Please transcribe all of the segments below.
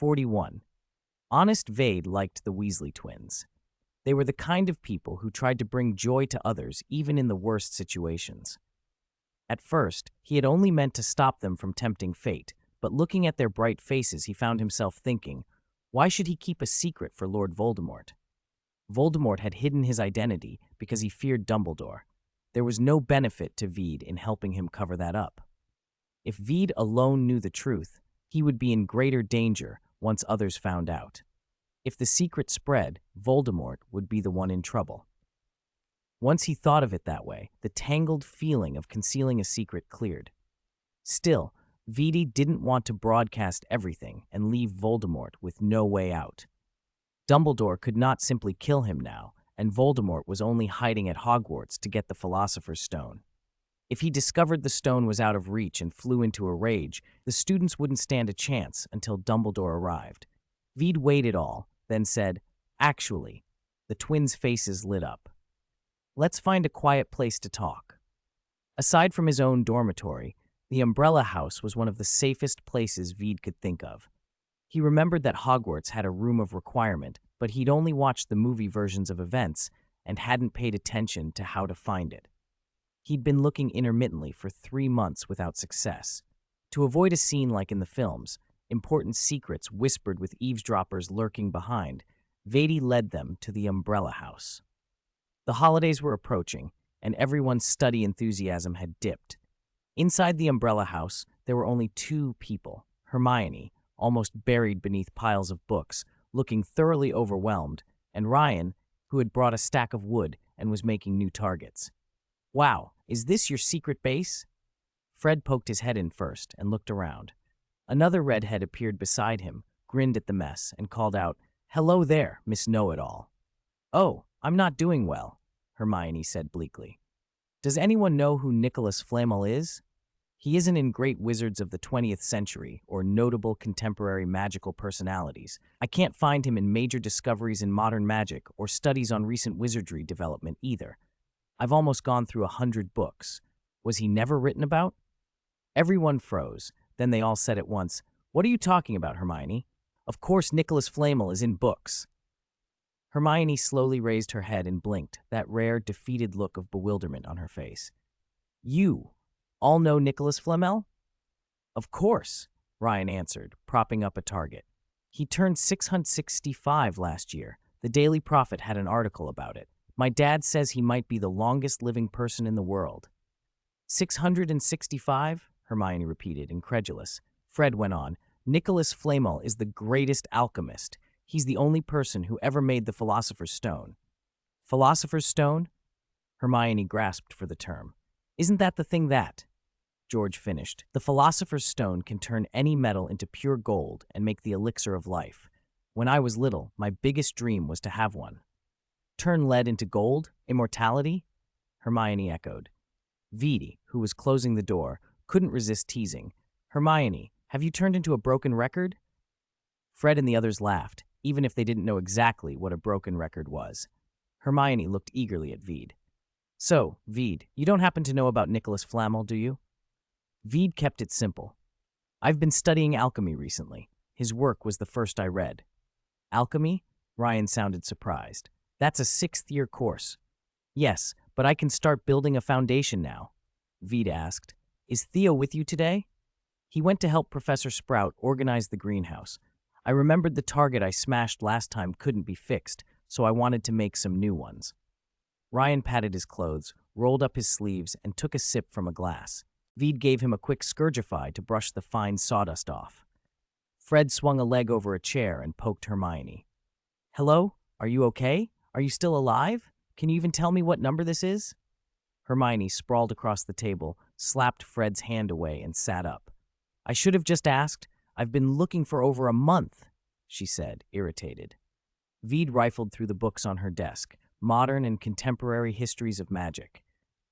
41. Honest Vade liked the Weasley twins. They were the kind of people who tried to bring joy to others even in the worst situations. At first, he had only meant to stop them from tempting fate, but looking at their bright faces he found himself thinking, why should he keep a secret for Lord Voldemort? Voldemort had hidden his identity because he feared Dumbledore. There was no benefit to Vede in helping him cover that up. If Vede alone knew the truth, he would be in greater danger once others found out. If the secret spread, Voldemort would be the one in trouble. Once he thought of it that way, the tangled feeling of concealing a secret cleared. Still, Vede didn't want to broadcast everything and leave Voldemort with no way out. Dumbledore could not simply kill him now, and Voldemort was only hiding at Hogwarts to get the Philosopher's Stone. If he discovered the stone was out of reach and flew into a rage, the students wouldn't stand a chance until Dumbledore arrived. Vede weighed it all, then said, "Actually," the twins' faces lit up. "Let's find a quiet place to talk." Aside from his own dormitory, the Umbrella House was one of the safest places Vede could think of. He remembered that Hogwarts had a room of requirement, but he'd only watched the movie versions of events and hadn't paid attention to how to find it. He'd been looking intermittently for 3 months without success. To avoid a scene like in the films, important secrets whispered with eavesdroppers lurking behind, Vede led them to the Umbrella House. The holidays were approaching, and everyone's study enthusiasm had dipped. Inside the Umbrella House, there were only 2 people: Hermione, almost buried beneath piles of books, looking thoroughly overwhelmed, and Ryan, who had brought a stack of wood and was making new targets. "Wow, is this your secret base?" Fred poked his head in first and looked around. Another redhead appeared beside him, grinned at the mess, and called out, "Hello there, Miss Know-It-All." "Oh, I'm not doing well," Hermione said bleakly. "Does anyone know who Nicholas Flamel is? He isn't in great wizards of the 20th century or notable contemporary magical personalities. I can't find him in major discoveries in modern magic or studies on recent wizardry development either. I've almost gone through 100 books. Was he never written about?" Everyone froze. Then they all said at once, "What are you talking about, Hermione? Of course Nicholas Flamel is in books." Hermione slowly raised her head and blinked, that rare, defeated look of bewilderment on her face. "You all know Nicholas Flamel?" "Of course," Ryan answered, propping up a target. "He turned 665 last year. The Daily Prophet had an article about it. My dad says he might be the longest living person in the world." 665? Hermione repeated, incredulous. Fred went on, "Nicholas Flamel is the greatest alchemist. He's the only person who ever made the Philosopher's Stone." "Philosopher's Stone?" Hermione grasped for the term. "Isn't that the thing that—" George finished. "The Philosopher's Stone can turn any metal into pure gold and make the elixir of life. When I was little, my biggest dream was to have one." "Turn lead into gold? Immortality?" Hermione echoed. Vede, who was closing the door, couldn't resist teasing. "Hermione, have you turned into a broken record?" Fred and the others laughed, even if they didn't know exactly what a broken record was. Hermione looked eagerly at Vede. "So, Vede, you don't happen to know about Nicholas Flamel, do you?" Vede kept it simple. "I've been studying alchemy recently. His work was the first I read." "Alchemy?" Ryan sounded surprised. "That's a 6th-year course." "Yes, but I can start building a foundation now." Vede asked, "Is Theo with you today?" "He went to help Professor Sprout organize the greenhouse. I remembered the target I smashed last time couldn't be fixed, so I wanted to make some new ones." Ryan patted his clothes, rolled up his sleeves, and took a sip from a glass. Vede gave him a quick scourgify to brush the fine sawdust off. Fred swung a leg over a chair and poked Hermione. "Hello? Are you okay? Are you still alive? Can you even tell me what number this is?" Hermione sprawled across the table, slapped Fred's hand away, and sat up. "I should have just asked. I've been looking for over a month," she said, irritated. Vede rifled through the books on her desk, modern and contemporary histories of magic.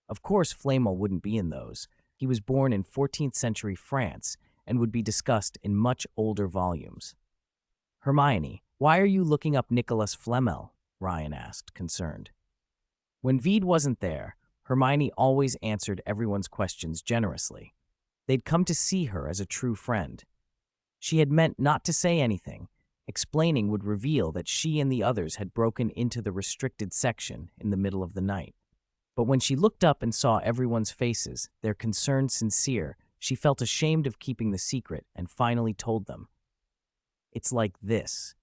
Of course Flamel wouldn't be in those. He was born in 14th century France and would be discussed in much older volumes. "Hermione, why are you looking up Nicholas Flamel?" Ryan asked, concerned. When Vede wasn't there, Hermione always answered everyone's questions generously. They'd come to see her as a true friend. She had meant not to say anything. Explaining would reveal that she and the others had broken into the restricted section in the middle of the night. But when she looked up and saw everyone's faces, their concern sincere, she felt ashamed of keeping the secret and finally told them. It's like this.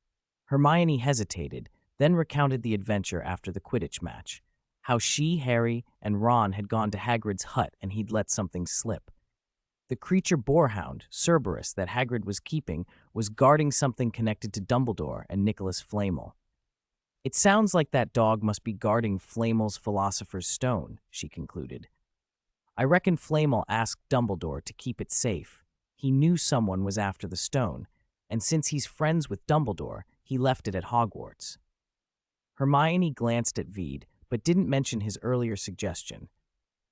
Hermione hesitated, then recounted the adventure after the Quidditch match. How she, Harry, and Ron had gone to Hagrid's hut and he'd let something slip. The creature boarhound, Cerberus, that Hagrid was keeping, was guarding something connected to Dumbledore and Nicholas Flamel. It sounds like that dog must be guarding Flamel's Philosopher's Stone, she concluded. I reckon Flamel asked Dumbledore to keep it safe. He knew someone was after the stone, and since he's friends with Dumbledore, he left it at Hogwarts. Hermione glanced at Veed, but didn't mention his earlier suggestion,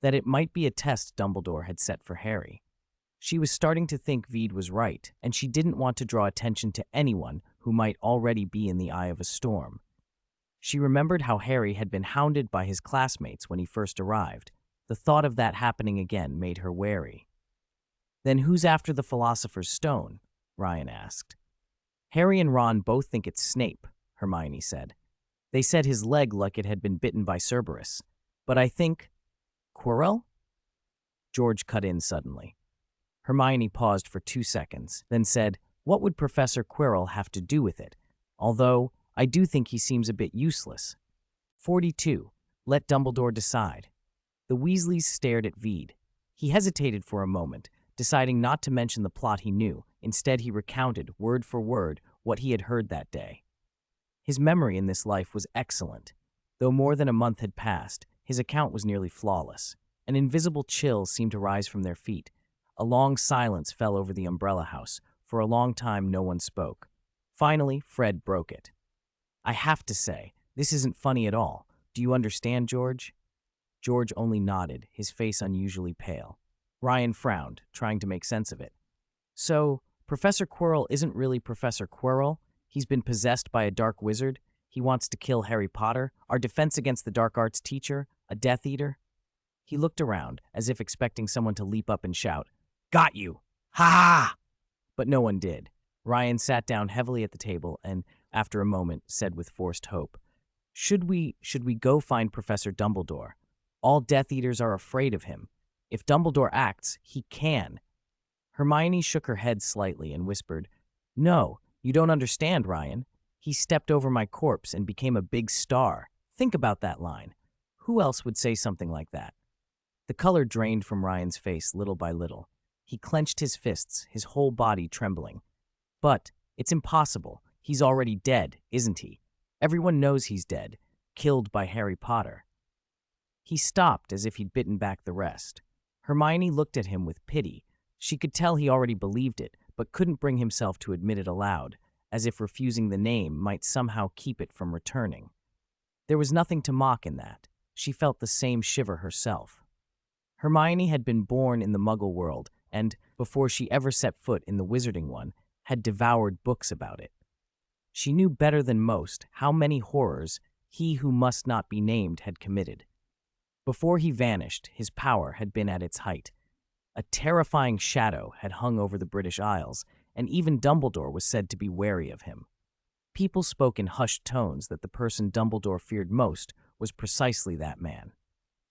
that it might be a test Dumbledore had set for Harry. She was starting to think Veed was right, and she didn't want to draw attention to anyone who might already be in the eye of a storm. She remembered how Harry had been hounded by his classmates when he first arrived. The thought of that happening again made her wary. Then who's after the Philosopher's Stone? Ryan asked. Harry and Ron both think it's Snape, Hermione said. They said his leg like it had been bitten by Cerberus. But I think… Quirrell? George cut in suddenly. Hermione paused for 2 seconds, then said, what would Professor Quirrell have to do with it? Although, I do think he seems a bit useless. 42. Let Dumbledore decide. The Weasleys stared at Veed. He hesitated for a moment, deciding not to mention the plot he knew. Instead, he recounted, word for word, what he had heard that day. His memory in this life was excellent. Though more than a month had passed, his account was nearly flawless. An invisible chill seemed to rise from their feet. A long silence fell over the umbrella house. For a long time, no one spoke. Finally, Fred broke it. I have to say, this isn't funny at all. Do you understand, George? George only nodded, his face unusually pale. Ryan frowned, trying to make sense of it. So, Professor Quirrell isn't really Professor Quirrell? He's been possessed by a dark wizard? He wants to kill Harry Potter, our defense against the dark arts teacher, a Death Eater? He looked around, as if expecting someone to leap up and shout, Got you! Ha! But no one did. Ryan sat down heavily at the table and, after a moment, said with forced hope, Should we go find Professor Dumbledore? All Death Eaters are afraid of him. If Dumbledore acts, he can. Hermione shook her head slightly and whispered, No, you don't understand, Ryan. He stepped over my corpse and became a big star. Think about that line. Who else would say something like that? The color drained from Ryan's face little by little. He clenched his fists, his whole body trembling. But it's impossible. He's already dead, isn't he? Everyone knows he's dead, killed by Harry Potter. He stopped as if he'd bitten back the rest. Hermione looked at him with pity. She could tell he already believed it, but couldn't bring himself to admit it aloud, as if refusing the name might somehow keep it from returning. There was nothing to mock in that. She felt the same shiver herself. Hermione had been born in the Muggle world and, before she ever set foot in the Wizarding one, had devoured books about it. She knew better than most how many horrors he who must not be named had committed. Before he vanished, his power had been at its height. A terrifying shadow had hung over the British Isles, and even Dumbledore was said to be wary of him. People spoke in hushed tones that the person Dumbledore feared most was precisely that man.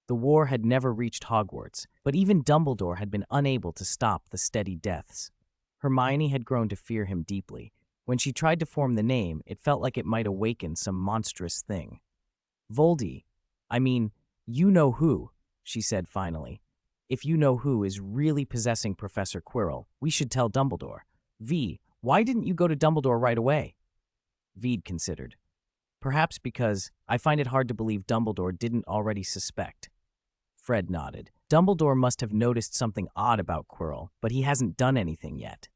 The war had never reached Hogwarts, but even Dumbledore had been unable to stop the steady deaths. Hermione had grown to fear him deeply. When she tried to form the name, it felt like it might awaken some monstrous thing. You know who, she said finally. If you know who is really possessing Professor Quirrell, we should tell Dumbledore. V, why didn't you go to Dumbledore right away? Veed considered. Perhaps because I find it hard to believe Dumbledore didn't already suspect. Fred nodded. Dumbledore must have noticed something odd about Quirrell, but he hasn't done anything yet.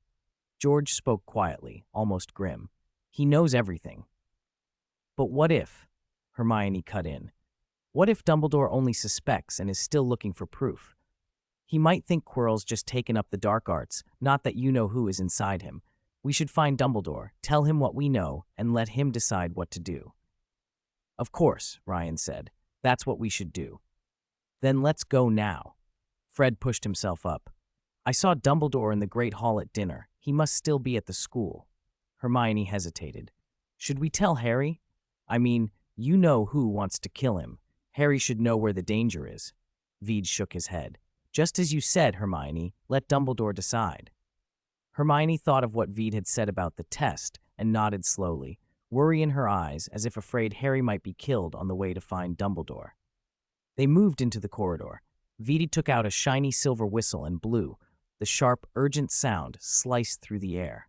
George spoke quietly, almost grim. He knows everything. But what if? Hermione cut in. What if Dumbledore only suspects and is still looking for proof? He might think Quirrell's just taken up the dark arts, not that you know who is inside him. We should find Dumbledore, tell him what we know, and let him decide what to do. Of course, Ryan said. That's what we should do. Then let's go now. Fred pushed himself up. I saw Dumbledore in the Great Hall at dinner. He must still be at the school. Hermione hesitated. Should we tell Harry? I mean, you know who wants to kill him. Harry should know where the danger is. Veed shook his head. Just as you said, Hermione, let Dumbledore decide. Hermione thought of what Veed had said about the test and nodded slowly, worry in her eyes as if afraid Harry might be killed on the way to find Dumbledore. They moved into the corridor. Veed took out a shiny silver whistle and blew. The sharp, urgent sound sliced through the air.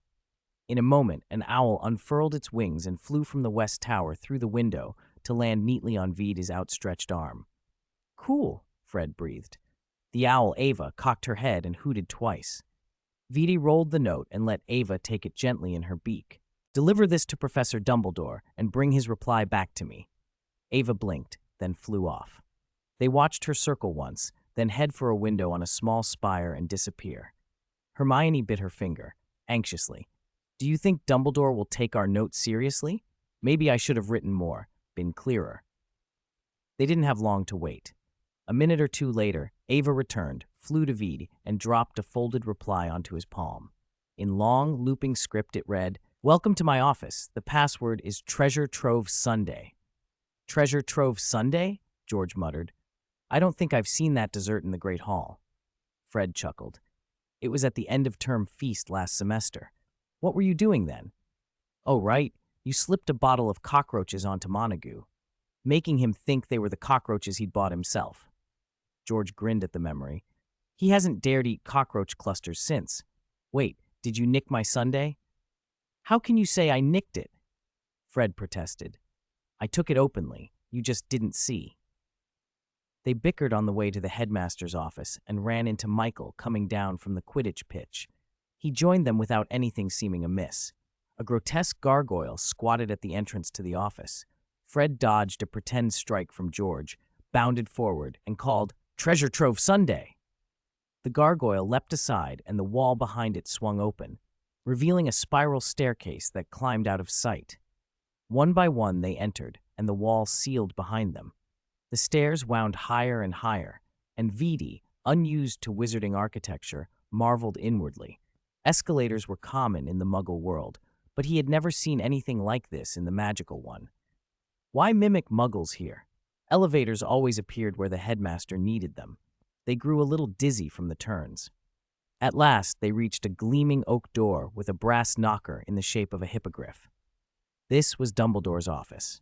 In a moment, an owl unfurled its wings and flew from the west tower through the window to land neatly on Veed's outstretched arm. Cool, Fred breathed. The owl, Ava, cocked her head and hooted twice. Veed rolled the note and let Ava take it gently in her beak. Deliver this to Professor Dumbledore and bring his reply back to me. Ava blinked, then flew off. They watched her circle once, then head for a window on a small spire and disappear. Hermione bit her finger, anxiously. Do you think Dumbledore will take our note seriously? Maybe I should have written more, been clearer. They didn't have long to wait. A minute or two later, Ava returned, flew to Veed, and dropped a folded reply onto his palm. In long, looping script it read, Welcome to my office. The password is Treasure Trove Sunday. Treasure Trove Sunday? George muttered. I don't think I've seen that dessert in the Great Hall. Fred chuckled. It was at the end-of-term feast last semester. What were you doing then? Oh, right. You slipped a bottle of cockroaches onto Montague, making him think they were the cockroaches he'd bought himself. George grinned at the memory. He hasn't dared eat cockroach clusters since. Wait, did you nick my sundae? How can you say I nicked it? Fred protested. I took it openly. You just didn't see. They bickered on the way to the headmaster's office and ran into Michael coming down from the Quidditch pitch. He joined them without anything seeming amiss. A grotesque gargoyle squatted at the entrance to the office. Fred dodged a pretend strike from George, bounded forward, and called, Treasure Trove Sunday! The gargoyle leapt aside and the wall behind it swung open, revealing a spiral staircase that climbed out of sight. One by one they entered, and the wall sealed behind them. The stairs wound higher and higher, and Veed, unused to wizarding architecture, marveled inwardly. Escalators were common in the Muggle world, but he had never seen anything like this in the magical one. Why mimic Muggles here? Elevators always appeared where the headmaster needed them. They grew a little dizzy from the turns. At last, they reached a gleaming oak door with a brass knocker in the shape of a hippogriff. This was Dumbledore's office.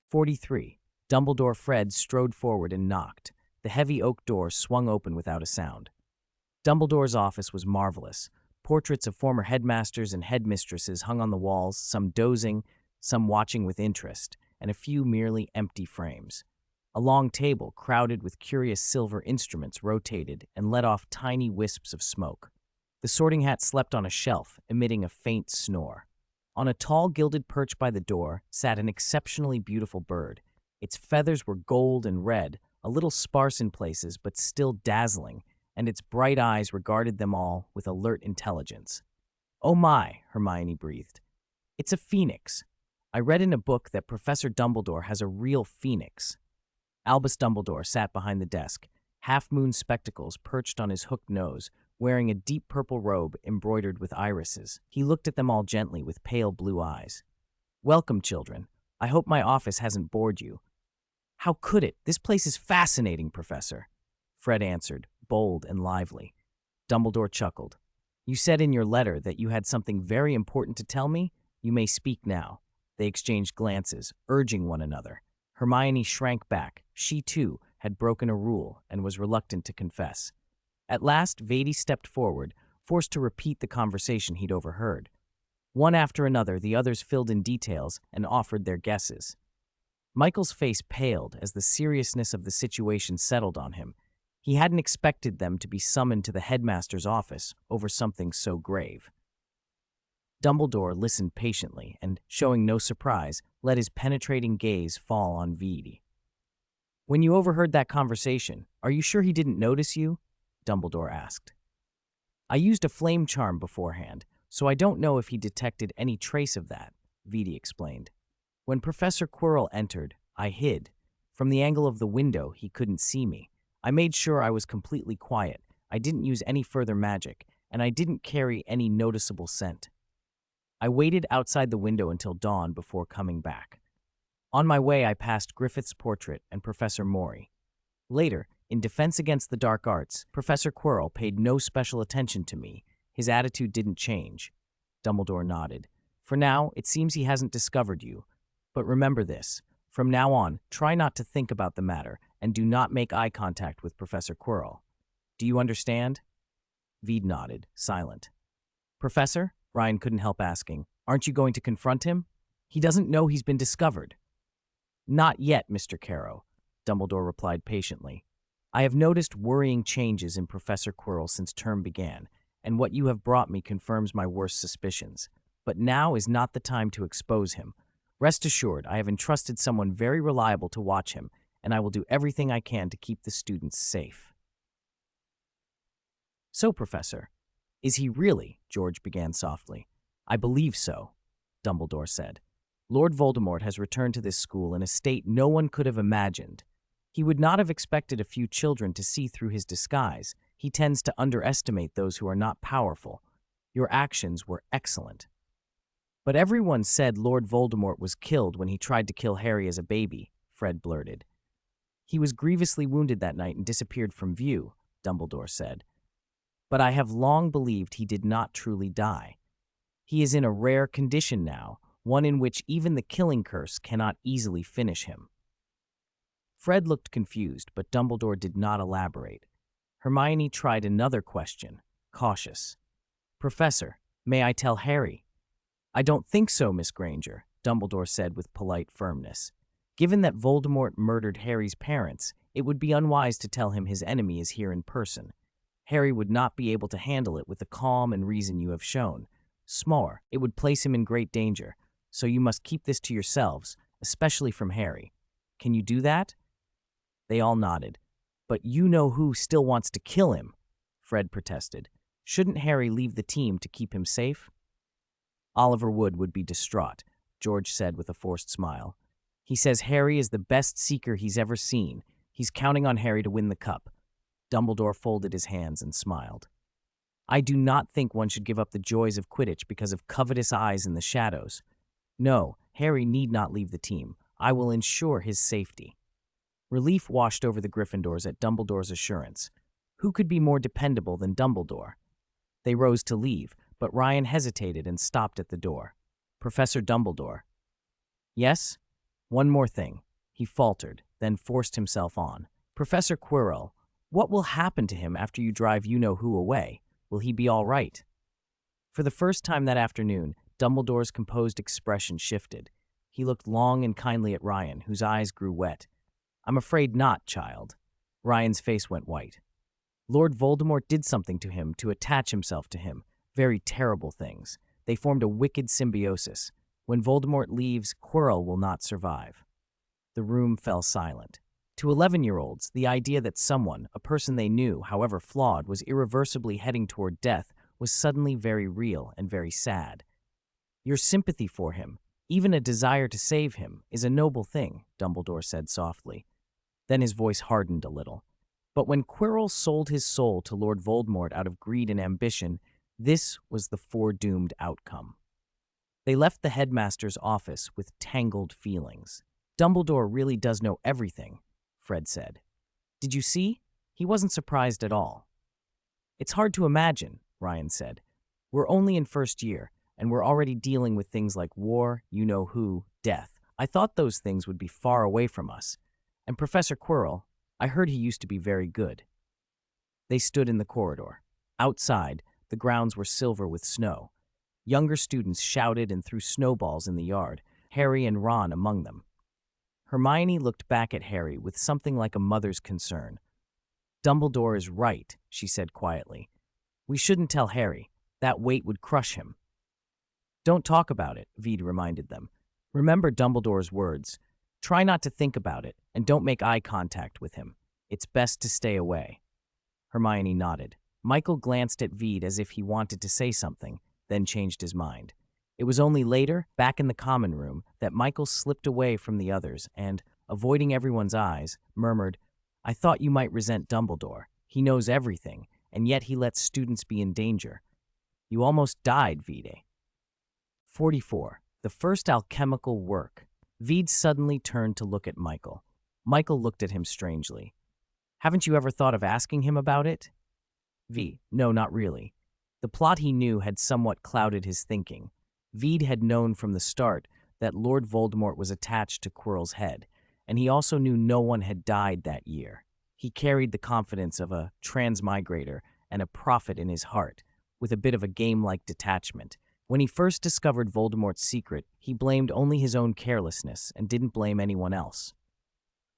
43. Dumbledore Fred strode forward and knocked. The heavy oak door swung open without a sound. Dumbledore's office was marvelous. Portraits of former headmasters and headmistresses hung on the walls, some dozing, some watching with interest, and a few merely empty frames. A long table, crowded with curious silver instruments, rotated and let off tiny wisps of smoke. The sorting hat slept on a shelf, emitting a faint snore. On a tall gilded perch by the door sat an exceptionally beautiful bird. Its feathers were gold and red, a little sparse in places but still dazzling, and its bright eyes regarded them all with alert intelligence. Oh my, Hermione breathed. It's a phoenix. I read in a book that Professor Dumbledore has a real phoenix. Albus Dumbledore sat behind the desk, half-moon spectacles perched on his hooked nose, wearing a deep purple robe embroidered with irises. He looked at them all gently with pale blue eyes. Welcome, children. I hope my office hasn't bored you. How could it? This place is fascinating, Professor. Fred answered, bold and lively. Dumbledore chuckled. You said in your letter that you had something very important to tell me? You may speak now. They exchanged glances, urging one another. Hermione shrank back. She, too, had broken a rule and was reluctant to confess. At last, Veed stepped forward, forced to repeat the conversation he'd overheard. One after another, the others filled in details and offered their guesses. Michael's face paled as the seriousness of the situation settled on him. He hadn't expected them to be summoned to the headmaster's office over something so grave. Dumbledore listened patiently and, showing no surprise, let his penetrating gaze fall on Veed. When you overheard that conversation, are you sure he didn't notice you? Dumbledore asked. I used a flame charm beforehand, so I don't know if he detected any trace of that, Veed explained. When Professor Quirrell entered, I hid. From the angle of the window, he couldn't see me. I made sure I was completely quiet. I didn't use any further magic, and I didn't carry any noticeable scent. I waited outside the window until dawn before coming back. On my way, I passed Griffith's portrait and Professor Mori. Later, in defense against the dark arts, Professor Quirrell paid no special attention to me. His attitude didn't change. Dumbledore nodded. For now, it seems he hasn't discovered you. But remember this. From now on, try not to think about the matter, and do not make eye contact with Professor Quirrell. Do you understand? Veed nodded, silent. Professor? Ryan couldn't help asking. Aren't you going to confront him? He doesn't know he's been discovered. Not yet, Mr. Carrow, Dumbledore replied patiently. I have noticed worrying changes in Professor Quirrell since term began, and what you have brought me confirms my worst suspicions. But now is not the time to expose him. Rest assured, I have entrusted someone very reliable to watch him, and I will do everything I can to keep the students safe. So, Professor, is he really? George began softly. I believe so, Dumbledore said. Lord Voldemort has returned to this school in a state no one could have imagined. He would not have expected a few children to see through his disguise. He tends to underestimate those who are not powerful. Your actions were excellent. But everyone said Lord Voldemort was killed when he tried to kill Harry as a baby, Fred blurted. He was grievously wounded that night and disappeared from view, Dumbledore said. But I have long believed he did not truly die. He is in a rare condition now, one in which even the killing curse cannot easily finish him. Fred looked confused, but Dumbledore did not elaborate. Hermione tried another question, cautious. Professor, may I tell Harry? I don't think so, Miss Granger, Dumbledore said with polite firmness. Given that Voldemort murdered Harry's parents, it would be unwise to tell him his enemy is here in person. Harry would not be able to handle it with the calm and reason you have shown. More, it would place him in great danger, so you must keep this to yourselves, especially from Harry. Can you do that? They all nodded. But you know who still wants to kill him, Fred protested. Shouldn't Harry leave the team to keep him safe? Oliver Wood would be distraught, George said with a forced smile. He says Harry is the best seeker he's ever seen. He's counting on Harry to win the cup. Dumbledore folded his hands and smiled. I do not think one should give up the joys of Quidditch because of covetous eyes in the shadows. No, Harry need not leave the team. I will ensure his safety. Relief washed over the Gryffindors at Dumbledore's assurance. Who could be more dependable than Dumbledore? They rose to leave, but Ryan hesitated and stopped at the door. Professor Dumbledore. Yes? One more thing. He faltered, then forced himself on. Professor Quirrell, what will happen to him after you drive you-know-who away? Will he be all right? For the first time that afternoon, Dumbledore's composed expression shifted. He looked long and kindly at Ryan, whose eyes grew wet. I'm afraid not, child. Ryan's face went white. Lord Voldemort did something to him to attach himself to him. Very terrible things. They formed a wicked symbiosis. When Voldemort leaves, Quirrell will not survive. The room fell silent. To 11-year-olds, the idea that someone, a person they knew, however flawed, was irreversibly heading toward death was suddenly very real and very sad. Your sympathy for him, even a desire to save him, is a noble thing, Dumbledore said softly. Then his voice hardened a little. But when Quirrell sold his soul to Lord Voldemort out of greed and ambition, this was the foredoomed outcome. They left the headmaster's office with tangled feelings. Dumbledore really does know everything, Fred said. Did you see? He wasn't surprised at all. It's hard to imagine, Ryan said. We're only in first year, and we're already dealing with things like war, you-know-who, death. I thought those things would be far away from us. And Professor Quirrell, I heard he used to be very good. They stood in the corridor. Outside, the grounds were silver with snow. Younger students shouted and threw snowballs in the yard, Harry and Ron among them. Hermione looked back at Harry with something like a mother's concern. Dumbledore is right, she said quietly. We shouldn't tell Harry. That weight would crush him. Don't talk about it, Veed reminded them. Remember Dumbledore's words. Try not to think about it, and don't make eye contact with him. It's best to stay away. Hermione nodded. Michael glanced at Veed as if he wanted to say something, then changed his mind. It was only later, back in the common room, that Michael slipped away from the others and, avoiding everyone's eyes, murmured, I thought you might resent Dumbledore. He knows everything, and yet he lets students be in danger. You almost died, Vide. 44. The first alchemical work. Vide suddenly turned to look at Michael. Michael looked at him strangely. Haven't you ever thought of asking him about it? No, not really. The plot he knew had somewhat clouded his thinking. Vide had known from the start that Lord Voldemort was attached to Quirrell's head, and he also knew no one had died that year. He carried the confidence of a transmigrator and a prophet in his heart, with a bit of a game-like detachment. When he first discovered Voldemort's secret, he blamed only his own carelessness and didn't blame anyone else.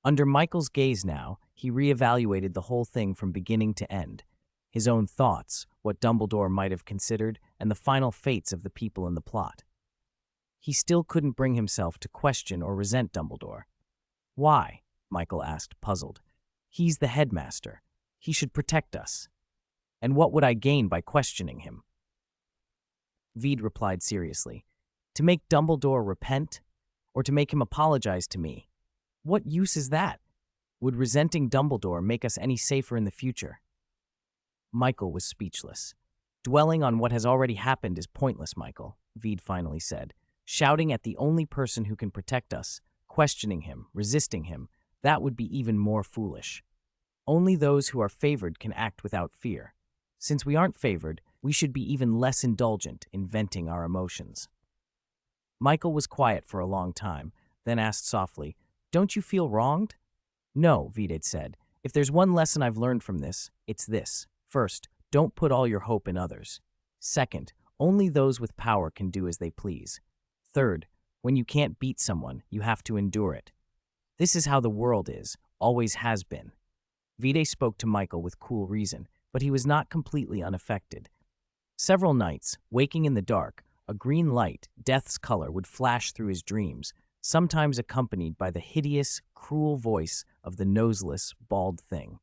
Under Michael's gaze now, he reevaluated the whole thing from beginning to end. His own thoughts, what Dumbledore might have considered, and the final fates of the people in the plot. He still couldn't bring himself to question or resent Dumbledore. Why? Michael asked, puzzled. He's the headmaster. He should protect us. And what would I gain by questioning him? Vide replied seriously. To make Dumbledore repent? Or to make him apologize to me? What use is that? Would resenting Dumbledore make us any safer in the future? Michael was speechless. Dwelling on what has already happened is pointless, Michael, Vide finally said. Shouting at the only person who can protect us, questioning him, resisting him, that would be even more foolish. Only those who are favored can act without fear. Since we aren't favored, we should be even less indulgent in venting our emotions. Michael was quiet for a long time, then asked softly, Don't you feel wronged? No, Vide said. If there's one lesson I've learned from this, it's this. First, don't put all your hope in others. Second, only those with power can do as they please. Third, when you can't beat someone, you have to endure it. This is how the world is, always has been. Vide spoke to Michael with cool reason, but he was not completely unaffected. Several nights, waking in the dark, a green light, death's color, would flash through his dreams, sometimes accompanied by the hideous, cruel voice of the noseless, bald thing.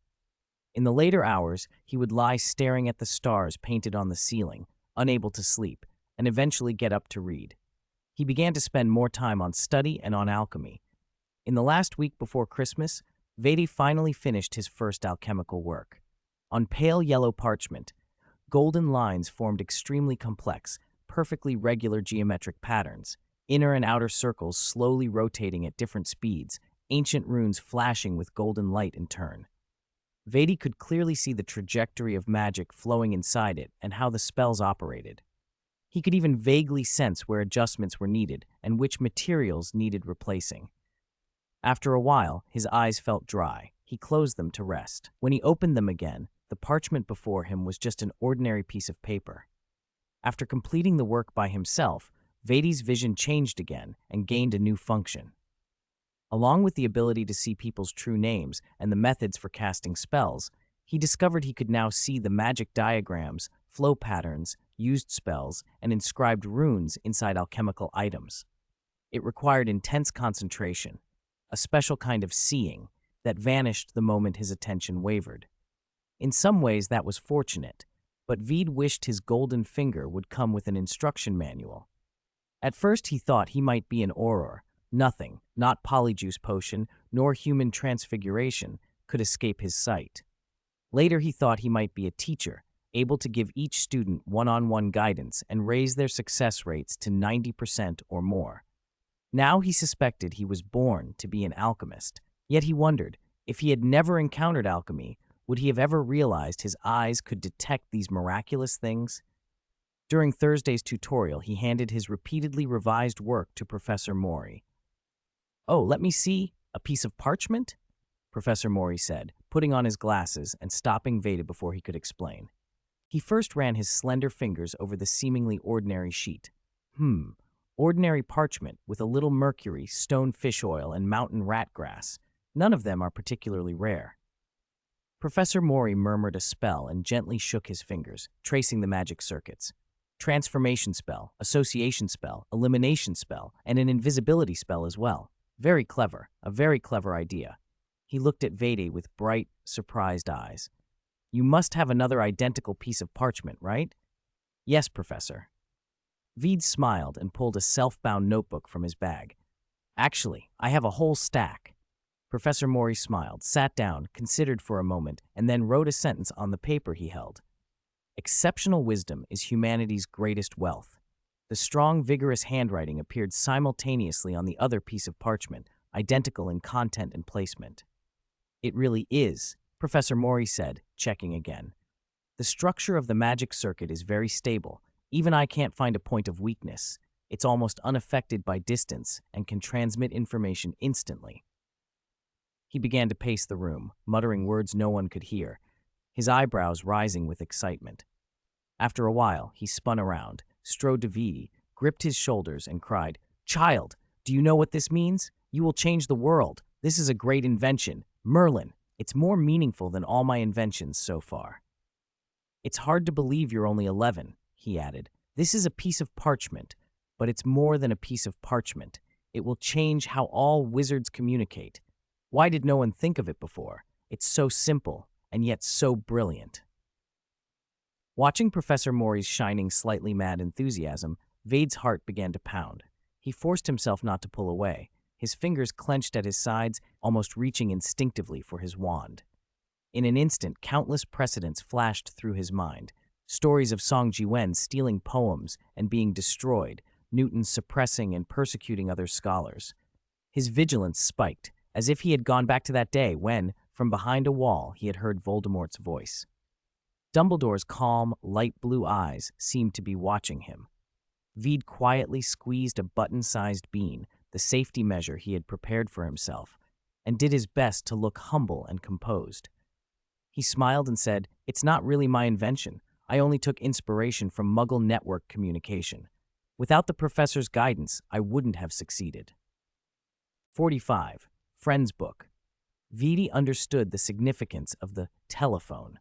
In the later hours, he would lie staring at the stars painted on the ceiling, unable to sleep, and eventually get up to read. He began to spend more time on study and on alchemy. In the last week before Christmas, Vede finally finished his first alchemical work. On pale yellow parchment, golden lines formed extremely complex, perfectly regular geometric patterns, inner and outer circles slowly rotating at different speeds, ancient runes flashing with golden light in turn. Vede could clearly see the trajectory of magic flowing inside it and how the spells operated. He could even vaguely sense where adjustments were needed and which materials needed replacing. After a while, his eyes felt dry. He closed them to rest. When he opened them again, the parchment before him was just an ordinary piece of paper. After completing the work by himself, Vede's vision changed again and gained a new function. Along with the ability to see people's true names and the methods for casting spells, he discovered he could now see the magic diagrams, flow patterns, used spells, and inscribed runes inside alchemical items. It required intense concentration, a special kind of seeing that vanished the moment his attention wavered. In some ways that was fortunate, but Vede wished his golden finger would come with an instruction manual. At first he thought he might be an Auror. Nothing, not polyjuice potion, nor human transfiguration, could escape his sight. Later he thought he might be a teacher, able to give each student one-on-one guidance and raise their success rates to 90% or more. Now he suspected he was born to be an alchemist, yet he wondered, if he had never encountered alchemy, would he have ever realized his eyes could detect these miraculous things? During Thursday's tutorial, he handed his repeatedly revised work to Professor Mori. "Oh, let me see. A piece of parchment?" Professor Mori said, putting on his glasses and stopping Vede before he could explain. He first ran his slender fingers over the seemingly ordinary sheet. Ordinary parchment with a little mercury, stone fish oil, and mountain rat grass. None of them are particularly rare. Professor Mori murmured a spell and gently shook his fingers, tracing the magic circuits. Transformation spell, association spell, elimination spell, and an invisibility spell as well. Very clever, a very clever idea. He looked at Vede with bright, surprised eyes. "You must have another identical piece of parchment, right?" "Yes, Professor." Vede smiled and pulled a self-bound notebook from his bag. "Actually, I have a whole stack." Professor Mori smiled, sat down, considered for a moment, and then wrote a sentence on the paper he held. Exceptional wisdom is humanity's greatest wealth. The strong, vigorous handwriting appeared simultaneously on the other piece of parchment, identical in content and placement. It really is, Professor Mori said, checking again. The structure of the magic circuit is very stable. Even I can't find a point of weakness. It's almost unaffected by distance and can transmit information instantly. He began to pace the room, muttering words no one could hear, his eyebrows rising with excitement. After a while, he spun around, strode to Vidi, gripped his shoulders, and cried, "Child, do you know what this means? You will change the world. This is a great invention. Merlin, it's more meaningful than all my inventions so far." "It's hard to believe you're only 11, he added. "This is a piece of parchment, but it's more than a piece of parchment. It will change how all wizards communicate. Why did no one think of it before? It's so simple, and yet so brilliant." Watching Professor Mori's shining, slightly mad enthusiasm, Vade's heart began to pound. He forced himself not to pull away, his fingers clenched at his sides, almost reaching instinctively for his wand. In an instant, countless precedents flashed through his mind. Stories of Song Jiwen stealing poems and being destroyed, Newton suppressing and persecuting other scholars. His vigilance spiked, as if he had gone back to that day when, from behind a wall, he had heard Voldemort's voice. Dumbledore's calm, light blue eyes seemed to be watching him. Vede quietly squeezed a button-sized bean, the safety measure he had prepared for himself, and did his best to look humble and composed. He smiled and said, "It's not really my invention. I only took inspiration from Muggle network communication. Without the professor's guidance, I wouldn't have succeeded." 45. Friend's Book. Vede understood the significance of the telephone.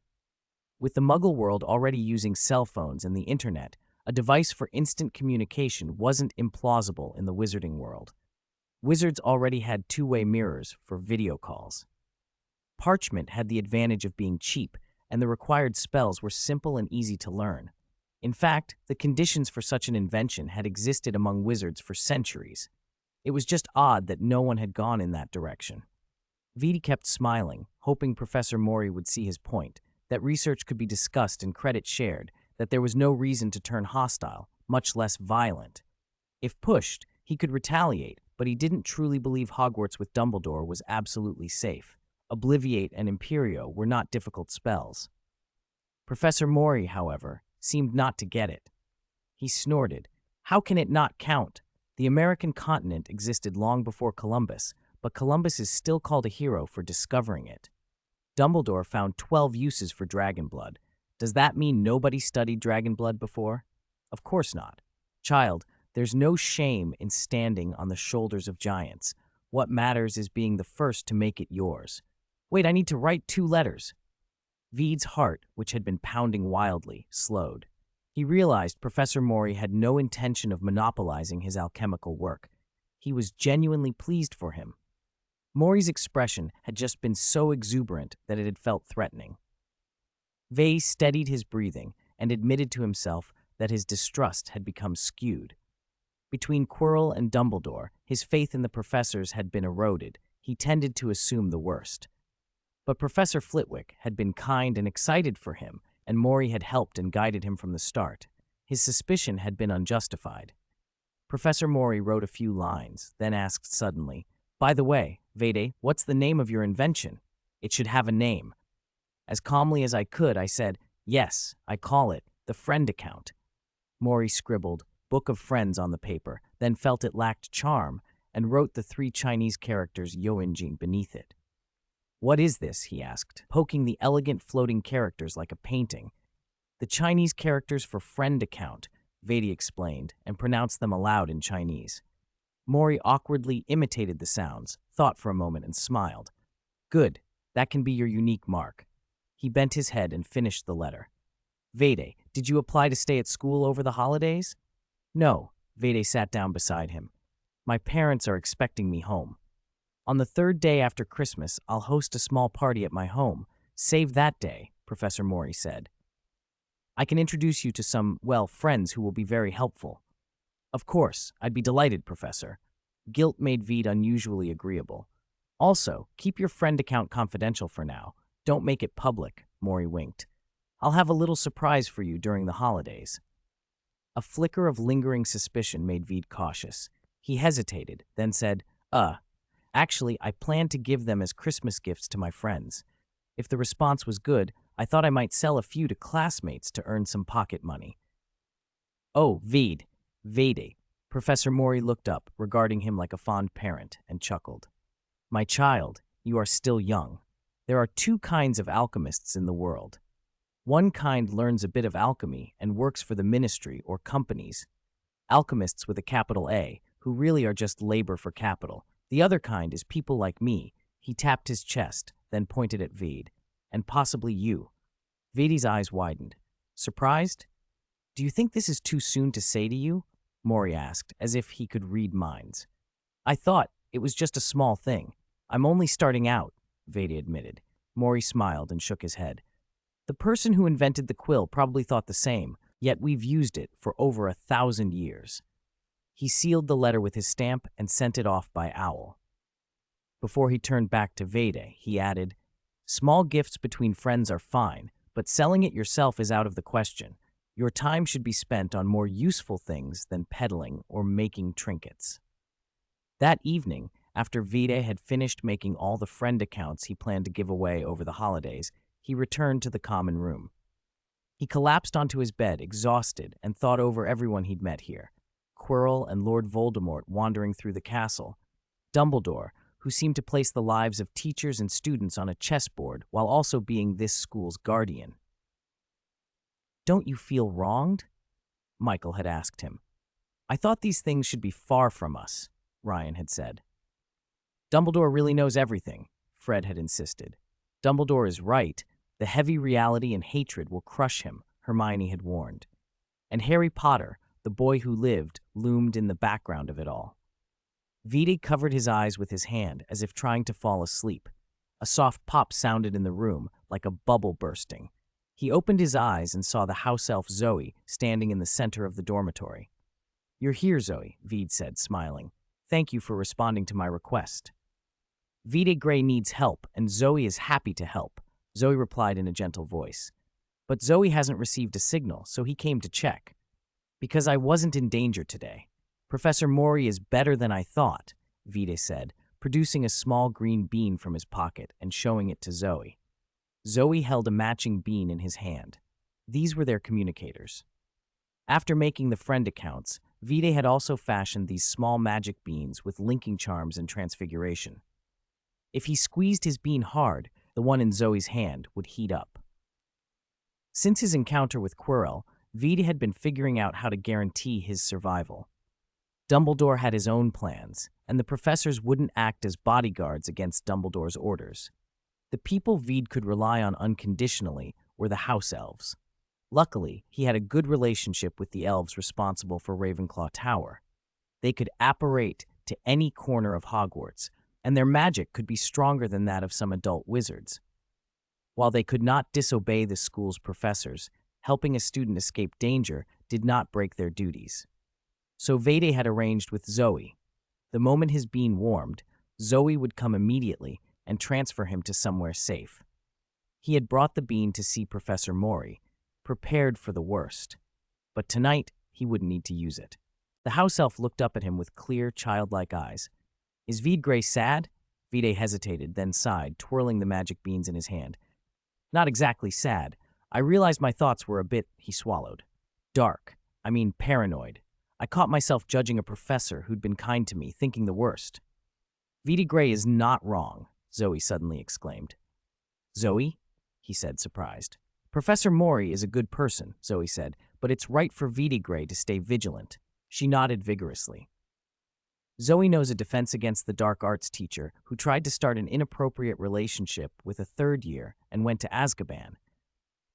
With the Muggle world already using cell phones and the internet, a device for instant communication wasn't implausible in the wizarding world. Wizards already had two-way mirrors for video calls. Parchment had the advantage of being cheap, and the required spells were simple and easy to learn. In fact, the conditions for such an invention had existed among wizards for centuries. It was just odd that no one had gone in that direction. Vede kept smiling, hoping Professor Mori would see his point, that research could be discussed and credit shared, that there was no reason to turn hostile, much less violent. If pushed, he could retaliate, but he didn't truly believe Hogwarts with Dumbledore was absolutely safe. Obliviate and Imperio were not difficult spells. Professor Mori, however, seemed not to get it. He snorted. "How can it not count? The American continent existed long before Columbus, but Columbus is still called a hero for discovering it. Dumbledore found 12 uses for dragon blood. Does that mean nobody studied dragon blood before? Of course not. Child, there's no shame in standing on the shoulders of giants. What matters is being the first to make it yours. Wait, I need to write 2 letters. Vede's heart, which had been pounding wildly, slowed. He realized Professor Mori had no intention of monopolizing his alchemical work. He was genuinely pleased for him. Mori's expression had just been so exuberant that it had felt threatening. Vey steadied his breathing and admitted to himself that his distrust had become skewed. Between Quirrell and Dumbledore, his faith in the professors had been eroded. He tended to assume the worst. But Professor Flitwick had been kind and excited for him, and Mori had helped and guided him from the start. His suspicion had been unjustified. Professor Mori wrote a few lines, then asked suddenly, "By the way, Vede, what's the name of your invention? It should have a name." As calmly as I could, I said, "Yes, I call it the Friend Account." Mori scribbled Book of Friends on the paper, then felt it lacked charm, and wrote the 3 Chinese characters Yoinjing beneath it. "What is this?" he asked, poking the elegant floating characters like a painting. "The Chinese characters for Friend Account," Vede explained, and pronounced them aloud in Chinese. Mori awkwardly imitated the sounds, thought for a moment, and smiled. "Good, that can be your unique mark." He bent his head and finished the letter. "Vede, did you apply to stay at school over the holidays?" "No," Vede sat down beside him. "My parents are expecting me home. On the 3rd day after Christmas, I'll host a small party at my home. Save that day," Professor Mori said. "I can introduce you to some, friends who will be very helpful." "Of course, I'd be delighted, Professor." Guilt made Vede unusually agreeable. "Also, keep your Friend Account confidential for now. Don't make it public," Mori winked. I'll have a little surprise for you during the holidays." A flicker of lingering suspicion made Veed cautious. He hesitated, then said, Actually, I plan to give them as Christmas gifts to my friends. If the response was good, I thought I might sell a few to classmates to earn some pocket money." "Oh, Veed, Vede." Professor Mori looked up, regarding him like a fond parent, and chuckled. "My child, you are still young. There are two kinds of alchemists in the world. One kind learns a bit of alchemy and works for the ministry or companies. Alchemists with a capital A, who really are just labor for capital. The other kind is people like me." He tapped his chest, then pointed at Veed. "And possibly you." Vede's eyes widened. "Surprised? Do you think this is too soon to say to you?" Mori asked, as if he could read minds. "I thought it was just a small thing. I'm only starting out," Vede admitted. Mori smiled and shook his head. "The person who invented the quill probably thought the same, yet we've used it for over 1,000 years." He sealed the letter with his stamp and sent it off by owl. Before he turned back to Vede, he added, "Small gifts between friends are fine, but selling it yourself is out of the question. Your time should be spent on more useful things than peddling or making trinkets." That evening, after Vede had finished making all the friend accounts he planned to give away over the holidays, he returned to the common room. He collapsed onto his bed, exhausted, and thought over everyone he'd met here. Quirrell and Lord Voldemort wandering through the castle, Dumbledore, who seemed to place the lives of teachers and students on a chessboard while also being this school's guardian. "Don't you feel wronged?" Michael had asked him. "I thought these things should be far from us," Ryan had said. "Dumbledore really knows everything," Fred had insisted. "Dumbledore is right. The heavy reality and hatred will crush him," Hermione had warned. And Harry Potter, the boy who lived, loomed in the background of it all. Vede covered his eyes with his hand as if trying to fall asleep. A soft pop sounded in the room, like a bubble bursting. He opened his eyes and saw the house elf Zoe standing in the center of the dormitory. "You're here, Zoe," Vede said, smiling. "Thank you for responding to my request." "Vede Grey needs help, and Zoe is happy to help," Zoe replied in a gentle voice. "But Zoe hasn't received a signal, so he came to check. Because I wasn't in danger today. Professor Mori is better than I thought," Vede said, producing a small green bean from his pocket and showing it to Zoe. Zoe held a matching bean in his hand. These were their communicators. After making the friend accounts, Vede had also fashioned these small magic beans with linking charms and transfiguration. If he squeezed his bean hard, the one in Zoe's hand would heat up. Since his encounter with Quirrell, Vede had been figuring out how to guarantee his survival. Dumbledore had his own plans, and the professors wouldn't act as bodyguards against Dumbledore's orders. The people Vede could rely on unconditionally were the house elves. Luckily, he had a good relationship with the elves responsible for Ravenclaw Tower. They could apparate to any corner of Hogwarts, and their magic could be stronger than that of some adult wizards. While they could not disobey the school's professors, helping a student escape danger did not break their duties. So Vede had arranged with Zoe. The moment his bean warmed, Zoe would come immediately and transfer him to somewhere safe. He had brought the bean to see Professor Mori, prepared for the worst. But tonight, he wouldn't need to use it. The house elf looked up at him with clear, childlike eyes. "Is Vede Grey sad?" Vede hesitated, then sighed, twirling the magic beans in his hand. "Not exactly sad. I realized my thoughts were a bit," he swallowed. Paranoid. I caught myself judging a professor who'd been kind to me, thinking the worst." "Vede Grey is not wrong," Zoe suddenly exclaimed. "Zoe?" he said, surprised. "Professor Mori is a good person," Zoe said, "but it's right for Vede Grey to stay vigilant." She nodded vigorously. Zoe knows a defense against the dark arts teacher who tried to start an inappropriate relationship with a third year and went to Azkaban.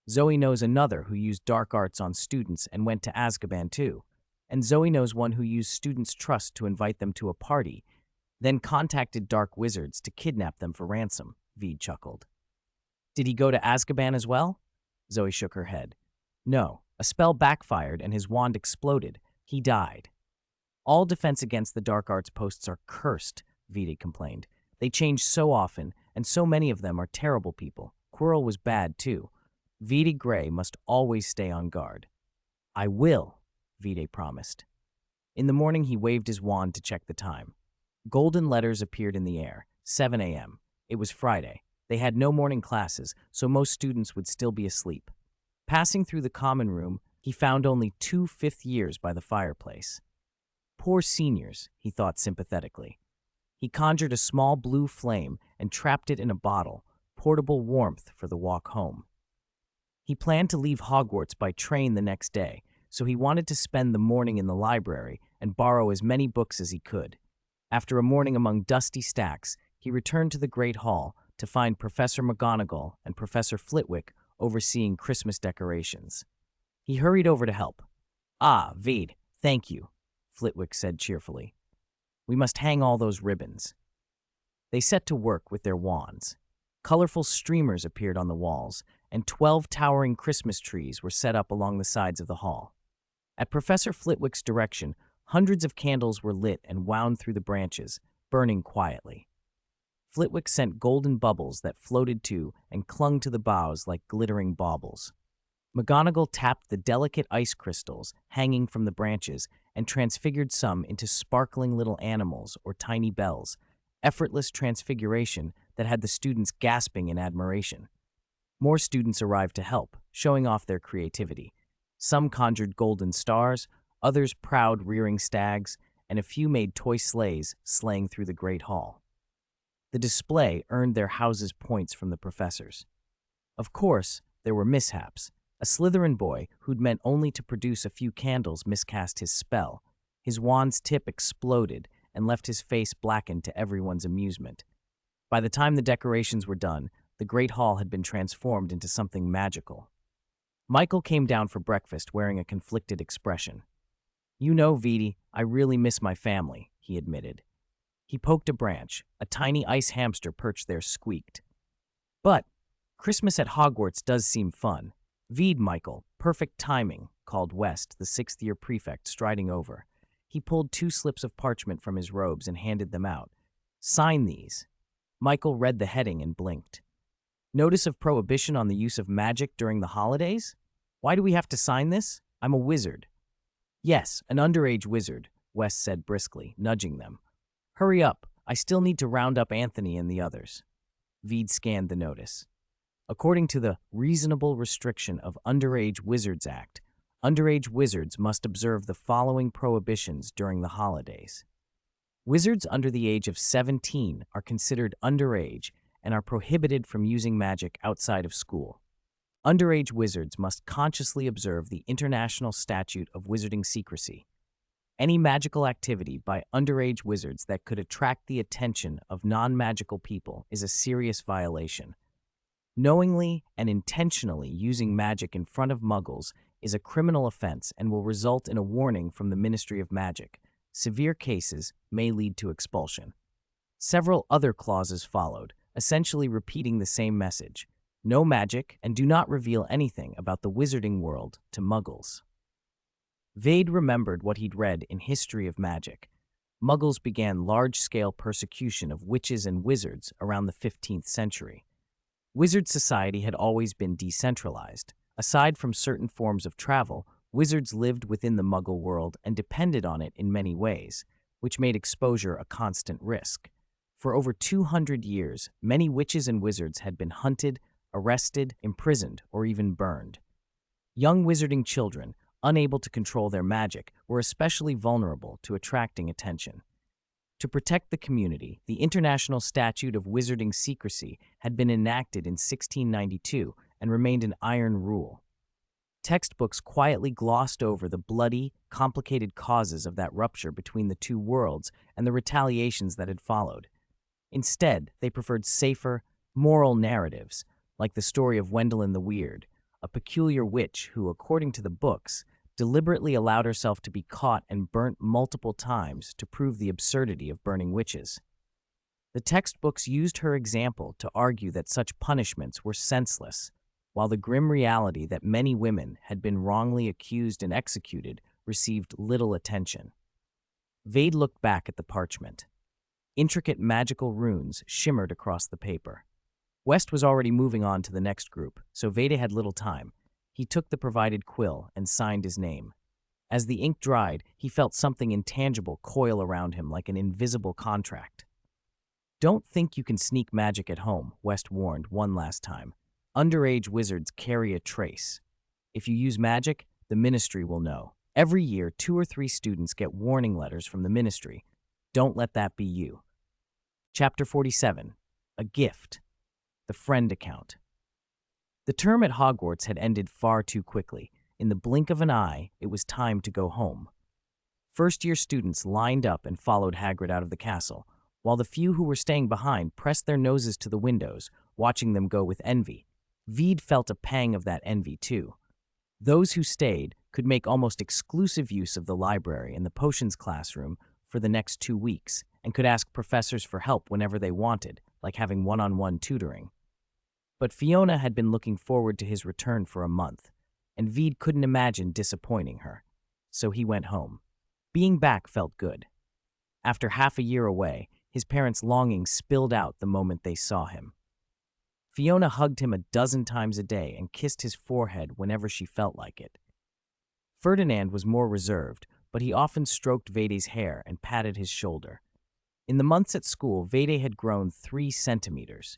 Zoe knows another who used dark arts on students and went to Azkaban too. And Zoe knows one who used students' trust to invite them to a party, then contacted dark wizards to kidnap them for ransom, Vede chuckled. "Did he go to Azkaban as well?" Zoe shook her head. "No, a spell backfired and his wand exploded. He died." "All defense against the dark arts posts are cursed," Vede complained. "They change so often, and so many of them are terrible people. Quirrell was bad too. Vide Gray must always stay on guard. I will, Vide promised. In the morning, he waved his wand to check the time. Golden letters appeared in the air, 7 a.m. It was Friday. They had no morning classes, so most students would still be asleep. Passing through the common room, he found only 2 fifth years by the fireplace. Poor seniors, he thought sympathetically. He conjured a small blue flame and trapped it in a bottle, portable warmth for the walk home. He planned to leave Hogwarts by train the next day, so he wanted to spend the morning in the library and borrow as many books as he could. After a morning among dusty stacks, he returned to the Great Hall to find Professor McGonagall and Professor Flitwick overseeing Christmas decorations. He hurried over to help. "Ah, Vede, thank you," Flitwick said cheerfully. "We must hang all those ribbons." They set to work with their wands. Colorful streamers appeared on the walls, and 12 towering Christmas trees were set up along the sides of the hall. At Professor Flitwick's direction, hundreds of candles were lit and wound through the branches, burning quietly. Flitwick sent golden bubbles that floated to and clung to the boughs like glittering baubles. McGonagall tapped the delicate ice crystals hanging from the branches and transfigured some into sparkling little animals or tiny bells, effortless transfiguration that had the students gasping in admiration. More students arrived to help, showing off their creativity. Some conjured golden stars, others proud rearing stags, and a few made toy sleighs sleighing through the Great Hall. The display earned their houses points from the professors. Of course, there were mishaps. A Slytherin boy who'd meant only to produce a few candles miscast his spell. His wand's tip exploded and left his face blackened to everyone's amusement. By the time the decorations were done, the Great Hall had been transformed into something magical. Michael came down for breakfast wearing a conflicted expression. "You know, Vede, I really miss my family," he admitted. He poked a branch. A tiny ice hamster perched there squeaked. "But Christmas at Hogwarts does seem fun." "Vede, Michael, perfect timing," called West, the sixth-year prefect, striding over. He pulled 2 slips of parchment from his robes and handed them out. "Sign these." Michael read the heading and blinked. "Notice of prohibition on the use of magic during the holidays? Why do we have to sign this? I'm a wizard." "Yes, an underage wizard," West said briskly, nudging them. "Hurry up, I still need to round up Anthony and the others." Vede scanned the notice. According to the Reasonable Restriction of Underage Wizards Act, underage wizards must observe the following prohibitions during the holidays. Wizards under the age of 17 are considered underage and are prohibited from using magic outside of school. Underage wizards must consciously observe the International Statute of Wizarding Secrecy. Any magical activity by underage wizards that could attract the attention of non-magical people is a serious violation. Knowingly and intentionally using magic in front of muggles is a criminal offense and will result in a warning from the Ministry of Magic. Severe cases may lead to expulsion. Several other clauses followed, essentially repeating the same message: no magic and do not reveal anything about the wizarding world to muggles. Vade remembered what he'd read in History of Magic. Muggles began large-scale persecution of witches and wizards around the 15th century. Wizard society had always been decentralized. Aside from certain forms of travel, wizards lived within the Muggle world and depended on it in many ways, which made exposure a constant risk. For over 200 years, many witches and wizards had been hunted, arrested, imprisoned, or even burned. Young wizarding children, unable to control their magic, were especially vulnerable to attracting attention. To protect the community, the International Statute of Wizarding Secrecy had been enacted in 1692 and remained an iron rule. Textbooks quietly glossed over the bloody, complicated causes of that rupture between the two worlds and the retaliations that had followed. Instead, they preferred safer, moral narratives, like the story of Wendelin the Weird, a peculiar witch who, according to the books, deliberately allowed herself to be caught and burnt multiple times to prove the absurdity of burning witches. The textbooks used her example to argue that such punishments were senseless, while the grim reality that many women had been wrongly accused and executed received little attention. Vade looked back at the parchment. Intricate magical runes shimmered across the paper. West was already moving on to the next group, so Veda had little time. He took the provided quill and signed his name. As the ink dried, he felt something intangible coil around him like an invisible contract. Don't think you can sneak magic at home, West warned one last time. Underage wizards carry a trace. If you use magic, the ministry will know. Every year, 2 or 3 students get warning letters from the ministry. Don't let that be you. Chapter 47. A Gift. The Friend Account. The term at Hogwarts had ended far too quickly. In the blink of an eye, it was time to go home. First-year students lined up and followed Hagrid out of the castle, while the few who were staying behind pressed their noses to the windows, watching them go with envy. Veed felt a pang of that envy, too. Those who stayed could make almost exclusive use of the library and the potions classroom for the next 2 weeks, and could ask professors for help whenever they wanted, like having one-on-one tutoring. But Fiona had been looking forward to his return for a month, and Veed couldn't imagine disappointing her. So he went home. Being back felt good. After half a year away, his parents' longing spilled out the moment they saw him. Fiona hugged him a dozen times a day and kissed his forehead whenever she felt like it. Ferdinand was more reserved, but he often stroked Veda's hair and patted his shoulder. In the months at school, Veda had grown 3 centimeters.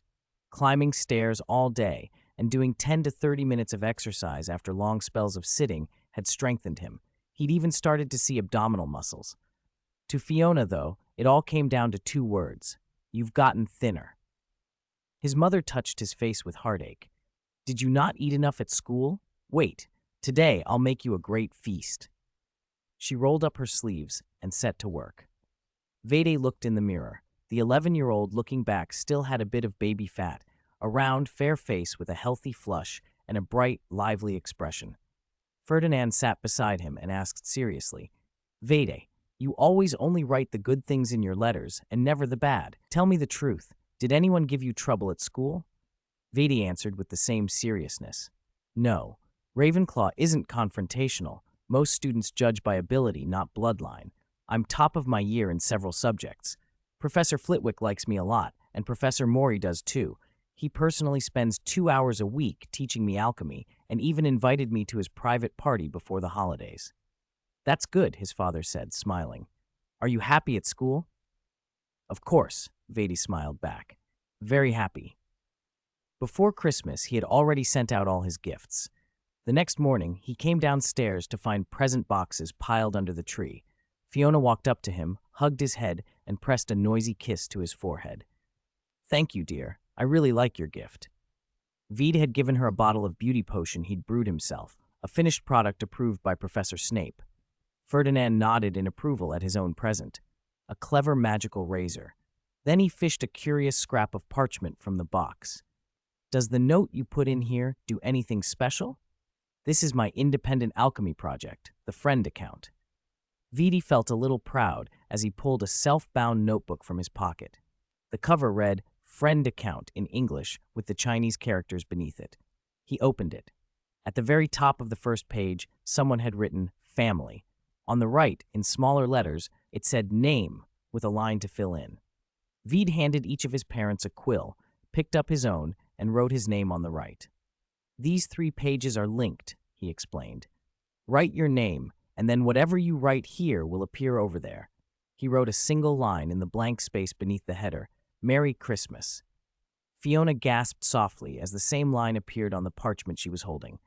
Climbing stairs all day and doing 10 to 30 minutes of exercise after long spells of sitting had strengthened him. He'd even started to see abdominal muscles. To Fiona, though, it all came down to 2 words. You've gotten thinner. His mother touched his face with heartache. Did you not eat enough at school? Wait, today I'll make you a great feast. She rolled up her sleeves and set to work. Veda looked in the mirror. The 11-year-old looking back still had a bit of baby fat, a round, fair face with a healthy flush and a bright, lively expression. Ferdinand sat beside him and asked seriously, Veda, you always only write the good things in your letters and never the bad. Tell me the truth. Did anyone give you trouble at school? Veda answered with the same seriousness. No, Ravenclaw isn't confrontational. Most students judge by ability, not bloodline. I'm top of my year in several subjects. Professor Flitwick likes me a lot, and Professor Morey does too. He personally spends 2 hours a week teaching me alchemy and even invited me to his private party before the holidays. That's good, his father said, smiling. Are you happy at school? Of course, Veda smiled back. Very happy. Before Christmas, he had already sent out all his gifts. The next morning, he came downstairs to find present boxes piled under the tree. Fiona walked up to him, hugged his head, and pressed a noisy kiss to his forehead. Thank you, dear. I really like your gift. Veda had given her a bottle of beauty potion he'd brewed himself, a finished product approved by Professor Snape. Ferdinand nodded in approval at his own present, a clever magical razor. Then he fished a curious scrap of parchment from the box. Does the note you put in here do anything special? This is my independent alchemy project, the Friend Account. Veda felt a little proud as he pulled a self-bound notebook from his pocket. The cover read, Friend Account in English with the Chinese characters beneath it. He opened it. At the very top of the first page, someone had written, Family. On the right, in smaller letters, it said Name, with a line to fill in. Veda handed each of his parents a quill, picked up his own, and wrote his name on the right. These 3 pages are linked, he explained. Write your name, and then whatever you write here will appear over there. He wrote a single line in the blank space beneath the header, Merry Christmas. Fiona gasped softly as the same line appeared on the parchment she was holding.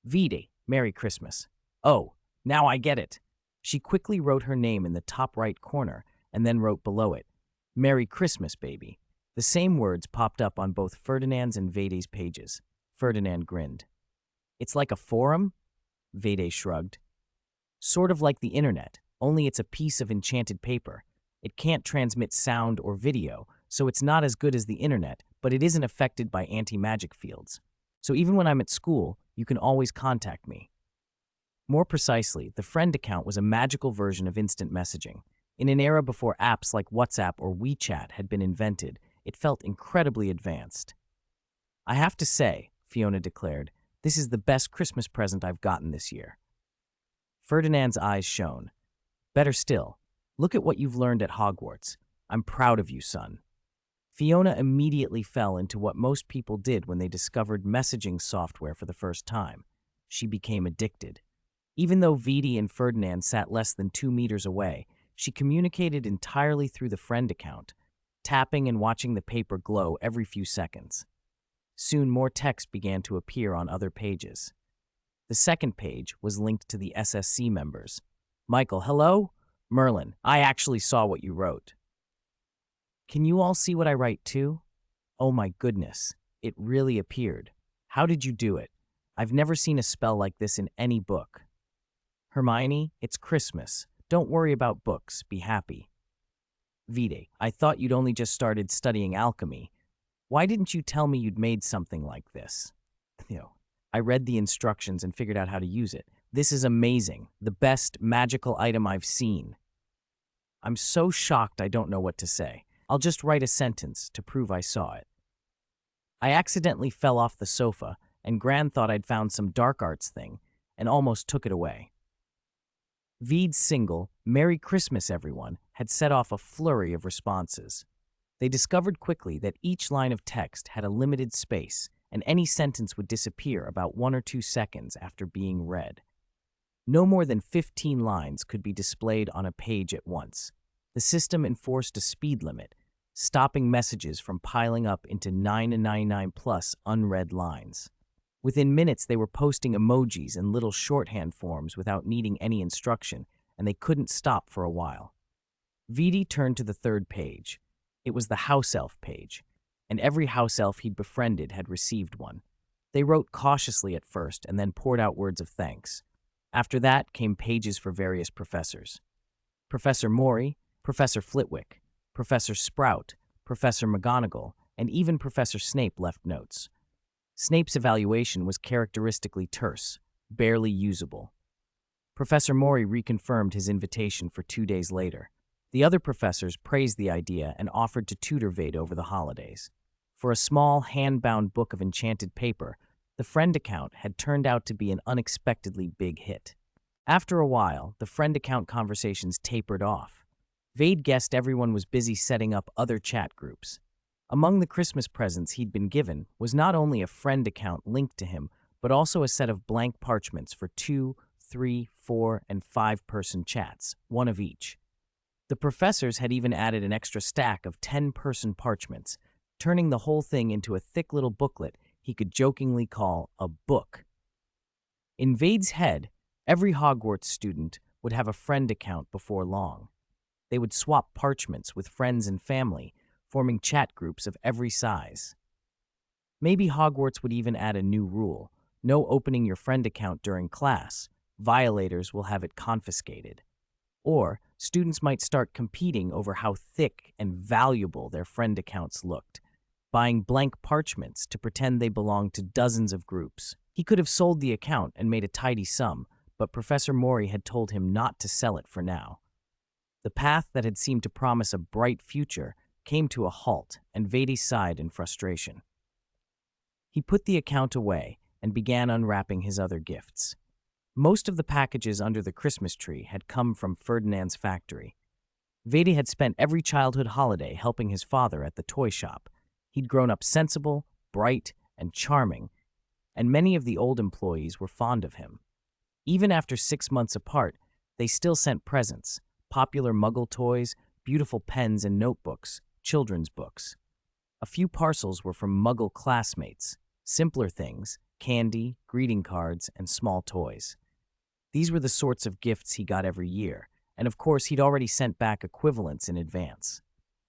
Veda, Merry Christmas. Oh, now I get it. She quickly wrote her name in the top right corner and then wrote below it, Merry Christmas, baby. The same words popped up on both Ferdinand's and Veda's pages. Ferdinand grinned. It's like a forum? Veda shrugged. Sort of like the internet, only it's a piece of enchanted paper. It can't transmit sound or video, so it's not as good as the internet, but it isn't affected by anti-magic fields. So even when I'm at school, you can always contact me. More precisely, the Friend Account was a magical version of instant messaging. In an era before apps like WhatsApp or WeChat had been invented, it felt incredibly advanced. I have to say, Fiona declared, this is the best Christmas present I've gotten this year. Ferdinand's eyes shone. Better still, look at what you've learned at Hogwarts. I'm proud of you, son. Fiona immediately fell into what most people did when they discovered messaging software for the first time. She became addicted. Even though Vidi and Ferdinand sat less than 2 meters away, she communicated entirely through the friend account, tapping and watching the paper glow every few seconds. Soon more text began to appear on other pages. The second page was linked to the SSC members. Michael, hello? Merlin, I actually saw what you wrote. Can you all see what I write too? Oh my goodness, it really appeared. How did you do it? I've never seen a spell like this in any book. Hermione, it's Christmas. Don't worry about books, be happy. Vide, I thought you'd only just started studying alchemy. Why didn't you tell me you'd made something like this? I read the instructions and figured out how to use it. This is amazing, the best magical item I've seen. I'm so shocked I don't know what to say. I'll just write a sentence to prove I saw it. I accidentally fell off the sofa, and Gran thought I'd found some dark arts thing, and almost took it away. Veed's single, Merry Christmas everyone, had set off a flurry of responses. They discovered quickly that each line of text had a limited space, and any sentence would disappear about 1 or 2 seconds after being read. No more than 15 lines could be displayed on a page at once. The system enforced a speed limit, stopping messages from piling up into 999 plus unread lines. Within minutes, they were posting emojis and little shorthand forms without needing any instruction, and they couldn't stop for a while. Vidi turned to the third page. It was the house elf page, and every house elf he'd befriended had received one. They wrote cautiously at first and then poured out words of thanks. After that came pages for various professors. Professor Mori, Professor Flitwick, Professor Sprout, Professor McGonagall, and even Professor Snape left notes. Snape's evaluation was characteristically terse, barely usable. Professor Mori reconfirmed his invitation for 2 days later. The other professors praised the idea and offered to tutor Vade over the holidays. For a small, hand-bound book of enchanted paper, the friend account had turned out to be an unexpectedly big hit. After a while, the friend account conversations tapered off. Vade guessed everyone was busy setting up other chat groups. Among the Christmas presents he'd been given was not only a friend account linked to him, but also a set of blank parchments for 2, 3, 4, and 5-person chats, one of each. The professors had even added an extra stack of 10-person parchments, turning the whole thing into a thick little booklet he could jokingly call a book. In Vade's head, every Hogwarts student would have a friend account before long. They would swap parchments with friends and family, forming chat groups of every size. Maybe Hogwarts would even add a new rule: no opening your friend account during class. Violators will have it confiscated. Or students might start competing over how thick and valuable their friend accounts looked, buying blank parchments to pretend they belonged to dozens of groups. He could have sold the account and made a tidy sum, but Professor Mori had told him not to sell it for now. The path that had seemed to promise a bright future came to a halt, and Vade sighed in frustration. He put the account away and began unwrapping his other gifts. Most of the packages under the Christmas tree had come from Ferdinand's factory. Vade had spent every childhood holiday helping his father at the toy shop. He'd grown up sensible, bright, and charming, and many of the old employees were fond of him. Even after 6 months apart, they still sent presents: popular Muggle toys, beautiful pens and notebooks, children's books. A few parcels were from Muggle classmates, simpler things: candy, greeting cards, and small toys. These were the sorts of gifts he got every year, and of course he'd already sent back equivalents in advance.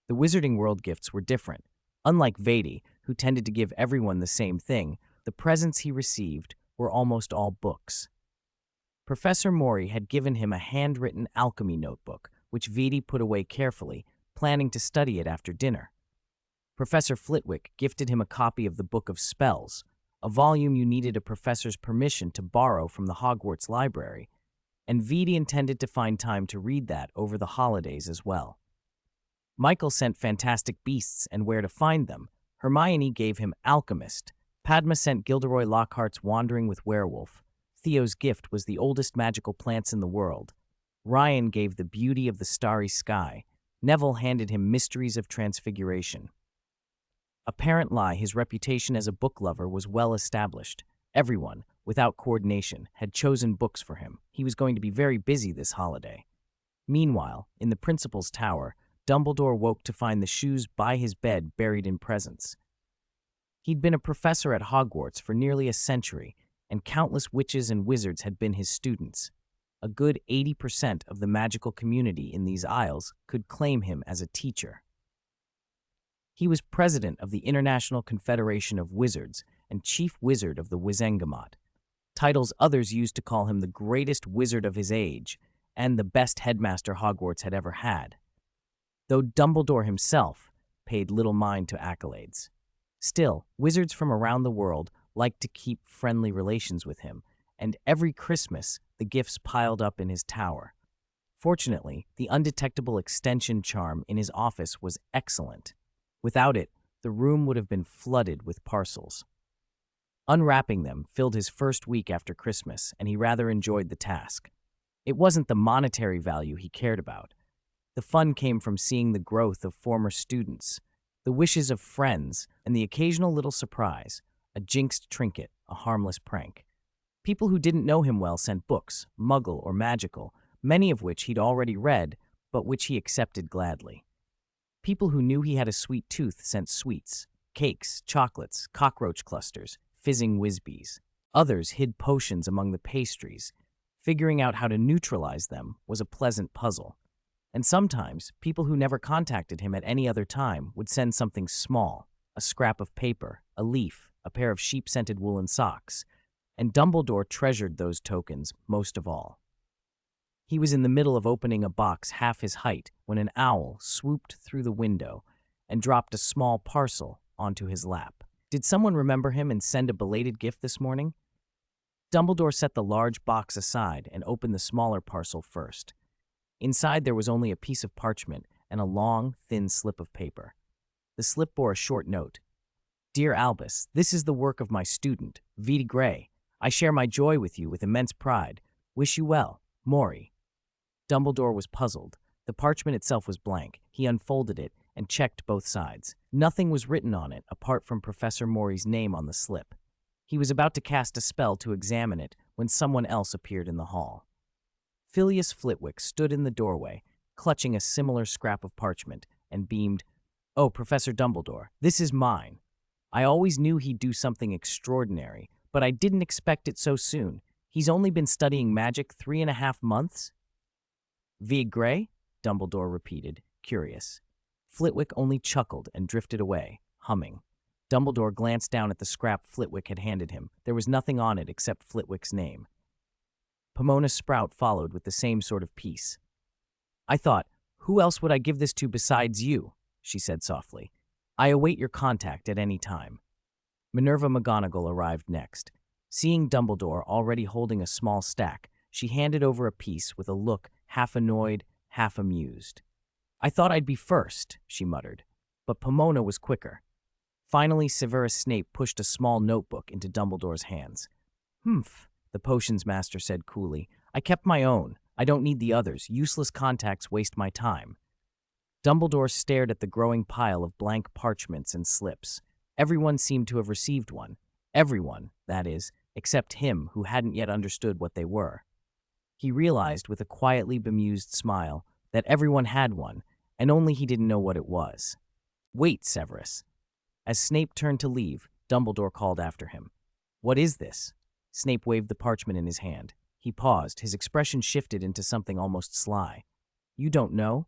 The Wizarding World gifts were different. Unlike Vade, who tended to give everyone the same thing, the presents he received were almost all books. Professor Mori had given him a handwritten alchemy notebook, which Vade put away carefully, planning to study it after dinner. Professor Flitwick gifted him a copy of the Book of Spells, a volume you needed a professor's permission to borrow from the Hogwarts library, and Vade intended to find time to read that over the holidays as well. Michael sent Fantastic Beasts and Where to Find Them. Hermione gave him Alchemist. Padma sent Gilderoy Lockhart's Wandering with Werewolf. Theo's gift was the oldest magical plants in the world. Ryan gave The Beauty of the Starry Sky. Neville handed him Mysteries of Transfiguration. Apparent lie, his reputation as a book lover was well established. Everyone, without coordination, had chosen books for him. He was going to be very busy this holiday. Meanwhile, in the principal's tower, Dumbledore woke to find the shoes by his bed buried in presents. He'd been a professor at Hogwarts for nearly a century, and countless witches and wizards had been his students. A good 80% of the magical community in these isles could claim him as a teacher. He was president of the International Confederation of Wizards and chief wizard of the Wizengamot, titles others used to call him the greatest wizard of his age and the best headmaster Hogwarts had ever had, though Dumbledore himself paid little mind to accolades. Still, wizards from around the world liked to keep friendly relations with him, and every Christmas the gifts piled up in his tower. Fortunately, the undetectable extension charm in his office was excellent. Without it, the room would have been flooded with parcels. Unwrapping them filled his first week after Christmas, and he rather enjoyed the task. It wasn't the monetary value he cared about. The fun came from seeing the growth of former students, the wishes of friends, and the occasional little surprise, a jinxed trinket, a harmless prank. People who didn't know him well sent books, muggle or magical, many of which he'd already read, but which he accepted gladly. People who knew he had a sweet tooth sent sweets, cakes, chocolates, cockroach clusters, fizzing whizbees. Others hid potions among the pastries. Figuring out how to neutralize them was a pleasant puzzle. And sometimes, people who never contacted him at any other time would send something small, a scrap of paper, a leaf, a pair of sheep-scented woolen socks, and Dumbledore treasured those tokens most of all. He was in the middle of opening a box half his height when an owl swooped through the window and dropped a small parcel onto his lap. Did someone remember him and send a belated gift this morning? Dumbledore set the large box aside and opened the smaller parcel first. Inside there was only a piece of parchment and a long, thin slip of paper. The slip bore a short note. Dear Albus, this is the work of my student, Vita Gray. I share my joy with you with immense pride. Wish you well, Maury. Dumbledore was puzzled. The parchment itself was blank. He unfolded it and checked both sides. Nothing was written on it apart from Professor Maury's name on the slip. He was about to cast a spell to examine it when someone else appeared in the hall. Phileas Flitwick stood in the doorway, clutching a similar scrap of parchment, and beamed, "Oh, Professor Dumbledore, this is mine. I always knew he'd do something extraordinary, but I didn't expect it so soon. He's only been studying magic 3.5 months?" "Vita Gray?" Dumbledore repeated, curious. Flitwick only chuckled and drifted away, humming. Dumbledore glanced down at the scrap Flitwick had handed him. There was nothing on it except Flitwick's name. Pomona Sprout followed with the same sort of piece. "I thought, who else would I give this to besides you?" she said softly. "I await your contact at any time." Minerva McGonagall arrived next. Seeing Dumbledore already holding a small stack, she handed over a piece with a look half annoyed, half amused. "I thought I'd be first," she muttered, but Pomona was quicker. Finally, Severus Snape pushed a small notebook into Dumbledore's hands. "Humph," the potions master said coolly. "I kept my own. I don't need the others. Useless contacts waste my time." Dumbledore stared at the growing pile of blank parchments and slips. Everyone seemed to have received one. Everyone, that is, except him who hadn't yet understood what they were. He realized with a quietly bemused smile that everyone had one, and only he didn't know what it was. "Wait, Severus." As Snape turned to leave, Dumbledore called after him. "What is this?" Snape waved the parchment in his hand. He paused, his expression shifted into something almost sly. "You don't know?"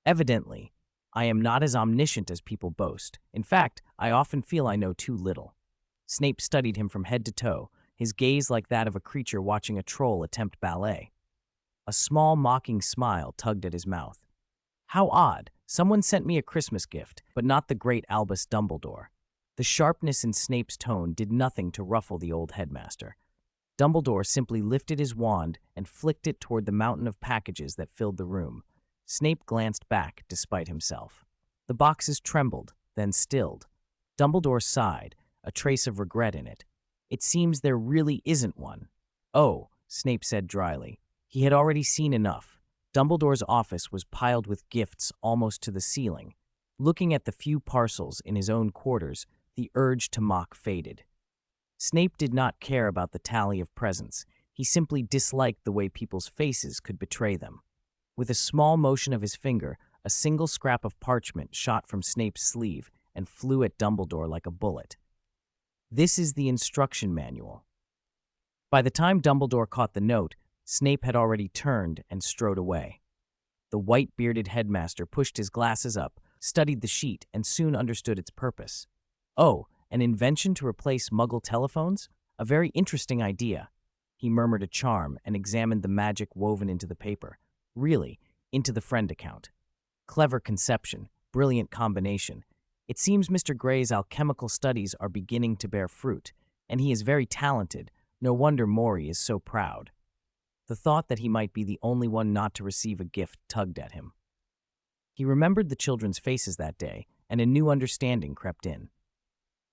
"Evidently. I am not as omniscient as people boast. In fact, I often feel I know too little." Snape studied him from head to toe, his gaze like that of a creature watching a troll attempt ballet. A small, mocking smile tugged at his mouth. "How odd. Someone sent me a Christmas gift, but not the great Albus Dumbledore." The sharpness in Snape's tone did nothing to ruffle the old headmaster. Dumbledore simply lifted his wand and flicked it toward the mountain of packages that filled the room. Snape glanced back, despite himself. The boxes trembled, then stilled. Dumbledore sighed, a trace of regret in it. "It seems there really isn't one." "Oh," Snape said dryly. He had already seen enough. Dumbledore's office was piled with gifts almost to the ceiling. Looking at the few parcels in his own quarters, the urge to mock faded. Snape did not care about the tally of presents. He simply disliked the way people's faces could betray them. With a small motion of his finger, a single scrap of parchment shot from Snape's sleeve and flew at Dumbledore like a bullet. "This is the instruction manual." By the time Dumbledore caught the note, Snape had already turned and strode away. The white-bearded headmaster pushed his glasses up, studied the sheet, and soon understood its purpose. "Oh, an invention to replace Muggle telephones? A very interesting idea." He murmured a charm and examined the magic woven into the paper. Really, into the friend account. Clever conception, brilliant combination. It seems Mr. Gray's alchemical studies are beginning to bear fruit, and he is very talented. No wonder Maury is so proud. The thought that he might be the only one not to receive a gift tugged at him. He remembered the children's faces that day, and a new understanding crept in.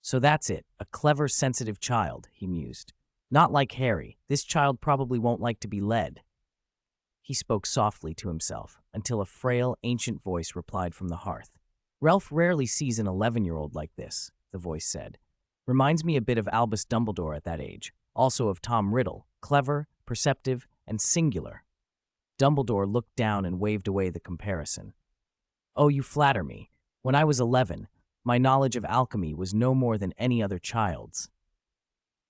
So that's it, a clever, sensitive child, he mused. Not like Harry, this child probably won't like to be led. He spoke softly to himself, until a frail, ancient voice replied from the hearth. "Ralph rarely sees an 11-year-old like this," the voice said. "Reminds me a bit of Albus Dumbledore at that age, also of Tom Riddle, clever, perceptive, and singular." Dumbledore looked down and waved away the comparison. "Oh, you flatter me. When I was 11, my knowledge of alchemy was no more than any other child's."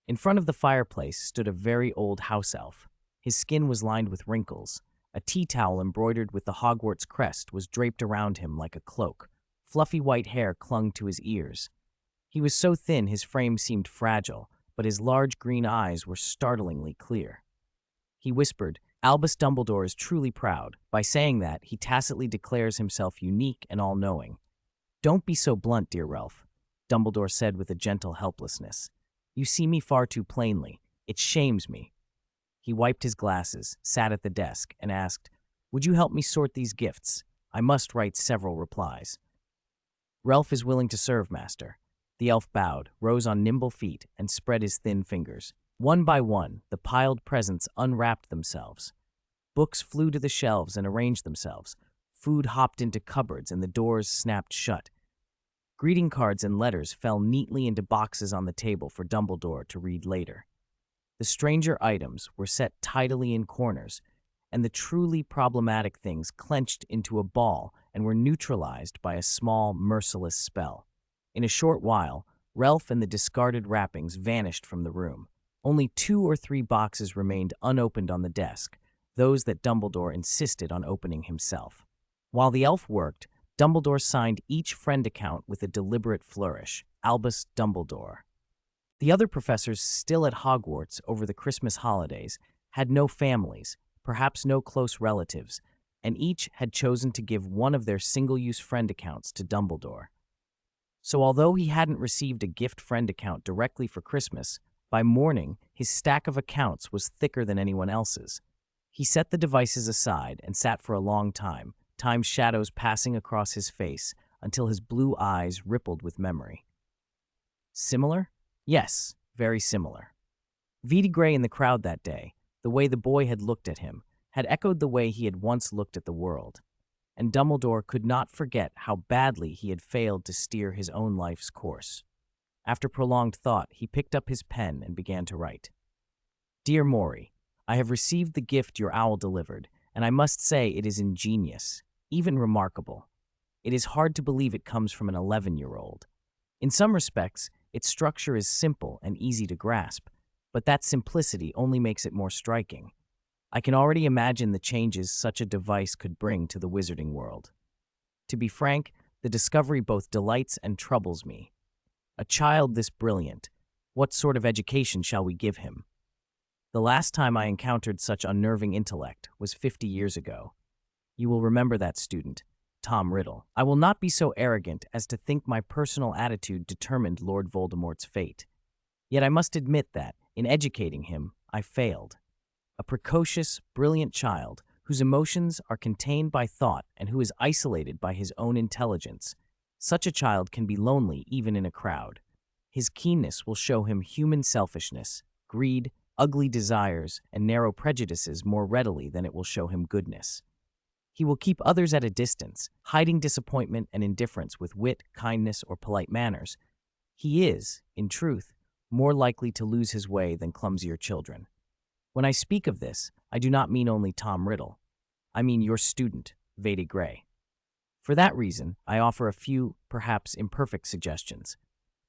In front of the fireplace stood a very old house elf. His skin was lined with wrinkles. A tea towel embroidered with the Hogwarts crest was draped around him like a cloak. Fluffy white hair clung to his ears. He was so thin his frame seemed fragile, but his large green eyes were startlingly clear. He whispered, "Albus Dumbledore is truly proud. By saying that, he tacitly declares himself unique and all-knowing." "Don't be so blunt, dear Ralph," Dumbledore said with a gentle helplessness. "You see me far too plainly. It shames me." He wiped his glasses, sat at the desk, and asked, "Would you help me sort these gifts? I must write several replies." "Ralph is willing to serve, master." The elf bowed, rose on nimble feet, and spread his thin fingers. One by one, the piled presents unwrapped themselves. Books flew to the shelves and arranged themselves. Food hopped into cupboards and the doors snapped shut. Greeting cards and letters fell neatly into boxes on the table for Dumbledore to read later. The stranger items were set tidily in corners, and the truly problematic things clenched into a ball and were neutralized by a small, merciless spell. In a short while, Ralph and the discarded wrappings vanished from the room. Only 2 or 3 boxes remained unopened on the desk, those that Dumbledore insisted on opening himself. While the elf worked, Dumbledore signed each friend account with a deliberate flourish, Albus Dumbledore. The other professors still at Hogwarts over the Christmas holidays had no families, perhaps no close relatives, and each had chosen to give one of their single-use friend accounts to Dumbledore. So although he hadn't received a gift friend account directly for Christmas, by morning his stack of accounts was thicker than anyone else's. He set the devices aside and sat for a long time, time's shadows passing across his face until his blue eyes rippled with memory. Similar? Yes, very similar. Vidi Gray in the crowd that day, the way the boy had looked at him, had echoed the way he had once looked at the world, and Dumbledore could not forget how badly he had failed to steer his own life's course. After prolonged thought, he picked up his pen and began to write. "Dear Maury, I have received the gift your owl delivered, and I must say it is ingenious, even remarkable. It is hard to believe it comes from an 11-year-old. In some respects, its structure is simple and easy to grasp, but that simplicity only makes it more striking. I can already imagine the changes such a device could bring to the wizarding world. To be frank, the discovery both delights and troubles me. A child this brilliant, what sort of education shall we give him? The last time I encountered such unnerving intellect was 50 years ago. You will remember that student, Tom Riddle. I will not be so arrogant as to think my personal attitude determined Lord Voldemort's fate. Yet I must admit that, in educating him, I failed. A precocious, brilliant child, whose emotions are contained by thought and who is isolated by his own intelligence. Such a child can be lonely even in a crowd. His keenness will show him human selfishness, greed, ugly desires, and narrow prejudices more readily than it will show him goodness. He will keep others at a distance, hiding disappointment and indifference with wit, kindness, or polite manners. He is, in truth, more likely to lose his way than clumsier children. When I speak of this, I do not mean only Tom Riddle. I mean your student, Veda Gray. For that reason, I offer a few, perhaps imperfect suggestions.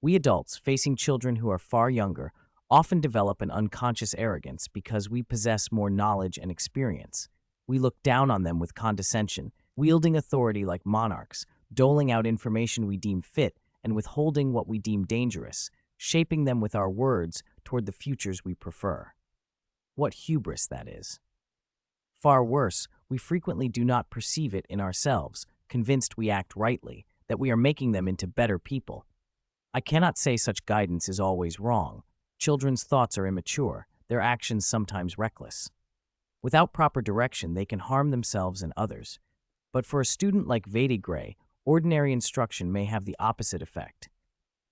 We adults, facing children who are far younger, often develop an unconscious arrogance because we possess more knowledge and experience. We look down on them with condescension, wielding authority like monarchs, doling out information we deem fit and withholding what we deem dangerous, shaping them with our words toward the futures we prefer. What hubris that is. Far worse, we frequently do not perceive it in ourselves, convinced we act rightly, that we are making them into better people. I cannot say such guidance is always wrong. Children's thoughts are immature, their actions sometimes reckless. Without proper direction, they can harm themselves and others. But for a student like Veda Gray, ordinary instruction may have the opposite effect.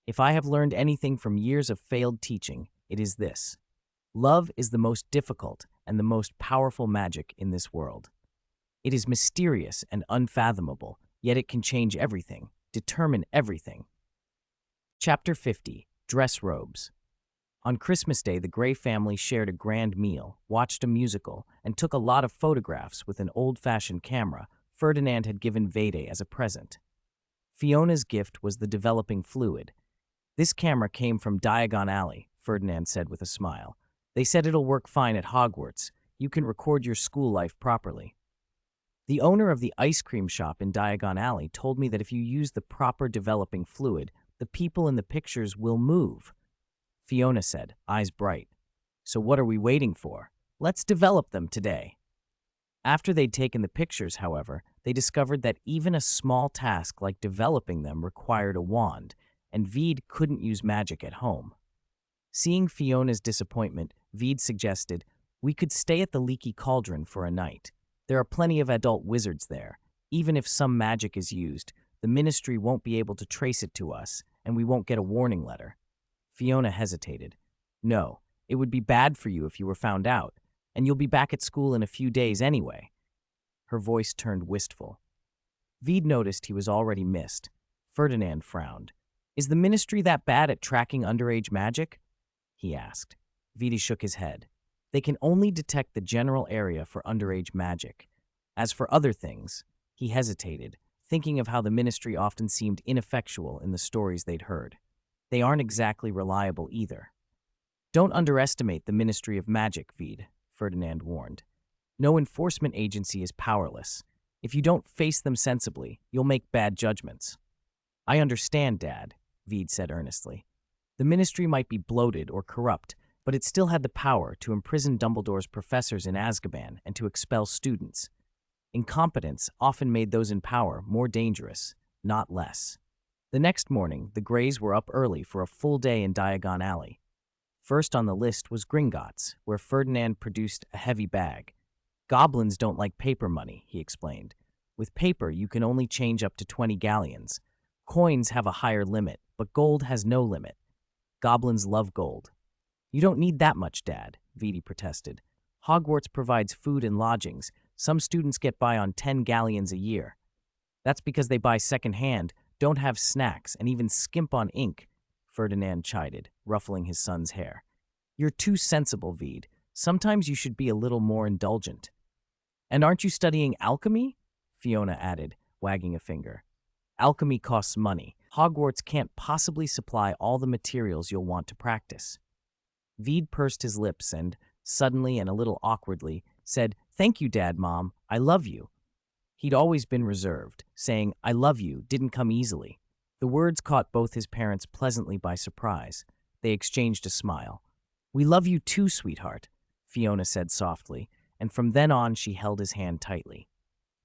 If I have learned anything from years of failed teaching, it is this. Love is the most difficult and the most powerful magic in this world. It is mysterious and unfathomable, yet it can change everything, determine everything. Chapter 50. Dress Robes. On Christmas Day, the Gray family shared a grand meal, watched a musical, and took a lot of photographs with an old-fashioned camera Ferdinand had given Veda as a present. Fiona's gift was the developing fluid. This camera came from Diagon Alley, Ferdinand said with a smile. They said it'll work fine at Hogwarts. You can record your school life properly. The owner of the ice cream shop in Diagon Alley told me that if you use the proper developing fluid, the people in the pictures will move. Fiona said, eyes bright. So what are we waiting for? Let's develop them today. After they'd taken the pictures, however, they discovered that even a small task like developing them required a wand, and Veed couldn't use magic at home. Seeing Fiona's disappointment, Veed suggested, we could stay at the Leaky Cauldron for a night. There are plenty of adult wizards there. Even if some magic is used, the Ministry won't be able to trace it to us, and we won't get a warning letter. Fiona hesitated. No, it would be bad for you if you were found out, and you'll be back at school in a few days anyway. Her voice turned wistful. Veed noticed he was already missed. Ferdinand frowned. Is the Ministry that bad at tracking underage magic? He asked. Veed shook his head. They can only detect the general area for underage magic. As for other things, he hesitated, thinking of how the Ministry often seemed ineffectual in the stories they'd heard. They aren't exactly reliable either. Don't underestimate the Ministry of Magic, Veed, Ferdinand warned. No enforcement agency is powerless. If you don't face them sensibly, you'll make bad judgments. I understand, Dad, Veed said earnestly. The Ministry might be bloated or corrupt, but it still had the power to imprison Dumbledore's professors in Azkaban and to expel students. Incompetence often made those in power more dangerous, not less. The next morning, the Greys were up early for a full day in Diagon Alley. First on the list was Gringotts, where Ferdinand produced a heavy bag. Goblins don't like paper money, he explained. With paper, you can only change up to 20 galleons. Coins have a higher limit, but gold has no limit. Goblins love gold. You don't need that much, Dad, Veed protested. Hogwarts provides food and lodgings. Some students get by on 10 galleons a year. That's because they buy second-hand, don't have snacks, and even skimp on ink, Ferdinand chided, ruffling his son's hair. You're too sensible, Veed. Sometimes you should be a little more indulgent. And aren't you studying alchemy? Fiona added, wagging a finger. Alchemy costs money. Hogwarts can't possibly supply all the materials you'll want to practice. Veed pursed his lips and, suddenly and a little awkwardly, said, Thank you, Dad, Mom. I love you. He'd always been reserved. Saying, I love you, didn't come easily. The words caught both his parents pleasantly by surprise. They exchanged a smile. We love you too, sweetheart, Fiona said softly, and from then on she held his hand tightly.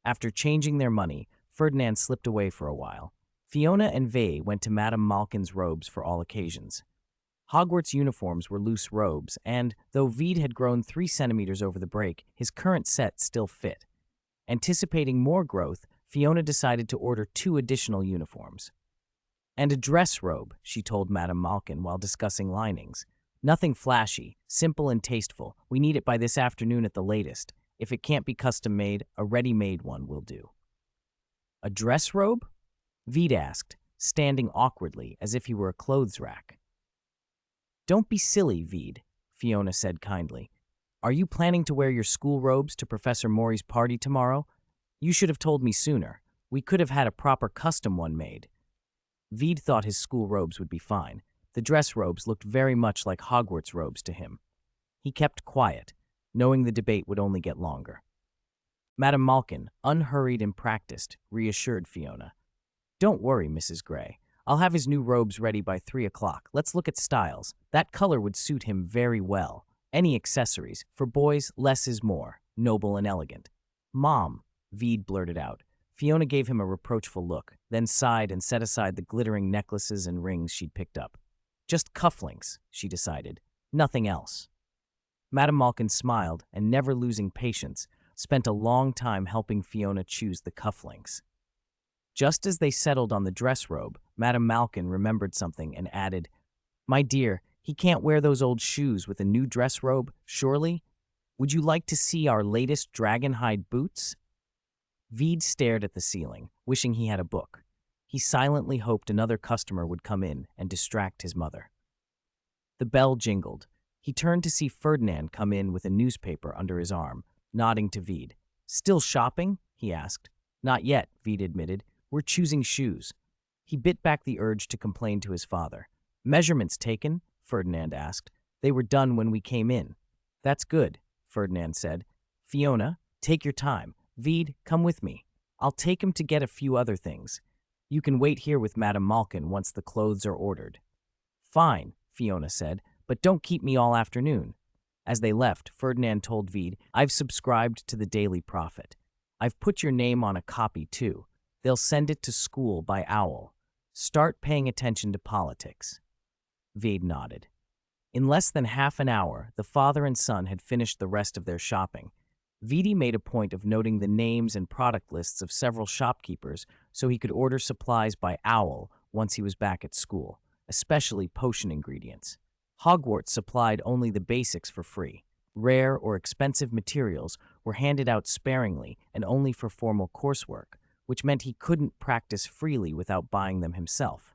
After changing their money, Ferdinand slipped away for a while. Fiona and Vey went to Madame Malkin's robes for all occasions. Hogwarts uniforms were loose robes, and, though Veed had grown 3 centimeters over the break, his current set still fit. Anticipating more growth, Fiona decided to order 2 additional uniforms. And a dress robe, she told Madame Malkin while discussing linings. Nothing flashy, simple and tasteful. We need it by this afternoon at the latest. If it can't be custom made, a ready-made one will do. A dress robe? Veed asked, standing awkwardly as if he were a clothes rack. Don't be silly, Veed, Fiona said kindly. Are you planning to wear your school robes to Professor Mori's party tomorrow? You should have told me sooner. We could have had a proper custom one made. Veed thought his school robes would be fine. The dress robes looked very much like Hogwarts robes to him. He kept quiet, knowing the debate would only get longer. Madame Malkin, unhurried and practiced, reassured Fiona. Don't worry, Mrs. Gray. I'll have his new robes ready by 3 o'clock. Let's look at styles. That color would suit him very well. Any accessories. For boys, less is more. Noble and elegant. Mom, Veed blurted out. Fiona gave him a reproachful look, then sighed and set aside the glittering necklaces and rings she'd picked up. Just cufflinks, she decided. Nothing else. Madame Malkin smiled and, never losing patience, spent a long time helping Fiona choose the cufflinks. Just as they settled on the dress robe, Madame Malkin remembered something and added, My dear, he can't wear those old shoes with a new dress robe, surely? Would you like to see our latest dragon-hide boots? Veed stared at the ceiling, wishing he had a book. He silently hoped another customer would come in and distract his mother. The bell jingled. He turned to see Ferdinand come in with a newspaper under his arm, nodding to Veed. Still shopping? He asked. Not yet, Veed admitted. We're choosing shoes. He bit back the urge to complain to his father. Measurements taken? Ferdinand asked. They were done when we came in. That's good, Ferdinand said. Fiona, take your time. Veed, come with me. I'll take him to get a few other things. You can wait here with Madame Malkin once the clothes are ordered. Fine, Fiona said, but don't keep me all afternoon. As they left, Ferdinand told Veed, I've subscribed to the Daily Prophet. I've put your name on a copy, too. They'll send it to school by owl. Start paying attention to politics. Veed nodded. In less than half an hour, the father and son had finished the rest of their shopping. Veedy made a point of noting the names and product lists of several shopkeepers so he could order supplies by owl once he was back at school, especially potion ingredients. Hogwarts supplied only the basics for free. Rare or expensive materials were handed out sparingly and only for formal coursework, which meant he couldn't practice freely without buying them himself.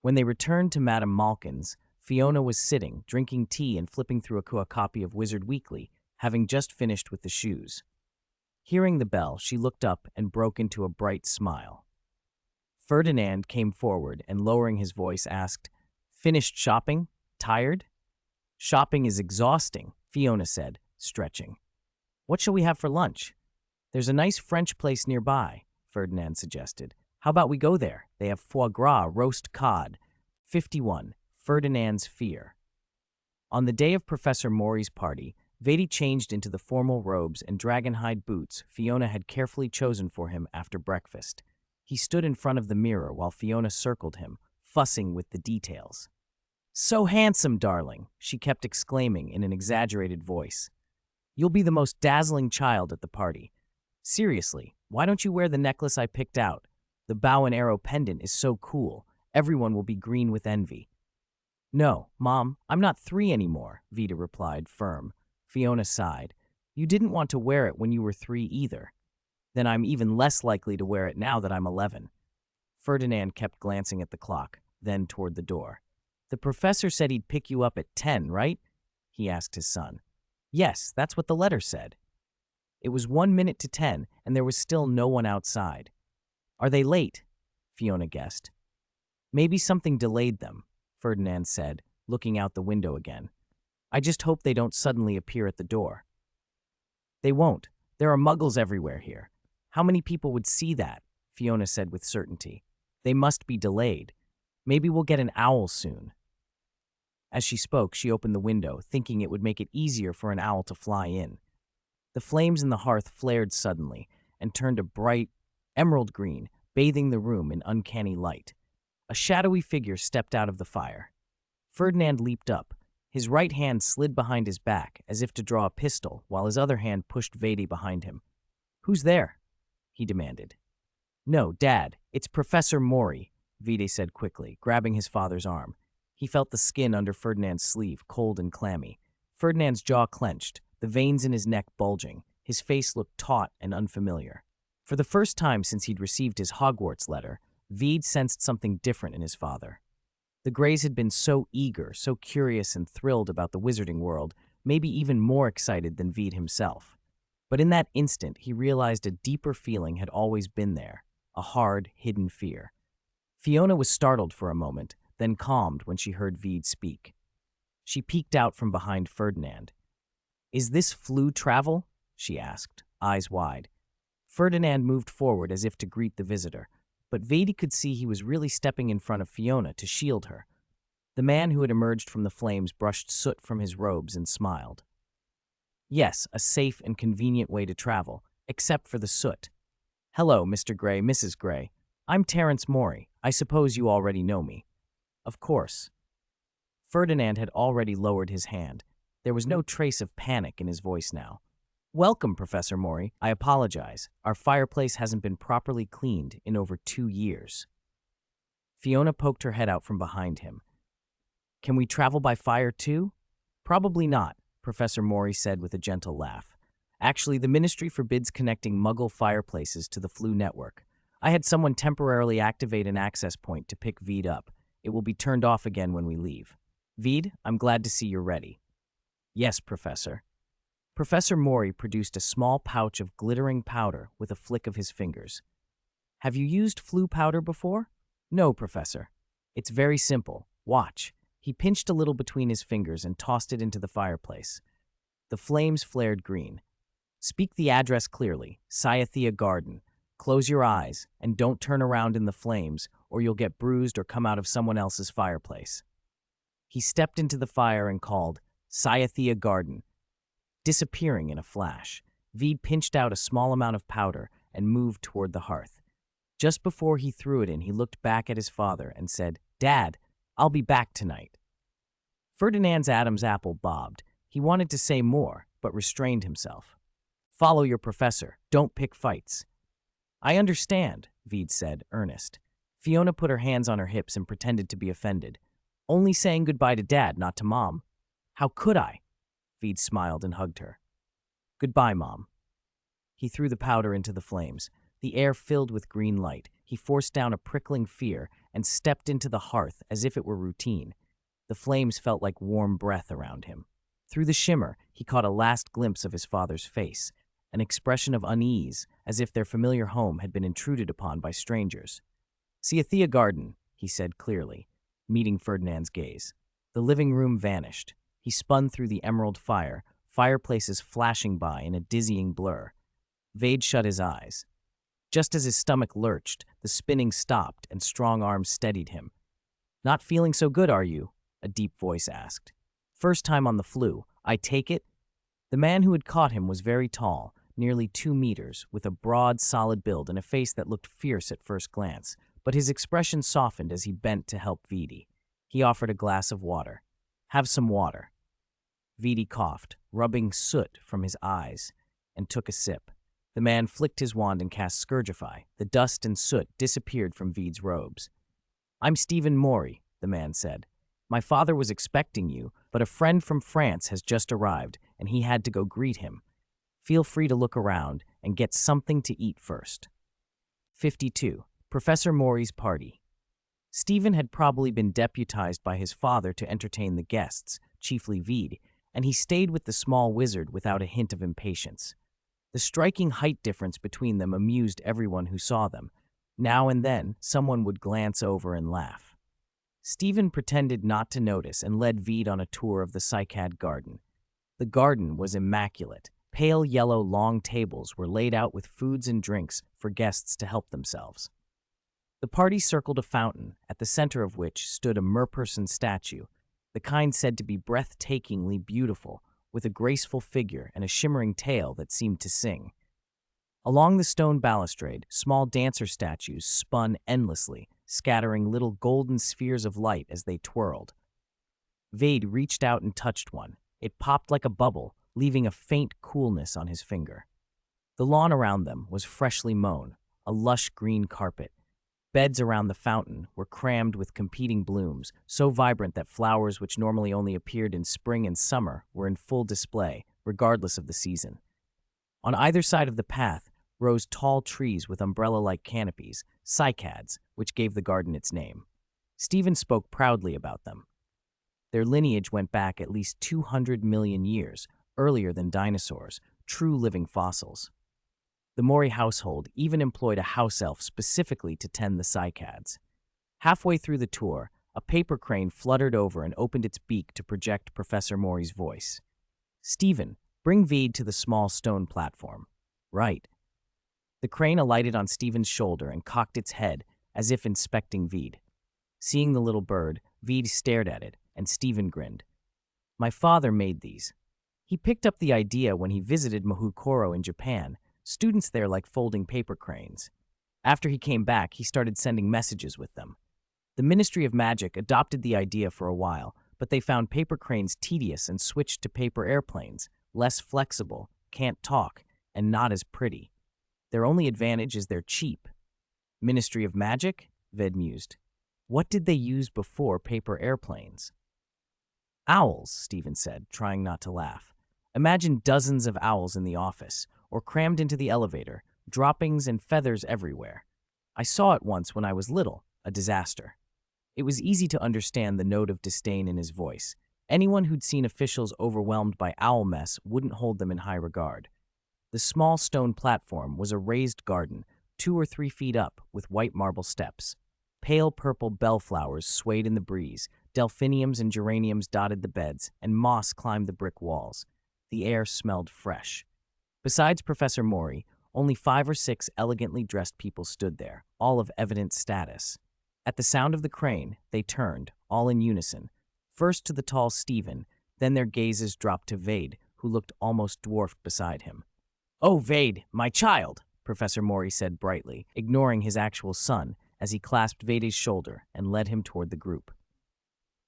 When they returned to Madame Malkin's, Fiona was sitting, drinking tea and flipping through a copy of Wizard Weekly, having just finished with the shoes. Hearing the bell, she looked up and broke into a bright smile. Ferdinand came forward and, lowering his voice, asked, Finished shopping? Tired? Shopping is exhausting, Fiona said, stretching. What shall we have for lunch? There's a nice French place nearby, Ferdinand suggested. How about we go there? They have foie gras, roast cod. 51. Ferdinand's Fear. On the day of Professor Mori's party, Veedy changed into the formal robes and dragon-hide boots Fiona had carefully chosen for him after breakfast. He stood in front of the mirror while Fiona circled him, fussing with the details. So handsome, darling, she kept exclaiming in an exaggerated voice. You'll be the most dazzling child at the party. Seriously, why don't you wear the necklace I picked out? The bow and arrow pendant is so cool. Everyone will be green with envy. No, Mom, I'm not 3 anymore, Veeda replied, firm. Fiona sighed. You didn't want to wear it when you were 3 either. Then I'm even less likely to wear it now that I'm 11. Ferdinand kept glancing at the clock, then toward the door. The professor said he'd pick you up at 10, right? He asked his son. Yes, that's what the letter said. It was 1 minute to 10, and there was still no one outside. Are they late? Fiona guessed. Maybe something delayed them, Ferdinand said, looking out the window again. I just hope they don't suddenly appear at the door. They won't. There are muggles everywhere here. How many people would see that? Fiona said with certainty. They must be delayed. Maybe we'll get an owl soon. As she spoke, she opened the window, thinking it would make it easier for an owl to fly in. The flames in the hearth flared suddenly and turned a bright emerald green, bathing the room in uncanny light. A shadowy figure stepped out of the fire. Ferdinand leaped up. His right hand slid behind his back, as if to draw a pistol, while his other hand pushed Veedy behind him. Who's there? He demanded. No, Dad, it's Professor Mori, Veedy said quickly, grabbing his father's arm. He felt the skin under Ferdinand's sleeve, cold and clammy. Ferdinand's jaw clenched, the veins in his neck bulging. His face looked taut and unfamiliar. For the first time since he'd received his Hogwarts letter, Veed sensed something different in his father. The Greys had been so eager, so curious and thrilled about the wizarding world, maybe even more excited than Veed himself. But in that instant, he realized a deeper feeling had always been there, a hard, hidden fear. Fiona was startled for a moment, then calmed when she heard Veed speak. She peeked out from behind Ferdinand. "Is this Floo travel?" she asked, eyes wide. Ferdinand moved forward as if to greet the visitor, but Veed could see he was really stepping in front of Fiona to shield her. The man who had emerged from the flames brushed soot from his robes and smiled. "Yes, a safe and convenient way to travel, except for the soot. Hello, Mr. Gray, Mrs. Gray. I'm Terence Morey. I suppose you already know me." "Of course." Ferdinand had already lowered his hand. There was no trace of panic in his voice now. "Welcome, Professor Morey. I apologize. Our fireplace hasn't been properly cleaned in over 2 years." Fiona poked her head out from behind him. "Can we travel by fire too?" "Probably not," Professor Morey said with a gentle laugh. "Actually, the Ministry forbids connecting Muggle fireplaces to the Floo network. I had someone temporarily activate an access point to pick Veed up. It will be turned off again when we leave. Veed, I'm glad to see you're ready." "Yes, Professor." Professor Morey produced a small pouch of glittering powder with a flick of his fingers. "Have you used Floo powder before?" "No, Professor. It's very simple. Watch." He pinched a little between his fingers and tossed it into the fireplace. The flames flared green. "Speak the address clearly, Cyathea Garden. Close your eyes and don't turn around in the flames or you'll get bruised or come out of someone else's fireplace." He stepped into the fire and called, "Cyathea Garden," disappearing in a flash. Veed pinched out a small amount of powder and moved toward the hearth. Just before he threw it in, he looked back at his father and said, "Dad, I'll be back tonight." Ferdinand's Adam's apple bobbed. He wanted to say more, but restrained himself. "Follow your professor. Don't pick fights." "I understand," Veed said, earnest. Fiona put her hands on her hips and pretended to be offended. "Only saying goodbye to Dad, not to Mom." "How could I?" Veed smiled and hugged her. "Goodbye, Mom." He threw the powder into the flames. The air filled with green light. He forced down a prickling fear and stepped into the hearth as if it were routine. The flames felt like warm breath around him. Through the shimmer, he caught a last glimpse of his father's face, an expression of unease, as if their familiar home had been intruded upon by strangers. "Cyathea Garden," he said clearly, meeting Ferdinand's gaze. The living room vanished. He spun through the emerald fire, fireplaces flashing by in a dizzying blur. Veed shut his eyes. Just as his stomach lurched, the spinning stopped and strong arms steadied him. "Not feeling so good, are you?" a deep voice asked. "First time on the Floo, I take it?" The man who had caught him was very tall, nearly 2 meters, with a broad, solid build and a face that looked fierce at first glance, but his expression softened as he bent to help Veed. He offered a glass of water. "Have some water." Veed coughed, rubbing soot from his eyes, and took a sip. The man flicked his wand and cast Scourgify. The dust and soot disappeared from Veed's robes. "I'm Stephen Morey," the man said. "My father was expecting you, but a friend from France has just arrived, and he had to go greet him. Feel free to look around and get something to eat first." 52. Professor Morey's Party. Stephen had probably been deputized by his father to entertain the guests, chiefly Veed, and he stayed with the small wizard without a hint of impatience. The striking height difference between them amused everyone who saw them. Now and then, someone would glance over and laugh. Stephen pretended not to notice and led Veed on a tour of the Cycad Garden. The garden was immaculate. Pale yellow long tables were laid out with foods and drinks for guests to help themselves. The party circled a fountain, at the center of which stood a merperson statue, the kind said to be breathtakingly beautiful, with a graceful figure and a shimmering tail that seemed to sing. Along the stone balustrade, small dancer statues spun endlessly, scattering little golden spheres of light as they twirled. Veed reached out and touched one. It popped like a bubble, leaving a faint coolness on his finger. The lawn around them was freshly mown, a lush green carpet. Beds around the fountain were crammed with competing blooms, so vibrant that flowers which normally only appeared in spring and summer were in full display, regardless of the season. On either side of the path rose tall trees with umbrella-like canopies, cycads, which gave the garden its name. Stephen spoke proudly about them. Their lineage went back at least 200 million years, earlier than dinosaurs, true living fossils. The Mori household even employed a house elf specifically to tend the cycads. Halfway through the tour, a paper crane fluttered over and opened its beak to project Professor Mori's voice. "Stephen, bring Vede to the small stone platform." "Right." The crane alighted on Stephen's shoulder and cocked its head as if inspecting Vede. Seeing the little bird, Vede stared at it, and Stephen grinned. "My father made these. He picked up the idea when he visited Mahukoro in Japan. Students there like folding paper cranes. After he came back, he started sending messages with them. The Ministry of Magic adopted the idea for a while, but they found paper cranes tedious and switched to paper airplanes, less flexible, can't talk, and not as pretty. Their only advantage is they're cheap." "Ministry of Magic?" Ved mused. "What did they use before paper airplanes?" "Owls," Stephen said, trying not to laugh. "Imagine dozens of owls in the office, or crammed into the elevator, droppings and feathers everywhere. I saw it once when I was little, a disaster." It was easy to understand the note of disdain in his voice. Anyone who'd seen officials overwhelmed by owl mess wouldn't hold them in high regard. The small stone platform was a raised garden, 2 or 3 feet up, with white marble steps. Pale purple bellflowers swayed in the breeze, delphiniums and geraniums dotted the beds, and moss climbed the brick walls. The air smelled fresh. Besides Professor Mori, only 5 or 6 elegantly dressed people stood there, all of evident status. At the sound of the crane, they turned, all in unison, first to the tall Stephen, then their gazes dropped to Vade, who looked almost dwarfed beside him. "Oh, Vade, my child," Professor Mori said brightly, ignoring his actual son, as he clasped Vade's shoulder and led him toward the group.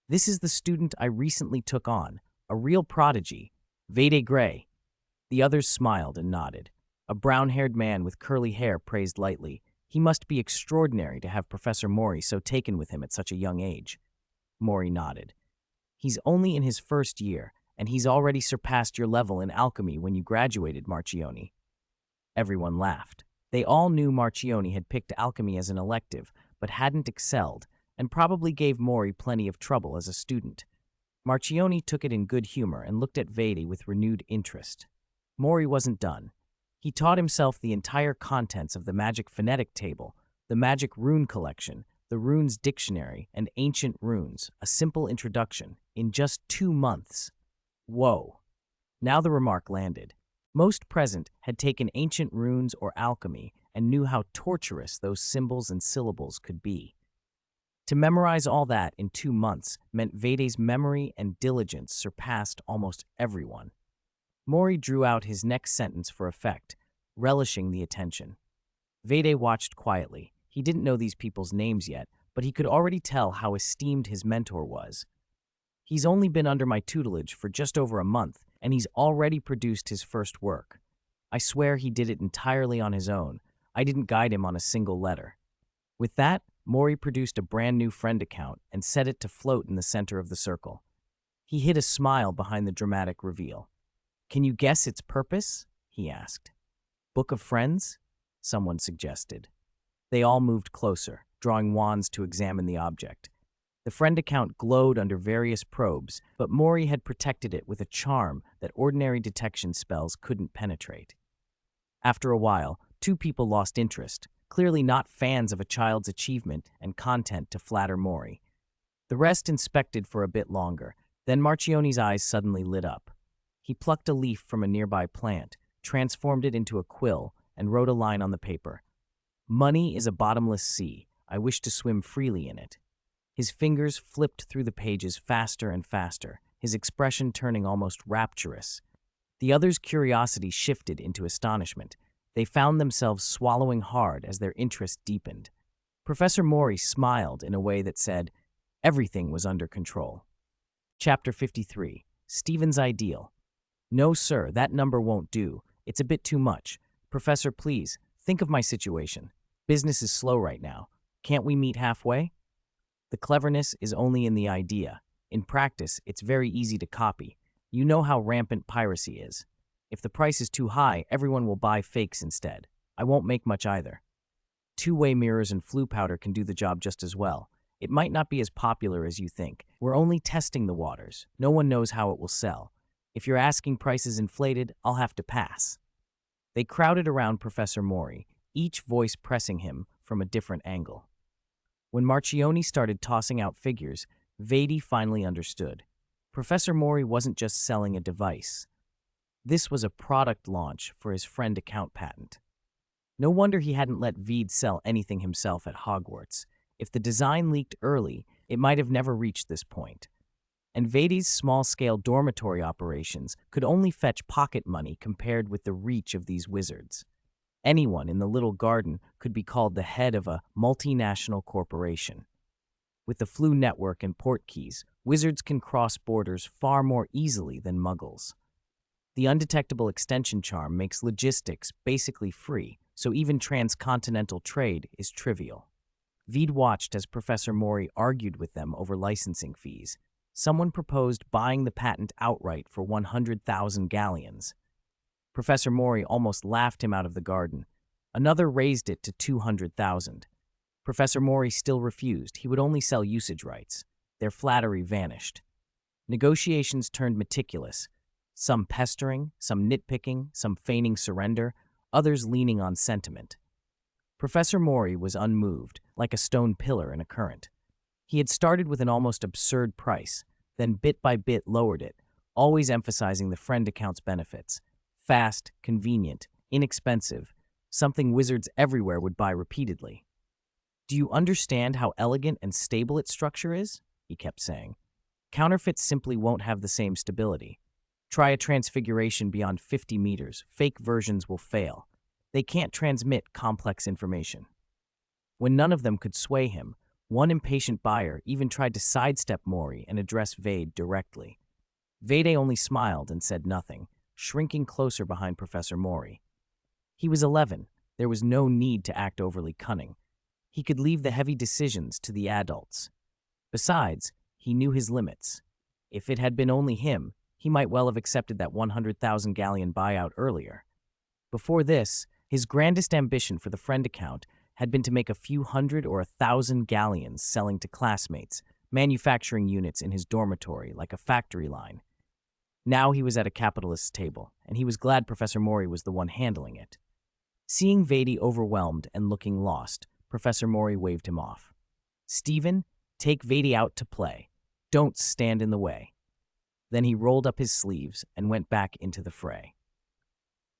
"This is the student I recently took on, a real prodigy, Vade Gray." The others smiled and nodded. A brown-haired man with curly hair praised lightly. He must be extraordinary to have Professor Mori so taken with him at such a young age. Mori nodded. "He's only in his first year, and he's already surpassed your level in alchemy when you graduated, Marchione." Everyone laughed. They all knew Marchione had picked alchemy as an elective, but hadn't excelled, and probably gave Mori plenty of trouble as a student. Marchione took it in good humor and looked at Vade with renewed interest. Mori wasn't done. He taught himself the entire contents of the magic phonetic table, the magic rune collection, the runes dictionary, and ancient runes, a simple introduction, in just 2 months. Whoa. Now the remark landed. Most present had taken ancient runes or alchemy and knew how torturous those symbols and syllables could be. To memorize all that in 2 months meant Vade's memory and diligence surpassed almost everyone. Mori drew out his next sentence for effect, relishing the attention. Vade watched quietly. He didn't know these people's names yet, but he could already tell how esteemed his mentor was. "He's only been under my tutelage for just over a month, and he's already produced his first work. I swear he did it entirely on his own. I didn't guide him on a single letter." With that, Mori produced a brand new friend account and set it to float in the center of the circle. He hid a smile behind the dramatic reveal. "Can you guess its purpose?" he asked. "Book of Friends?" someone suggested. They all moved closer, drawing wands to examine the object. The friend account glowed under various probes, but Mori had protected it with a charm that ordinary detection spells couldn't penetrate. After a while, 2 people lost interest, clearly not fans of a child's achievement and content to flatter Mori. The rest inspected for a bit longer, then Marchione's eyes suddenly lit up. He plucked a leaf from a nearby plant, transformed it into a quill, and wrote a line on the paper. "Money is a bottomless sea. I wish to swim freely in it." His fingers flipped through the pages faster and faster, his expression turning almost rapturous. The others' curiosity shifted into astonishment. They found themselves swallowing hard as their interest deepened. Professor Mori smiled in a way that said, everything was under control. Chapter 53, Stephen's Ideal. "No, sir, that number won't do. It's a bit too much. Professor, please, think of my situation. Business is slow right now. Can't we meet halfway?" The cleverness is only in the idea. In practice, it's very easy to copy. You know how rampant piracy is. If the price is too high, everyone will buy fakes instead. I won't make much either. Two-way mirrors and flue powder can do the job just as well. It might not be as popular as you think. We're only testing the waters. No one knows how it will sell. If your asking price is inflated, I'll have to pass." They crowded around Professor Mori, each voice pressing him from a different angle. When Marchioni started tossing out figures, Vedi finally understood. Professor Mori wasn't just selling a device. This was a product launch for his friend account patent. No wonder he hadn't let Vede sell anything himself at Hogwarts. If the design leaked early, it might have never reached this point. And Vede's small-scale dormitory operations could only fetch pocket money compared with the reach of these wizards. Anyone in the little garden could be called the head of a multinational corporation. With the Floo network and port keys, wizards can cross borders far more easily than muggles. The undetectable extension charm makes logistics basically free, so even transcontinental trade is trivial. Vede watched as Professor Mori argued with them over licensing fees. Someone proposed buying the patent outright for 100,000 galleons. Professor Mori almost laughed him out of the garden. Another raised it to 200,000. Professor Mori still refused. He would only sell usage rights. Their flattery vanished. Negotiations turned meticulous, some pestering, some nitpicking, some feigning surrender, others leaning on sentiment. Professor Mori was unmoved, like a stone pillar in a current. He had started with an almost absurd price, then bit by bit lowered it, always emphasizing the friend account's benefits. Fast, convenient, inexpensive, something wizards everywhere would buy repeatedly. "Do you understand how elegant and stable its structure is?" he kept saying. "Counterfeits simply won't have the same stability. Try a transfiguration beyond 50 meters, fake versions will fail. They can't transmit complex information." When none of them could sway him, one impatient buyer even tried to sidestep Mori and address Vede directly. Vede only smiled and said nothing, shrinking closer behind Professor Mori. He was 11. There was no need to act overly cunning. He could leave the heavy decisions to the adults. Besides, he knew his limits. If it had been only him, he might well have accepted that 100,000 galleon buyout earlier. Before this, his grandest ambition for the friend account had been to make a few hundred or 1,000 galleons selling to classmates, manufacturing units in his dormitory like a factory line. Now he was at a capitalist's table, and he was glad Professor Mori was the one handling it. Seeing Vede overwhelmed and looking lost, Professor Mori waved him off. "Stephen, take Vede out to play. Don't stand in the way." Then he rolled up his sleeves and went back into the fray.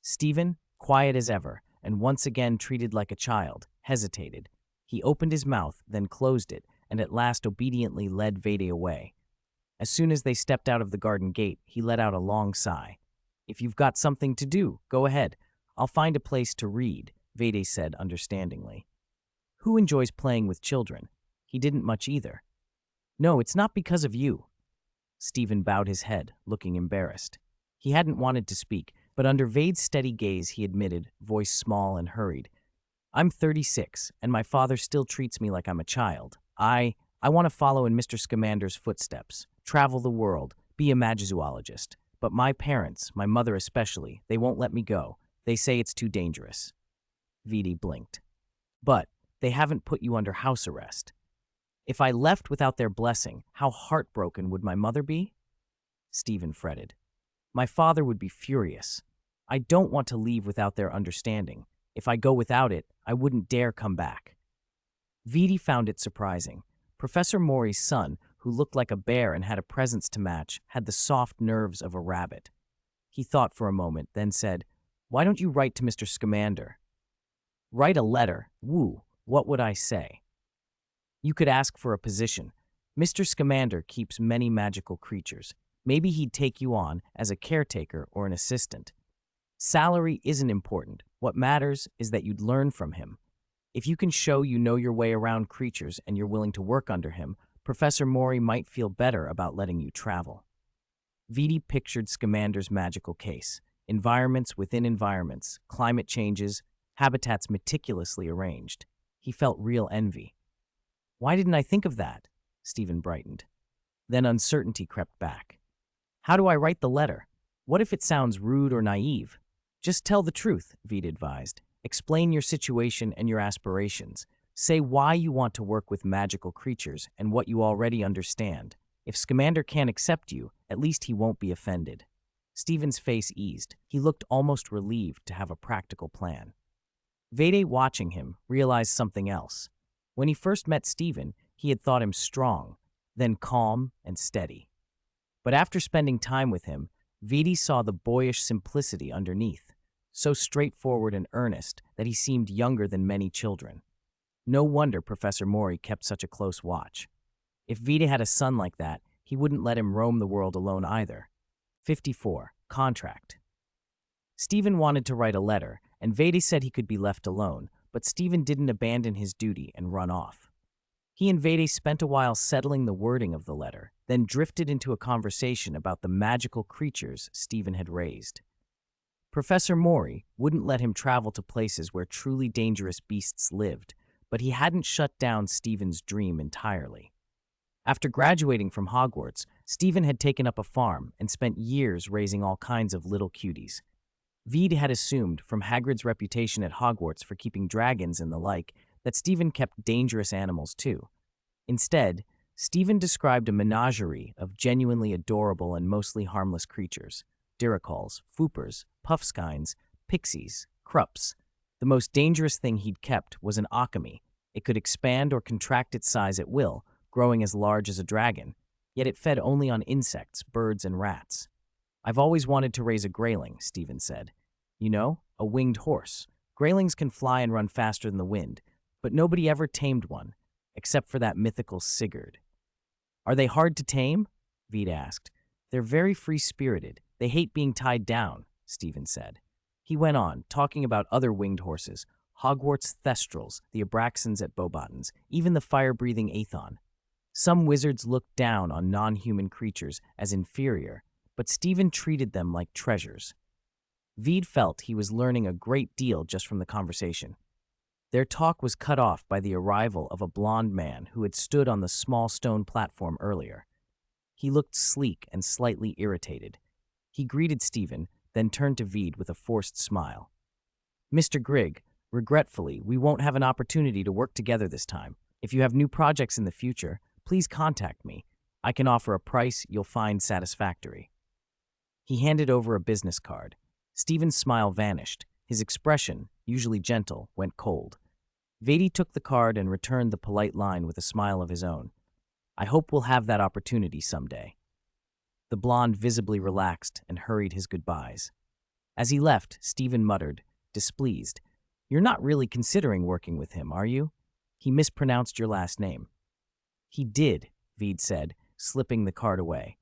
Stephen, quiet as ever, and once again treated like a child, hesitated. He opened his mouth, then closed it, and at last obediently led Vede away. As soon as they stepped out of the garden gate, he let out a long sigh. "If you've got something to do, go ahead. I'll find a place to read," Vede said understandingly. Who enjoys playing with children? He didn't much either. "No, it's not because of you." Stephen bowed his head, looking embarrassed. He hadn't wanted to speak, but under Vede's steady gaze he admitted, voice small and hurried, "I'm 36, and my father still treats me like I'm a child. I want to follow in Mr. Scamander's footsteps, travel the world, be a magizoologist. But my parents, my mother especially, they won't let me go. They say it's too dangerous." Vede blinked. "But they haven't put you under house arrest. If I left without their blessing, how heartbroken would my mother be?" Stephen fretted. "My father would be furious. I don't want to leave without their understanding. If I go without it, I wouldn't dare come back." Vede found it surprising. Professor Mori's son, who looked like a bear and had a presence to match, had the soft nerves of a rabbit. He thought for a moment, then said, "Why don't you write to Mr. Scamander?" "Write a letter? Woo, what would I say?" "You could ask for a position. Mr. Scamander keeps many magical creatures. Maybe he'd take you on as a caretaker or an assistant. Salary isn't important. What matters is that you'd learn from him. If you can show you know your way around creatures and you're willing to work under him, Professor Mori might feel better about letting you travel." Vede pictured Scamander's magical case. Environments within environments, climate changes, habitats meticulously arranged. He felt real envy. "Why didn't I think of that?" Stephen brightened. Then uncertainty crept back. "How do I write the letter?" What if it sounds rude or naive? Just tell the truth, Veed advised. Explain your situation and your aspirations. Say why you want to work with magical creatures and what you already understand. If Scamander can't accept you, at least he won't be offended. Stephen's face eased. He looked almost relieved to have a practical plan. Vede, watching him, realized something else. When he first met Stephen, he had thought him strong, then calm and steady. But after spending time with him, Vede saw the boyish simplicity underneath, so straightforward and earnest that he seemed younger than many children. No wonder Professor Mori kept such a close watch. If Vede had a son like that, he wouldn't let him roam the world alone either. 54. Contract. Stephen wanted to write a letter, and Vede said he could be left alone, but Stephen didn't abandon his duty and run off. He and Vede spent a while settling the wording of the letter, then drifted into a conversation about the magical creatures Stephen had raised. Professor Mori wouldn't let him travel to places where truly dangerous beasts lived, but he hadn't shut down Stephen's dream entirely. After graduating from Hogwarts, Stephen had taken up a farm and spent years raising all kinds of little cuties. Vede had assumed, from Hagrid's reputation at Hogwarts for keeping dragons and the like, that Stephen kept dangerous animals too. Instead, Stephen described a menagerie of genuinely adorable and mostly harmless creatures: diracals, foopers, puffskines, pixies, krups. The most dangerous thing he'd kept was an akami. It could expand or contract its size at will, growing as large as a dragon, yet it fed only on insects, birds, and rats. "I've always wanted to raise a greyling," Stephen said. "You know, a winged horse. Greylings can fly and run faster than the wind, but nobody ever tamed one, except for that mythical Sigurd." "Are they hard to tame?" Vede asked. "They're very free-spirited. They hate being tied down," Stephen said. He went on, talking about other winged horses: Hogwarts thestrals, the Abraxans at Beauxbatons, even the fire-breathing Aethon. Some wizards looked down on non-human creatures as inferior, but Stephen treated them like treasures. Vede felt he was learning a great deal just from the conversation. Their talk was cut off by the arrival of a blond man who had stood on the small stone platform earlier. He looked sleek and slightly irritated. He greeted Stephen, then turned to Vede with a forced smile. "Mr. Grigg, regretfully, we won't have an opportunity to work together this time. If you have new projects in the future, please contact me. I can offer a price you'll find satisfactory." He handed over a business card. Stephen's smile vanished. His expression, usually gentle, went cold. Vede took the card and returned the polite line with a smile of his own. "I hope we'll have that opportunity someday." The blonde visibly relaxed and hurried his goodbyes. As he left, Stephen muttered, displeased, "You're not really considering working with him, are you? He mispronounced your last name." "He did," Vede said, slipping the card away.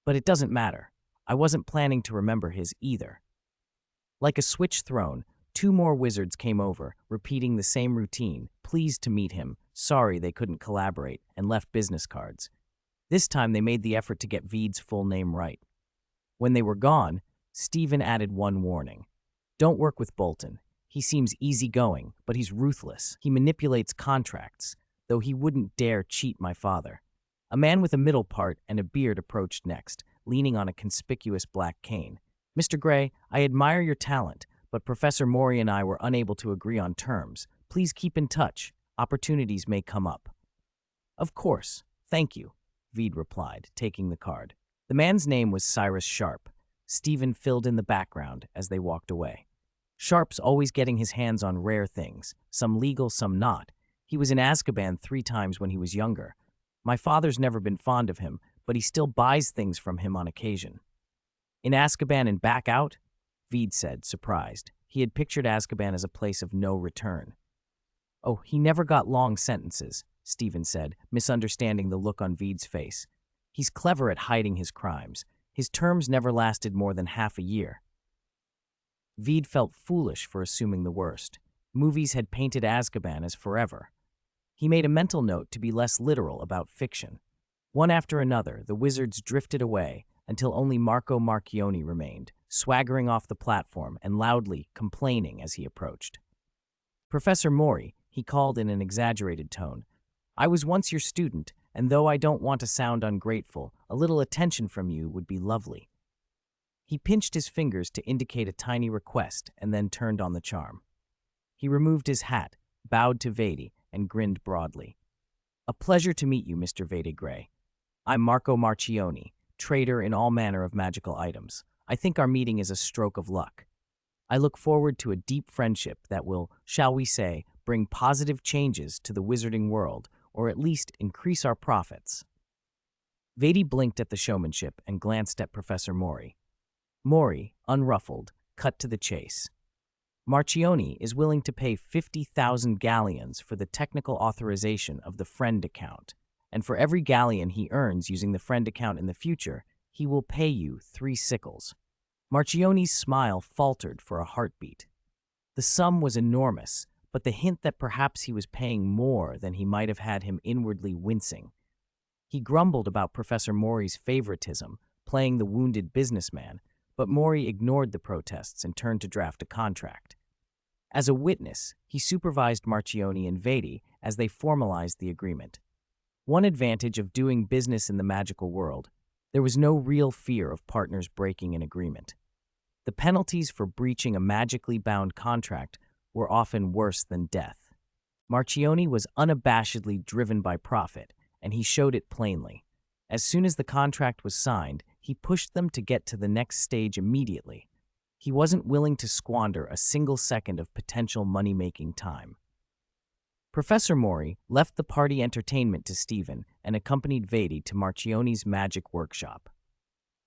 "But it doesn't matter. I wasn't planning to remember his either." Like a switch thrown, two more wizards came over, repeating the same routine, pleased to meet him, sorry they couldn't collaborate, and left business cards. This time they made the effort to get Vede's full name right. When they were gone, Stephen added one warning. "Don't work with Bolton. He seems easygoing, but he's ruthless. He manipulates contracts, though he wouldn't dare cheat my father." A man with a middle part and a beard approached next, leaning on a conspicuous black cane. "Mr. Gray, I admire your talent, but Professor Mori and I were unable to agree on terms. Please keep in touch. Opportunities may come up." "Of course. Thank you," Vede replied, taking the card. The man's name was Cyrus Sharp. Stephen filled in the background as they walked away. Sharp's always getting his hands on rare things, some legal, some not. He was in Azkaban 3 times when he was younger. My father's never been fond of him, but he still buys things from him on occasion. "In Azkaban and back out?" Vede said, surprised. He had pictured Azkaban as a place of no return. "Oh, he never got long sentences," Stephen said, misunderstanding the look on Vede's face. "He's clever at hiding his crimes. His terms never lasted more than half a year." Vede felt foolish for assuming the worst. Movies had painted Azkaban as forever. He made a mental note to be less literal about fiction. One after another, the wizards drifted away until only Marco Marchioni remained, swaggering off the platform and loudly complaining as he approached. "Professor Mori," he called in an exaggerated tone, "I was once your student, and though I don't want to sound ungrateful, a little attention from you would be lovely." He pinched his fingers to indicate a tiny request and then turned on the charm. He removed his hat, bowed to Vedi, and grinned broadly. A pleasure to meet you, Mr. Vedi Gray. I'm Marco Marchioni, trader in all manner of magical items. I think our meeting is a stroke of luck. I look forward to a deep friendship that will, shall we say, bring positive changes to the wizarding world, or at least increase our profits. Vedi blinked at the showmanship and glanced at Professor Mori. Mori, unruffled, cut to the chase. Marchioni is willing to pay 50,000 galleons for the technical authorization of the friend account, and for every galleon he earns using the friend account in the future, he will pay you 3 sickles. Marchioni's smile faltered for a heartbeat. The sum was enormous, but the hint that perhaps he was paying more than he might have had him inwardly wincing. He grumbled about Professor Mori's favoritism, playing the wounded businessman, but Mori ignored the protests and turned to draft a contract. As a witness, he supervised Marchioni and Vedi as they formalized the agreement. One advantage of doing business in the magical world, there was no real fear of partners breaking an agreement. The penalties for breaching a magically bound contract were often worse than death. Marchioni was unabashedly driven by profit, and he showed it plainly. As soon as the contract was signed, he pushed them to get to the next stage immediately. He wasn't willing to squander a single second of potential money-making time. Professor Mori left the party entertainment to Stephen and accompanied Vedi to Marchioni's magic workshop.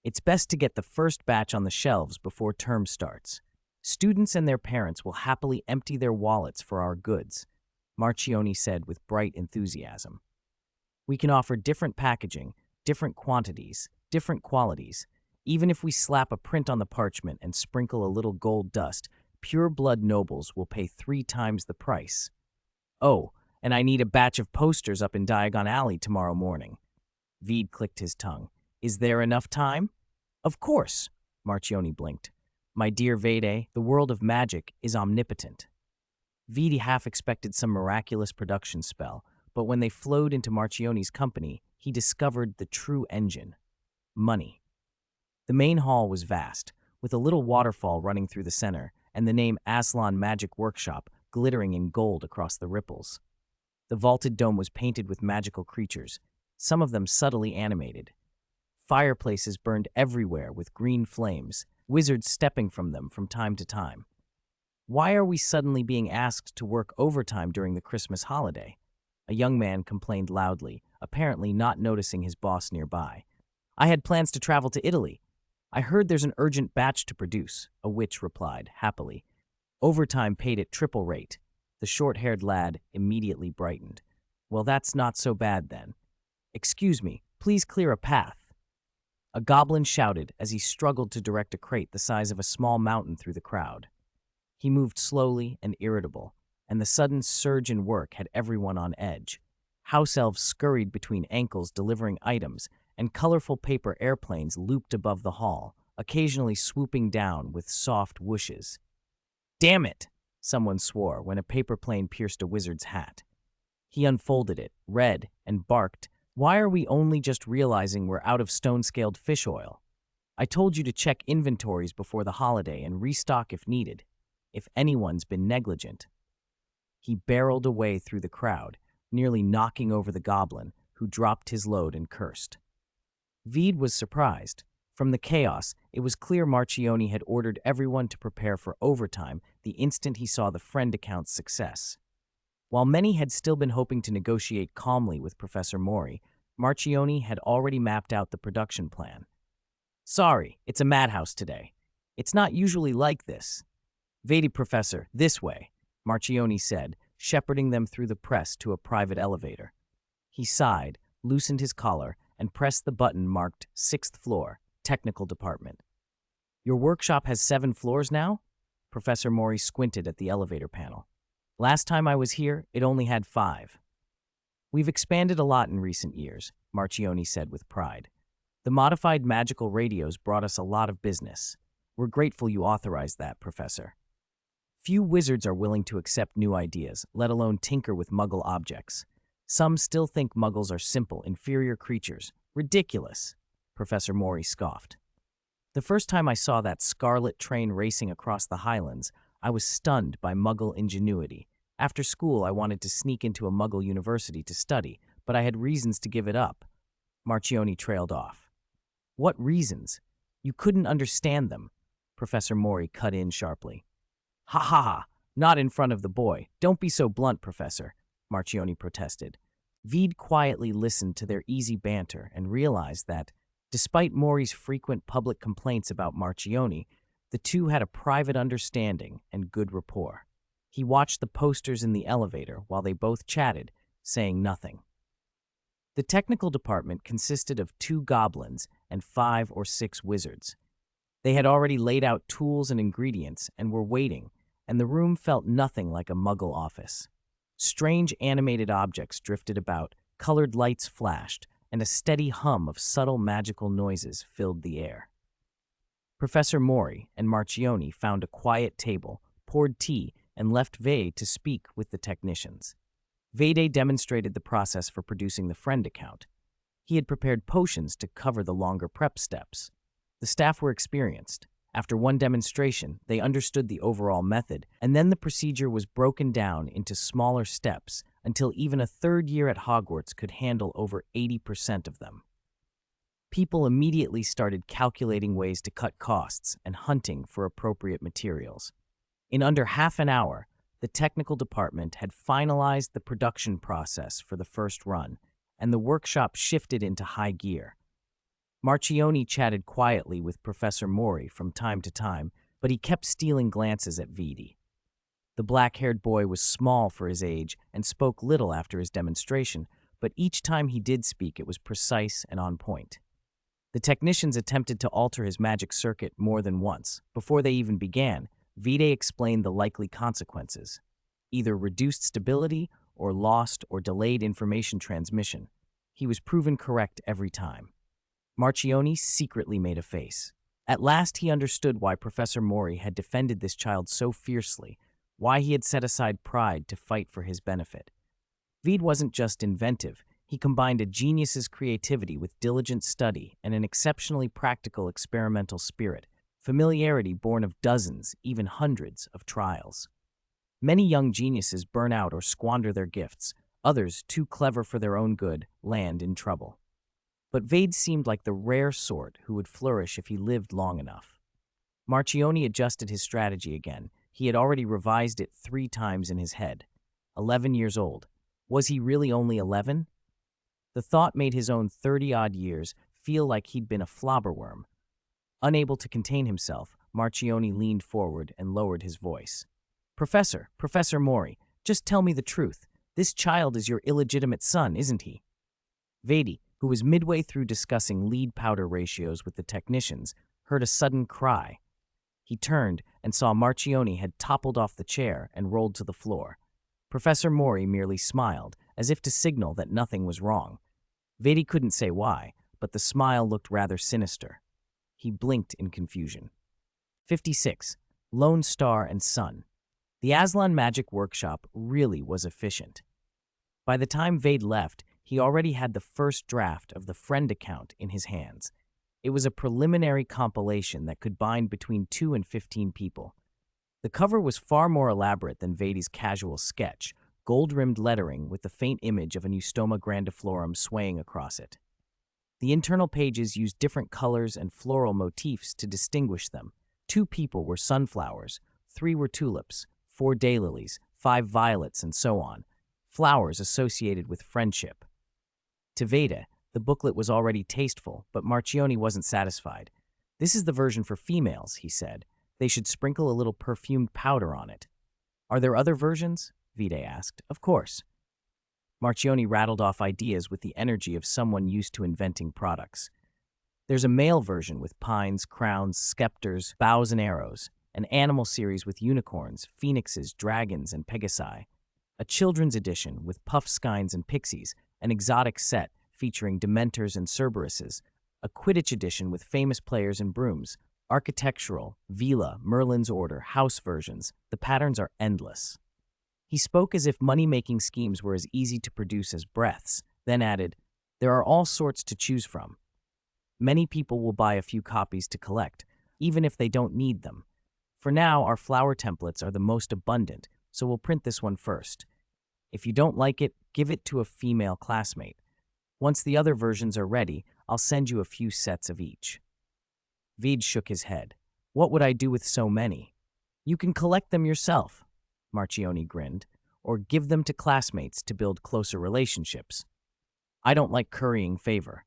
It's best to get the first batch on the shelves before term starts. Students and their parents will happily empty their wallets for our goods, Marchioni said with bright enthusiasm. We can offer different packaging, different quantities, different qualities. Even if we slap a print on the parchment and sprinkle a little gold dust, pure-blood nobles will pay 3 times the price. Oh, and I need a batch of posters up in Diagon Alley tomorrow morning. Vede clicked his tongue. Is there enough time? Of course, Marchioni blinked. My dear Vede, the world of magic is omnipotent. Vede half expected some miraculous production spell, but when they flowed into Marchioni's company, he discovered the true engine: money. The main hall was vast, with a little waterfall running through the center, and the name Aslan Magic Workshop glittering in gold across the ripples. The vaulted dome was painted with magical creatures, some of them subtly animated. Fireplaces burned everywhere with green flames, wizards stepping from them from time to time. Why are we suddenly being asked to work overtime during the Christmas holiday? A young man complained loudly, apparently not noticing his boss nearby. I had plans to travel to Italy. I heard there's an urgent batch to produce, a witch replied, happily. Overtime paid at triple rate. The short-haired lad immediately brightened. Well, that's not so bad then. Excuse me, please clear a path. A goblin shouted as he struggled to direct a crate the size of a small mountain through the crowd. He moved slowly and irritable, and the sudden surge in work had everyone on edge. House elves scurried between ankles delivering items, and colorful paper airplanes looped above the hall, occasionally swooping down with soft whooshes. Damn it, someone swore when a paper plane pierced a wizard's hat. He unfolded it, read, and barked, Why are we only just realizing we're out of stone-scaled fish oil? I told you to check inventories before the holiday and restock if needed, if anyone's been negligent. He barreled away through the crowd, nearly knocking over the goblin, who dropped his load and cursed. Vede was surprised. From the chaos, it was clear Marchioni had ordered everyone to prepare for overtime the instant he saw the friend account's success. While many had still been hoping to negotiate calmly with Professor Mori, Marchioni had already mapped out the production plan. Sorry, it's a madhouse today. It's not usually like this. Vedi, Professor, this way, Marchioni said, shepherding them through the press to a private elevator. He sighed, loosened his collar, and pressed the button marked 6th floor, Technical Department. Your workshop has 7 floors now? Professor Mori squinted at the elevator panel. Last time I was here, it only had 5. We've expanded a lot in recent years, Marchioni said with pride. The modified magical radios brought us a lot of business. We're grateful you authorized that, Professor. Few wizards are willing to accept new ideas, let alone tinker with Muggle objects. Some still think Muggles are simple, inferior creatures. Ridiculous, Professor Mori scoffed. The first time I saw that scarlet train racing across the highlands, I was stunned by Muggle ingenuity. After school, I wanted to sneak into a Muggle university to study, but I had reasons to give it up. Marchione trailed off. What reasons? You couldn't understand them. Professor Mori cut in sharply. Ha ha ha! Not in front of the boy. Don't be so blunt, Professor, Marchione protested. Veed quietly listened to their easy banter and realized that, despite Mori's frequent public complaints about Marchione, the two had a private understanding and good rapport. He watched the posters in the elevator while they both chatted, saying nothing. The technical department consisted of 2 goblins and 5 or 6 wizards. They had already laid out tools and ingredients and were waiting, and the room felt nothing like a Muggle office. Strange animated objects drifted about, colored lights flashed, and a steady hum of subtle magical noises filled the air. Professor Mori and Marchione found a quiet table, poured tea, and left Vade to speak with the technicians. Vade demonstrated the process for producing the friend account. He had prepared potions to cover the longer prep steps. The staff were experienced. After one demonstration, they understood the overall method, and then the procedure was broken down into smaller steps until even a third year at Hogwarts could handle over 80% of them. People immediately started calculating ways to cut costs and hunting for appropriate materials. In under half an hour, the technical department had finalized the production process for the first run, and the workshop shifted into high gear. Marchione chatted quietly with Professor Mori from time to time, but he kept stealing glances at Vidi. The black-haired boy was small for his age and spoke little after his demonstration, but each time he did speak, it was precise and on point. The technicians attempted to alter his magic circuit more than once. Before they even began, Vide explained the likely consequences, either reduced stability or lost or delayed information transmission. He was proven correct every time. Marchione secretly made a face. At last he understood why Professor Mori had defended this child so fiercely, why he had set aside pride to fight for his benefit. Vede wasn't just inventive, he combined a genius's creativity with diligent study and an exceptionally practical experimental spirit, familiarity born of dozens, even hundreds, of trials. Many young geniuses burn out or squander their gifts. Others, too clever for their own good, land in trouble. But Vade seemed like the rare sort who would flourish if he lived long enough. Marchione adjusted his strategy again. He had already revised it 3 times in his head. 11 years old. Was he really only 11? The thought made his own 30-odd years feel like he'd been a flobberworm. Unable to contain himself, Marchione leaned forward and lowered his voice. Professor Mori, just tell me the truth. This child is your illegitimate son, isn't he?" Vade, who was midway through discussing lead powder ratios with the technicians, heard a sudden cry. He turned and saw Marchione had toppled off the chair and rolled to the floor. Professor Mori merely smiled, as if to signal that nothing was wrong. Vade couldn't say why, but the smile looked rather sinister. He blinked in confusion. 56. Lone Star and Sun. The Aslan Magic Workshop really was efficient. By the time Vade left, he already had the first draft of the friend account in his hands. It was a preliminary compilation that could bind between 2 and 15 people. The cover was far more elaborate than Vade's casual sketch, gold-rimmed lettering with the faint image of an Eustoma grandiflorum swaying across it. The internal pages used different colors and floral motifs to distinguish them. 2 people were sunflowers, 3 were tulips, 4 daylilies, 5 violets, and so on, flowers associated with friendship. To Veda, the booklet was already tasteful, but Marchione wasn't satisfied. "This is the version for females," he said. "They should sprinkle a little perfumed powder on it." "Are there other versions?" Vide asked. "Of course." Marchione rattled off ideas with the energy of someone used to inventing products. "There's a male version with pines, crowns, scepters, bows, and arrows. An animal series with unicorns, phoenixes, dragons, and pegasi. A children's edition with puffskeins and pixies. An exotic set featuring dementors and cerberuses. A Quidditch edition with famous players and brooms. Architectural, villa, Merlin's Order, house versions. The patterns are endless." He spoke as if money-making schemes were as easy to produce as breaths, then added, "There are all sorts to choose from." Many people will buy a few copies to collect, even if they don't need them. For now, our flower templates are the most abundant, so we'll print this one first. If you don't like it, give it to a female classmate. Once the other versions are ready, I'll send you a few sets of each." Vede shook his head. "What would I do with so many?" "You can collect them yourself," Marchione grinned, "or give them to classmates to build closer relationships. I don't like currying favor."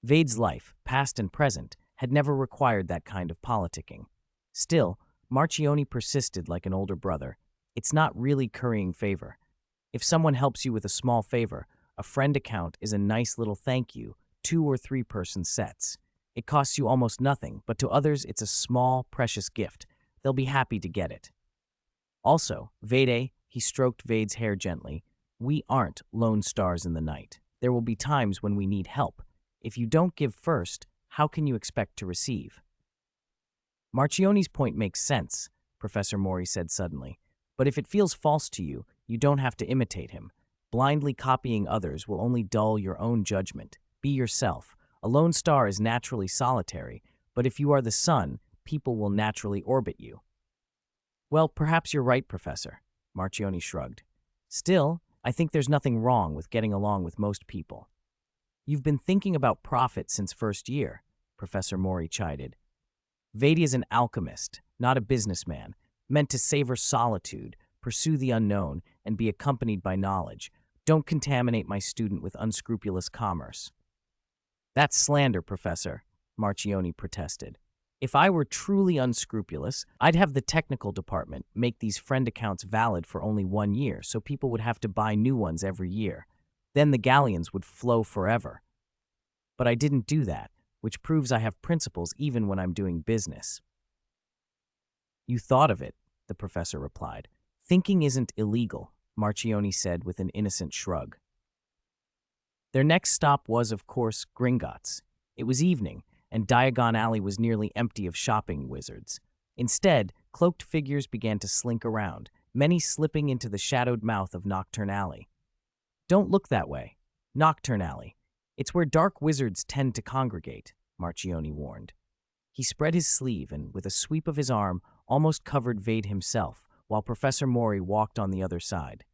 Vade's life, past and present, had never required that kind of politicking. Still, Marchione persisted like an older brother. It's not really currying favor. If someone helps you with a small favor, a friend account is a nice little thank you, 2 or 3 person sets. It costs you almost nothing, but to others it's a small, precious gift. They'll be happy to get it. Also, Vede, he stroked Vade's hair gently, we aren't lone stars in the night. There will be times when we need help. If you don't give first, how can you expect to receive? Marchione's point makes sense, Professor Mori said suddenly. But if it feels false to you, you don't have to imitate him. Blindly copying others will only dull your own judgment. Be yourself. A lone star is naturally solitary, but if you are the sun, people will naturally orbit you. Well, perhaps you're right, Professor, Marchione shrugged. Still, I think there's nothing wrong with getting along with most people. You've been thinking about profit since first year, Professor Mori chided. Vede is an alchemist, not a businessman, meant to savor solitude, pursue the unknown, and be accompanied by knowledge. Don't contaminate my student with unscrupulous commerce. That's slander, Professor, Marchione protested. If I were truly unscrupulous, I'd have the technical department make these friend accounts valid for only 1 year, so people would have to buy new ones every year. Then the galleons would flow forever. But I didn't do that, which proves I have principles even when I'm doing business. You thought of it, the professor replied. Thinking isn't illegal, Marchione said with an innocent shrug. Their next stop was, of course, Gringotts. It was evening, and Diagon Alley was nearly empty of shopping wizards. Instead, cloaked figures began to slink around, many slipping into the shadowed mouth of Nocturne Alley. Don't look that way. Nocturne Alley. It's where dark wizards tend to congregate, Marchione warned. He spread his sleeve and, with a sweep of his arm, almost covered Vede himself, while Professor Mori walked on the other side.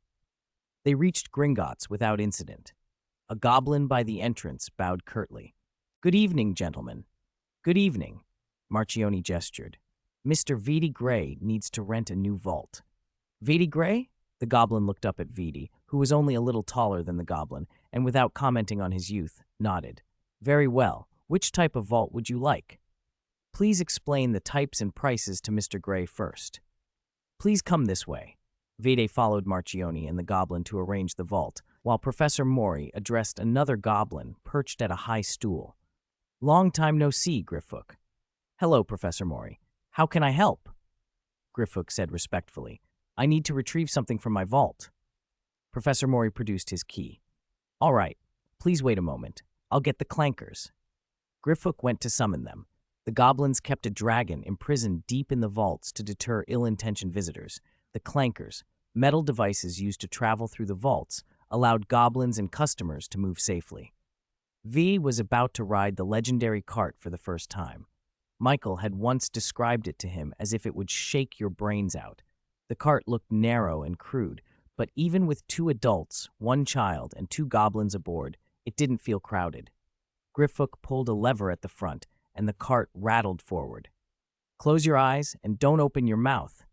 They reached Gringotts without incident. A goblin by the entrance bowed curtly. Good evening, gentlemen. Good evening, Marchione gestured. Mr. Vede Grey needs to rent a new vault. Vede Grey? The goblin looked up at Vede, who was only a little taller than the goblin, and without commenting on his youth, nodded. Very well. Which type of vault would you like? Please explain the types and prices to Mr. Grey first. Please come this way. Vede followed Marchione and the goblin to arrange the vault, while Professor Mori addressed another goblin perched at a high stool. Long time no see, Griffhook. Hello, Professor Mori. How can I help? Griffhook said respectfully. I need to retrieve something from my vault. Professor Mori produced his key. All right, please wait a moment. I'll get the clankers. Griffhook went to summon them. The goblins kept a dragon imprisoned deep in the vaults to deter ill-intentioned visitors. The clankers, metal devices used to travel through the vaults, allowed goblins and customers to move safely. V was about to ride the legendary cart for the first time. Michael had once described it to him as if it would shake your brains out. The cart looked narrow and crude, but even with 2 adults, 1 child, and 2 goblins aboard, it didn't feel crowded. Griffhook pulled a lever at the front, and the cart rattled forward. Close your eyes and don't open your mouth,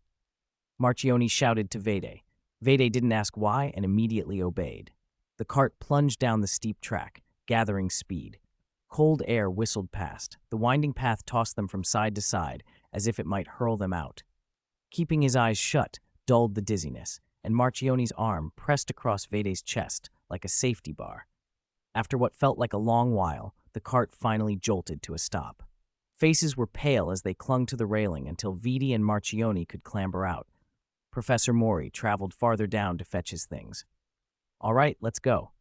Marchione shouted to Vede. Vede didn't ask why and immediately obeyed. The cart plunged down the steep track, gathering speed. Cold air whistled past. The winding path tossed them from side to side, as if it might hurl them out. Keeping his eyes shut dulled the dizziness, and Marchione's arm pressed across Vede's chest like a safety bar. After what felt like a long while, the cart finally jolted to a stop. Faces were pale as they clung to the railing until Vede and Marchione could clamber out. Professor Mori traveled farther down to fetch his things. All right, let's go.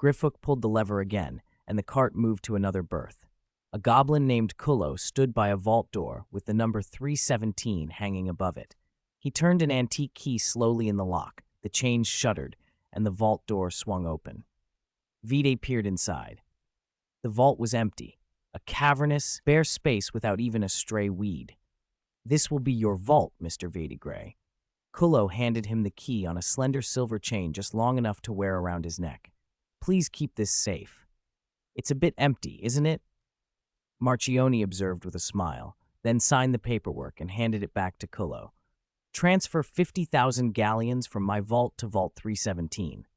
Griffhook pulled the lever again, and the cart moved to another berth. A goblin named Kullo stood by a vault door with the number 317 hanging above it. He turned an antique key slowly in the lock, the chains shuddered, and the vault door swung open. Vede peered inside. The vault was empty. A cavernous, bare space without even a stray weed. "This will be your vault, Mr. Vetigray." Kullo handed him the key on a slender silver chain just long enough to wear around his neck. "Please keep this safe." "It's a bit empty, isn't it?" Marchione observed with a smile, then signed the paperwork and handed it back to Kullo. "Transfer 50,000 galleons from my vault to Vault 317.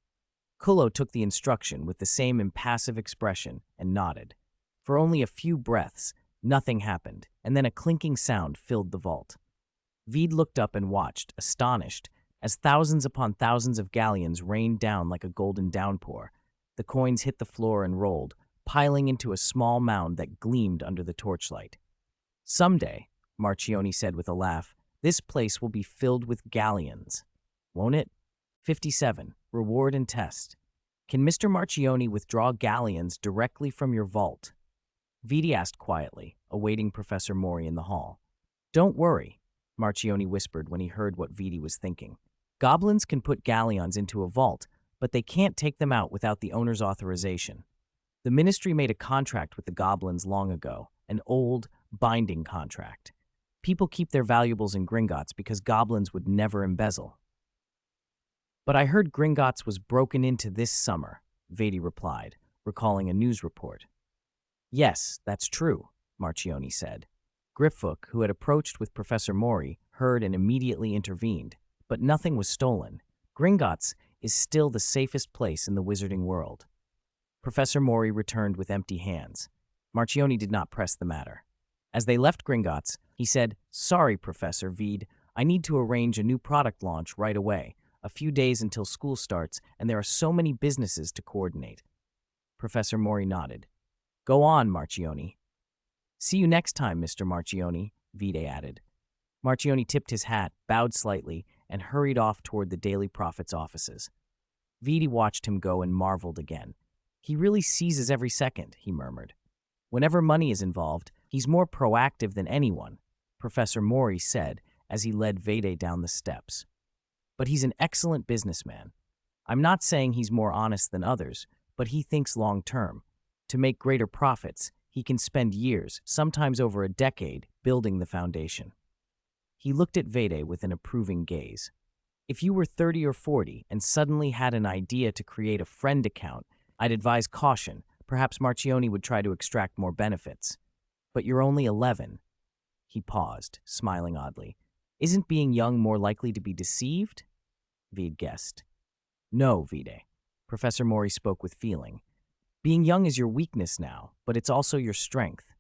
Kullo took the instruction with the same impassive expression and nodded. For only a few breaths, nothing happened, and then a clinking sound filled the vault. Veed looked up and watched, astonished, as thousands upon thousands of galleons rained down like a golden downpour. The coins hit the floor and rolled, piling into a small mound that gleamed under the torchlight. "Someday," Marchione said with a laugh, "this place will be filled with galleons. Won't it?" 57. Reward and test. "Can Mr. Marchione withdraw galleons directly from your vault?" Veed asked quietly, awaiting Professor Mori in the hall. "Don't worry," Marchione whispered when he heard what Veed was thinking. "Goblins can put galleons into a vault, but they can't take them out without the owner's authorization. The ministry made a contract with the goblins long ago, an old, binding contract. People keep their valuables in Gringotts because goblins would never embezzle." "But I heard Gringotts was broken into this summer," Veed replied, recalling a news report. "Yes, that's true," Marchione said. Griphook, who had approached with Professor Mori, heard and immediately intervened, but nothing was stolen. Gringotts is still the safest place in the wizarding world. Professor Mori returned with empty hands. Marchione did not press the matter. As they left Gringotts, he said, "Sorry, Professor Veed, I need to arrange a new product launch right away. A few days until school starts, and there are so many businesses to coordinate." Professor Mori nodded. "Go on, Marchione." "See you next time, Mr. Marchione," Vide added. Marchione tipped his hat, bowed slightly, and hurried off toward the Daily Prophet's offices. Vide watched him go and marveled again. "He really seizes every second," he murmured. "Whenever money is involved, he's more proactive than anyone," Professor Mori said as he led Vide down the steps. "But he's an excellent businessman. I'm not saying he's more honest than others, but he thinks long-term. To make greater profits, he can spend years, sometimes over a decade, building the foundation." He looked at Vede with an approving gaze. "If you were 30 or 40 and suddenly had an idea to create a friend account, I'd advise caution. Perhaps Marchione would try to extract more benefits. But you're only 11. He paused, smiling oddly. "Isn't being young more likely to be deceived?" Vede guessed. "No, Vide." Professor Mori spoke with feeling. "Being young is your weakness now, but it's also your strength.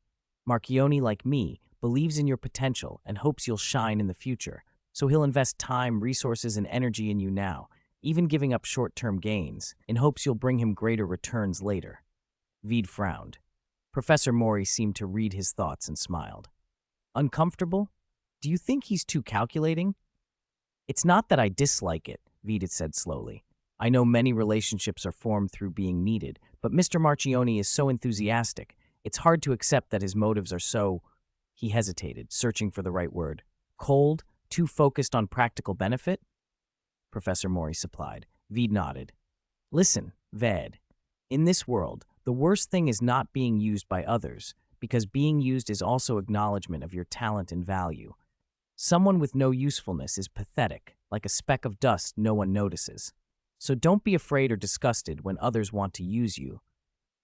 Marchione, like me, believes in your potential and hopes you'll shine in the future, so he'll invest time, resources, and energy in you now, even giving up short-term gains, in hopes you'll bring him greater returns later." Vede frowned. Professor Mori seemed to read his thoughts and smiled. "Uncomfortable? Do you think he's too calculating?" "It's not that I dislike it," Vede said slowly. "I know many relationships are formed through being needed, but Mr. Marchione is so enthusiastic, it's hard to accept that his motives are so—" He hesitated, searching for the right word. "Cold? Too focused on practical benefit?" Professor Mori supplied. Vede nodded. "Listen, Ved. In this world, the worst thing is not being used by others, because being used is also acknowledgement of your talent and value. Someone with no usefulness is pathetic, like a speck of dust no one notices. So don't be afraid or disgusted when others want to use you.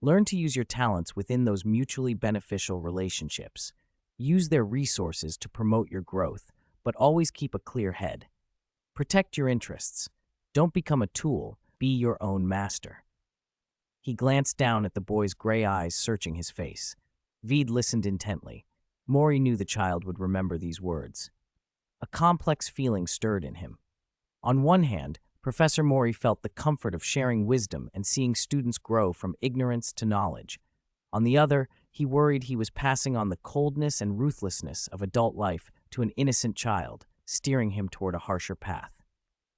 Learn to use your talents within those mutually beneficial relationships. Use their resources to promote your growth, but always keep a clear head. Protect your interests. Don't become a tool, be your own master." He glanced down at the boy's gray eyes searching his face. Vede listened intently. Mori knew the child would remember these words. A complex feeling stirred in him. On one hand, Professor Mori felt the comfort of sharing wisdom and seeing students grow from ignorance to knowledge. On the other, he worried he was passing on the coldness and ruthlessness of adult life to an innocent child, steering him toward a harsher path.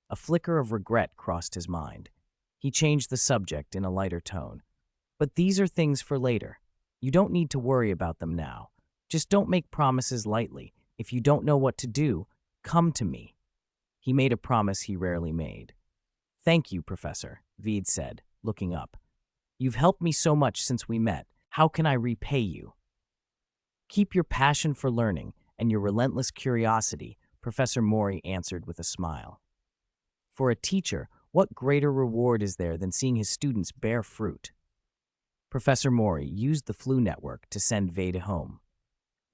A flicker of regret crossed his mind. He changed the subject in a lighter tone. "But these are things for later. You don't need to worry about them now. Just don't make promises lightly. If you don't know what to do, come to me." He made a promise he rarely made. "Thank you, Professor," Vede said, looking up. "You've helped me so much since we met. How can I repay you?" Keep your passion for learning and your relentless curiosity, Professor Mori answered with a smile. For a teacher, what greater reward is there than seeing his students bear fruit? Professor Mori used the Flu Network to send Veda home.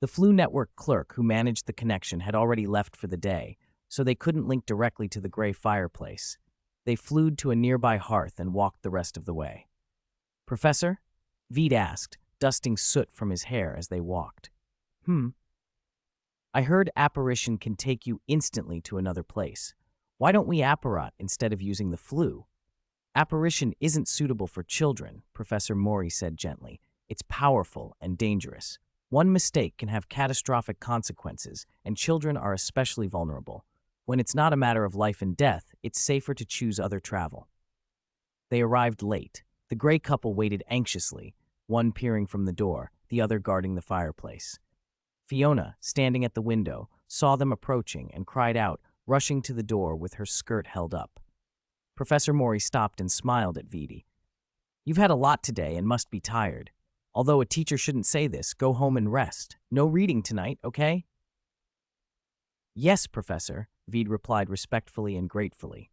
The Flu Network clerk who managed the connection had already left for the day, so they couldn't link directly to the gray fireplace. They flew to a nearby hearth and walked the rest of the way. Professor? Veda asked, dusting soot from his hair as they walked. I heard apparition can take you instantly to another place. Why don't we apparat instead of using the flu? Apparition isn't suitable for children, Professor Mori said gently. It's powerful and dangerous. One mistake can have catastrophic consequences, and children are especially vulnerable. When it's not a matter of life and death, it's safer to choose other travel. They arrived late. The gray couple waited anxiously, one peering from the door, the other guarding the fireplace. Fiona, standing at the window, saw them approaching and cried out, rushing to the door with her skirt held up. Professor Mori stopped and smiled at Vidi. You've had a lot today and must be tired. Although a teacher shouldn't say this, go home and rest. No reading tonight, okay? Yes, Professor, Vidi replied respectfully and gratefully.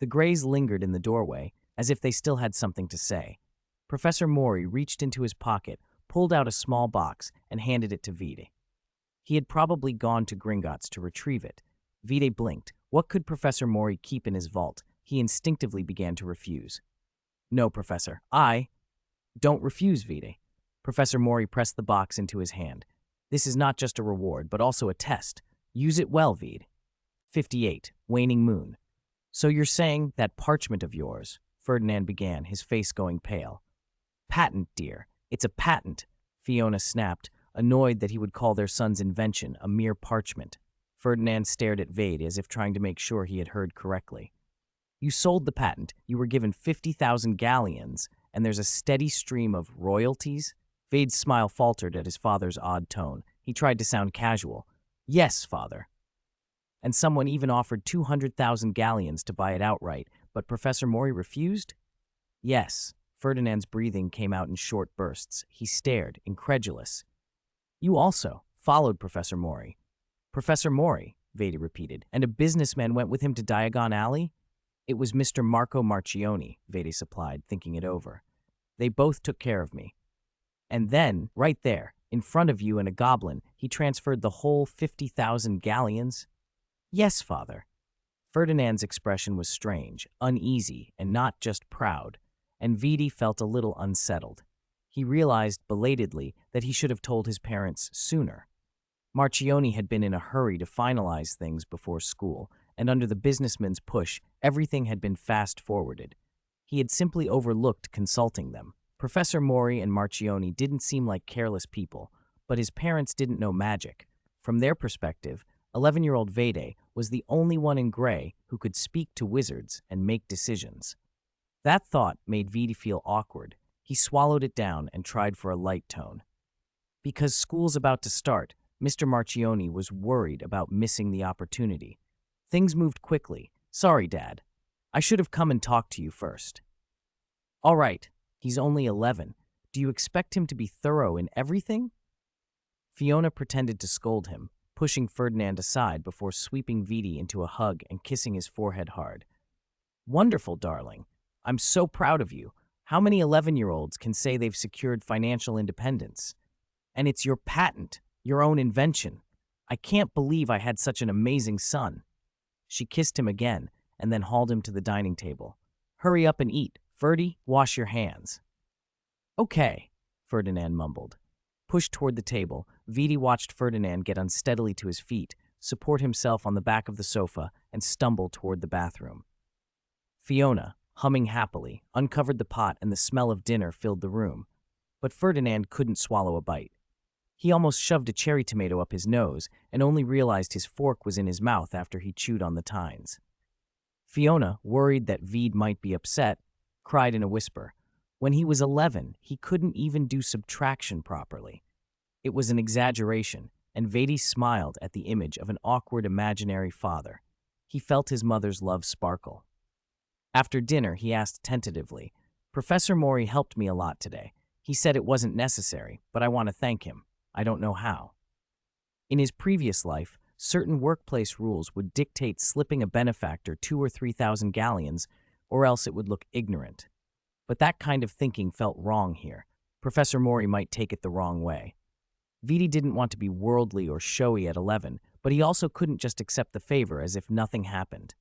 The Greys lingered in the doorway, as if they still had something to say. Professor Mori reached into his pocket, pulled out a small box, and handed it to Vidi. He had probably gone to Gringotts to retrieve it. Vidi blinked. What could Professor Mori keep in his vault? He instinctively began to refuse. No, Professor. Don't refuse, Vidi. Professor Mori pressed the box into his hand. This is not just a reward, but also a test. Use it well, Vidi. 58. Waning Moon. So you're saying that parchment of yours, Ferdinand began, his face going pale. Patent, dear. It's a patent, Fiona snapped, annoyed that he would call their son's invention a mere parchment. Ferdinand stared at Vade as if trying to make sure he had heard correctly. You sold the patent, you were given 50,000 galleons, and there's a steady stream of royalties? Vade's smile faltered at his father's odd tone. He tried to sound casual. Yes, father. And someone even offered 200,000 galleons to buy it outright, but Professor Mori refused? Yes. Ferdinand's breathing came out in short bursts. He stared, incredulous. You also followed Professor Mori. Professor Mori, Veda repeated, and a businessman went with him to Diagon Alley? It was Mr. Marco Marchioni, Veda supplied, thinking it over. They both took care of me. And then, right there, in front of you and a goblin, he transferred the whole 50,000 galleons? Yes, father. Ferdinand's expression was strange, uneasy, and not just proud, and Vidi felt a little unsettled. He realized belatedly that he should have told his parents sooner. Marchioni had been in a hurry to finalize things before school, and under the businessman's push, everything had been fast-forwarded. He had simply overlooked consulting them. Professor Mori and Marchioni didn't seem like careless people, but his parents didn't know magic. From their perspective, 11-year-old Vede was the only one in gray who could speak to wizards and make decisions. That thought made Vidi feel awkward. He swallowed it down and tried for a light tone. Because school's about to start, Mr. Marchioni was worried about missing the opportunity. Things moved quickly. Sorry, Dad. I should have come and talked to you first. All right, he's only 11. Do you expect him to be thorough in everything? Fiona pretended to scold him, pushing Ferdinand aside before sweeping Vidi into a hug and kissing his forehead hard. Wonderful, darling. I'm so proud of you. How many 11-year-olds can say they've secured financial independence? And it's your patent, your own invention. I can't believe I had such an amazing son. She kissed him again and then hauled him to the dining table. Hurry up and eat. Ferdy, wash your hands. Okay, Ferdinand mumbled. Pushed toward the table, Vidi watched Ferdinand get unsteadily to his feet, support himself on the back of the sofa, and stumble toward the bathroom. Fiona, humming happily, uncovered the pot and the smell of dinner filled the room. But Ferdinand couldn't swallow a bite. He almost shoved a cherry tomato up his nose and only realized his fork was in his mouth after he chewed on the tines. Fiona, worried that Vede might be upset, cried in a whisper. When he was 11, he couldn't even do subtraction properly. It was an exaggeration, and Vede smiled at the image of an awkward imaginary father. He felt his mother's love sparkle. After dinner, he asked tentatively, Professor Mori helped me a lot today. He said it wasn't necessary, but I want to thank him. I don't know how. In his previous life, certain workplace rules would dictate slipping a benefactor 2 or 3,000 galleons, or else it would look ignorant. But that kind of thinking felt wrong here. Professor Mori might take it the wrong way. Vidi didn't want to be worldly or showy at 11, but he also couldn't just accept the favor as if nothing happened.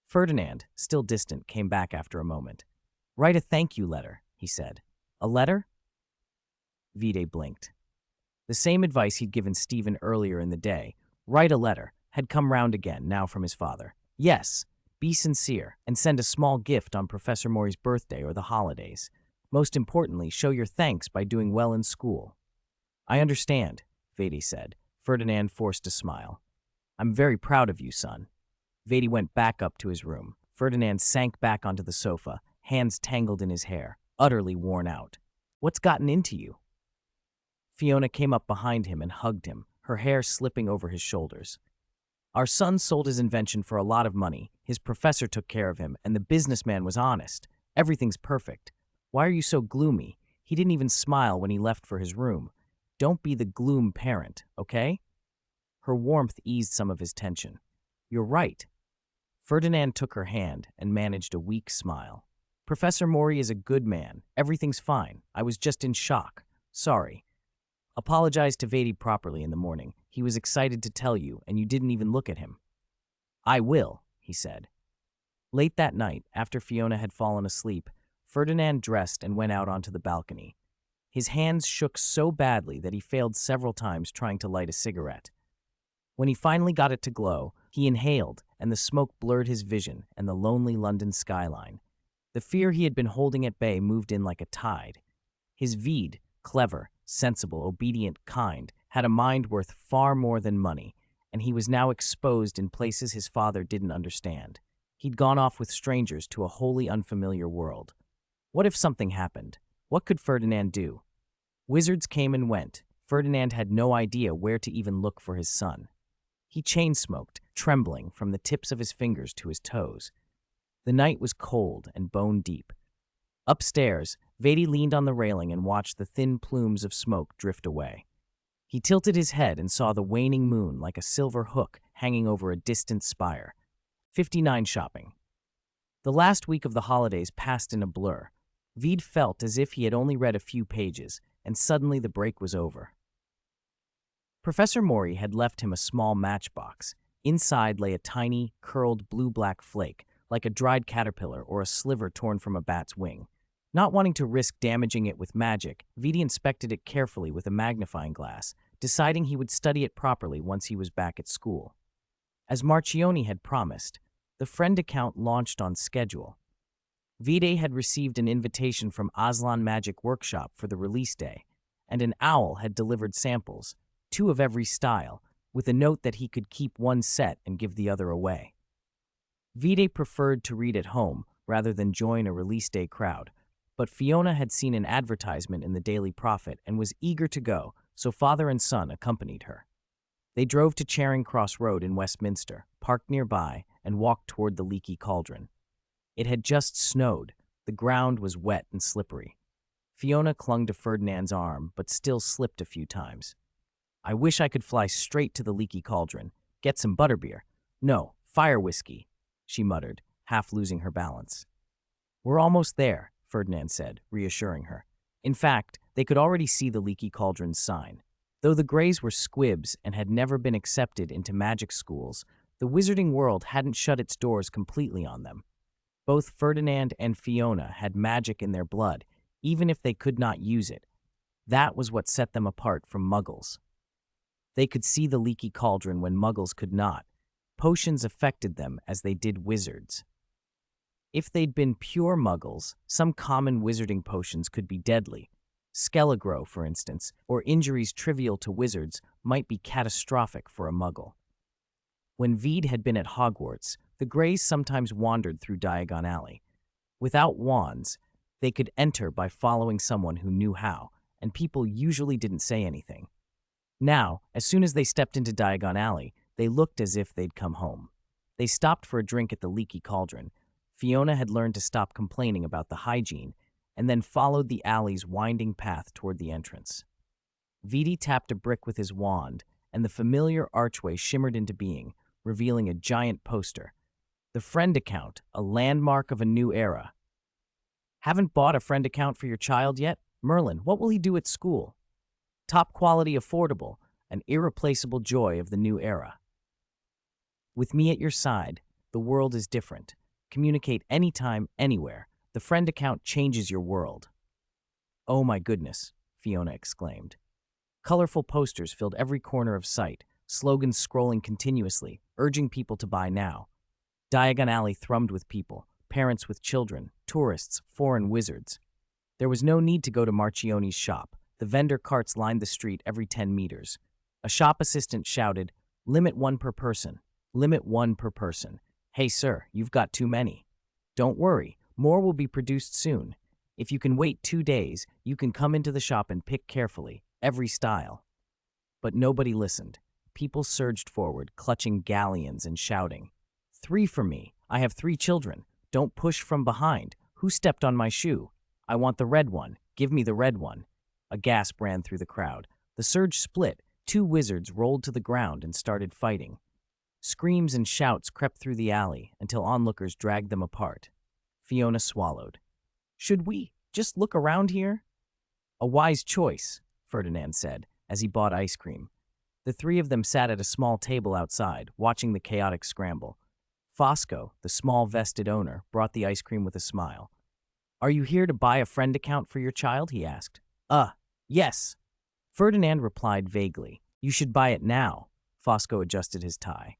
Ferdinand, still distant, came back after a moment. "Write a thank you letter," he said. "A letter?" Vide blinked. The same advice he'd given Stephen earlier in the day, write a letter, had come round again, now from his father. Yes, be sincere, and send a small gift on Professor Mori's birthday or the holidays. Most importantly, show your thanks by doing well in school. "I understand," Vedi said. Ferdinand forced a smile. "I'm very proud of you, son." Vedi went back up to his room. Ferdinand sank back onto the sofa, hands tangled in his hair, utterly worn out. "What's gotten into you?" Fiona came up behind him and hugged him, her hair slipping over his shoulders. "Our son sold his invention for a lot of money, his professor took care of him, and the businessman was honest. Everything's perfect. Why are you so gloomy? He didn't even smile when he left for his room. Don't be the gloom parent, okay?" Her warmth eased some of his tension. "You're right." Ferdinand took her hand and managed a weak smile. "Professor Mori is a good man. Everything's fine. I was just in shock. Sorry. Apologize to Vedi properly in the morning. He was excited to tell you, and you didn't even look at him." "I will," he said. Late that night, after Fiona had fallen asleep, Ferdinand dressed and went out onto the balcony. His hands shook so badly that he failed several times trying to light a cigarette. When he finally got it to glow, he inhaled, and the smoke blurred his vision and the lonely London skyline. The fear he had been holding at bay moved in like a tide. His Vede, clever, sensible, obedient, kind, had a mind worth far more than money, and he was now exposed in places his father didn't understand. He'd gone off with strangers to a wholly unfamiliar world. What if something happened? What could Ferdinand do? Wizards came and went. Ferdinand had no idea where to even look for his son. He chain-smoked, trembling from the tips of his fingers to his toes. The night was cold and bone-deep. Upstairs, Vedi leaned on the railing and watched the thin plumes of smoke drift away. He tilted his head and saw the waning moon like a silver hook hanging over a distant spire. 59 shopping. The last week of the holidays passed in a blur. Vede felt as if he had only read a few pages, and suddenly the break was over. Professor Mori had left him a small matchbox. Inside lay a tiny, curled blue-black flake, like a dried caterpillar or a sliver torn from a bat's wing. Not wanting to risk damaging it with magic, Vede inspected it carefully with a magnifying glass, deciding he would study it properly once he was back at school. As Marchione had promised, the friend account launched on schedule. Vede had received an invitation from Aslan Magic Workshop for the release day, and an owl had delivered samples, 2 of every style, with a note that he could keep one set and give the other away. Vede preferred to read at home rather than join a release day crowd, but Fiona had seen an advertisement in the Daily Prophet and was eager to go, so father and son accompanied her. They drove to Charing Cross Road in Westminster, parked nearby, and walked toward the Leaky Cauldron. It had just snowed. The ground was wet and slippery. Fiona clung to Ferdinand's arm, but still slipped a few times. "I wish I could fly straight to the Leaky Cauldron. Get some butterbeer. No, fire whiskey," she muttered, half losing her balance. "We're almost there," Ferdinand said, reassuring her. In fact, they could already see the Leaky Cauldron's sign. Though the Greys were squibs and had never been accepted into magic schools, the wizarding world hadn't shut its doors completely on them. Both Ferdinand and Fiona had magic in their blood, even if they could not use it. That was what set them apart from Muggles. They could see the Leaky Cauldron when Muggles could not. Potions affected them as they did wizards. If they'd been pure Muggles, some common wizarding potions could be deadly. Skelegro, for instance, or injuries trivial to wizards might be catastrophic for a Muggle. When Vede had been at Hogwarts, the Greys sometimes wandered through Diagon Alley. Without wands, they could enter by following someone who knew how, and people usually didn't say anything. Now, as soon as they stepped into Diagon Alley, they looked as if they'd come home. They stopped for a drink at the Leaky Cauldron. Fiona had learned to stop complaining about the hygiene, and then followed the alley's winding path toward the entrance. Vidi tapped a brick with his wand, and the familiar archway shimmered into being, revealing a giant poster. The friend account, a landmark of a new era. Haven't bought a friend account for your child yet? Merlin, what will he do at school? Top quality, affordable, an irreplaceable joy of the new era. With me at your side, the world is different. Communicate anytime, anywhere. The friend account changes your world. Oh my goodness, Fiona exclaimed. Colorful posters filled every corner of sight, slogans scrolling continuously, urging people to buy now. Diagon Alley thrummed with people, parents with children, tourists, foreign wizards. There was no need to go to Marchioni's shop. The vendor carts lined the street every 10 meters. A shop assistant shouted, "Limit one per person. Limit one per person. Hey sir, you've got too many." Don't worry, more will be produced soon. If you can wait 2 days, you can come into the shop and pick carefully, every style. But nobody listened. People surged forward, clutching galleons and shouting, "3 for me. I have 3 children. Don't push from behind. Who stepped on my shoe? I want the red one. Give me the red one." A gasp ran through the crowd. The surge split. 2 wizards rolled to the ground and started fighting. Screams and shouts crept through the alley until onlookers dragged them apart. Fiona swallowed. "Should we just look around here?" "A wise choice," Ferdinand said, as he bought ice cream. The 3 of them sat at a small table outside, watching the chaotic scramble. Fosco, the small vested owner, brought the ice cream with a smile. "Are you here to buy a friend account for your child?" he asked. Yes." Ferdinand replied vaguely. "You should buy it now." Fosco adjusted his tie.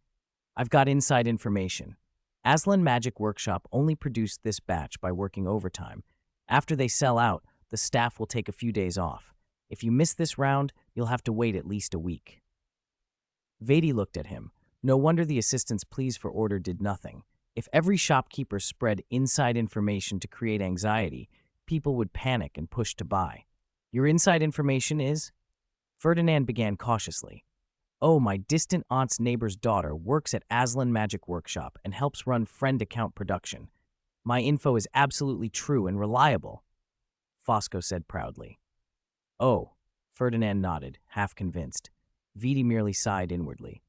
"I've got inside information. Aslan Magic Workshop only produced this batch by working overtime. After they sell out, the staff will take a few days off. If you miss this round, you'll have to wait at least a week." Vedi looked at him. No wonder the assistant's pleas for order did nothing. If every shopkeeper spread inside information to create anxiety, people would panic and push to buy. "Your inside information is?" Ferdinand began cautiously. "Oh, my distant aunt's neighbor's daughter works at Aslan Magic Workshop and helps run friend account production. My info is absolutely true and reliable," Fosco said proudly. "Oh," Ferdinand nodded, half convinced. Vidi merely sighed inwardly.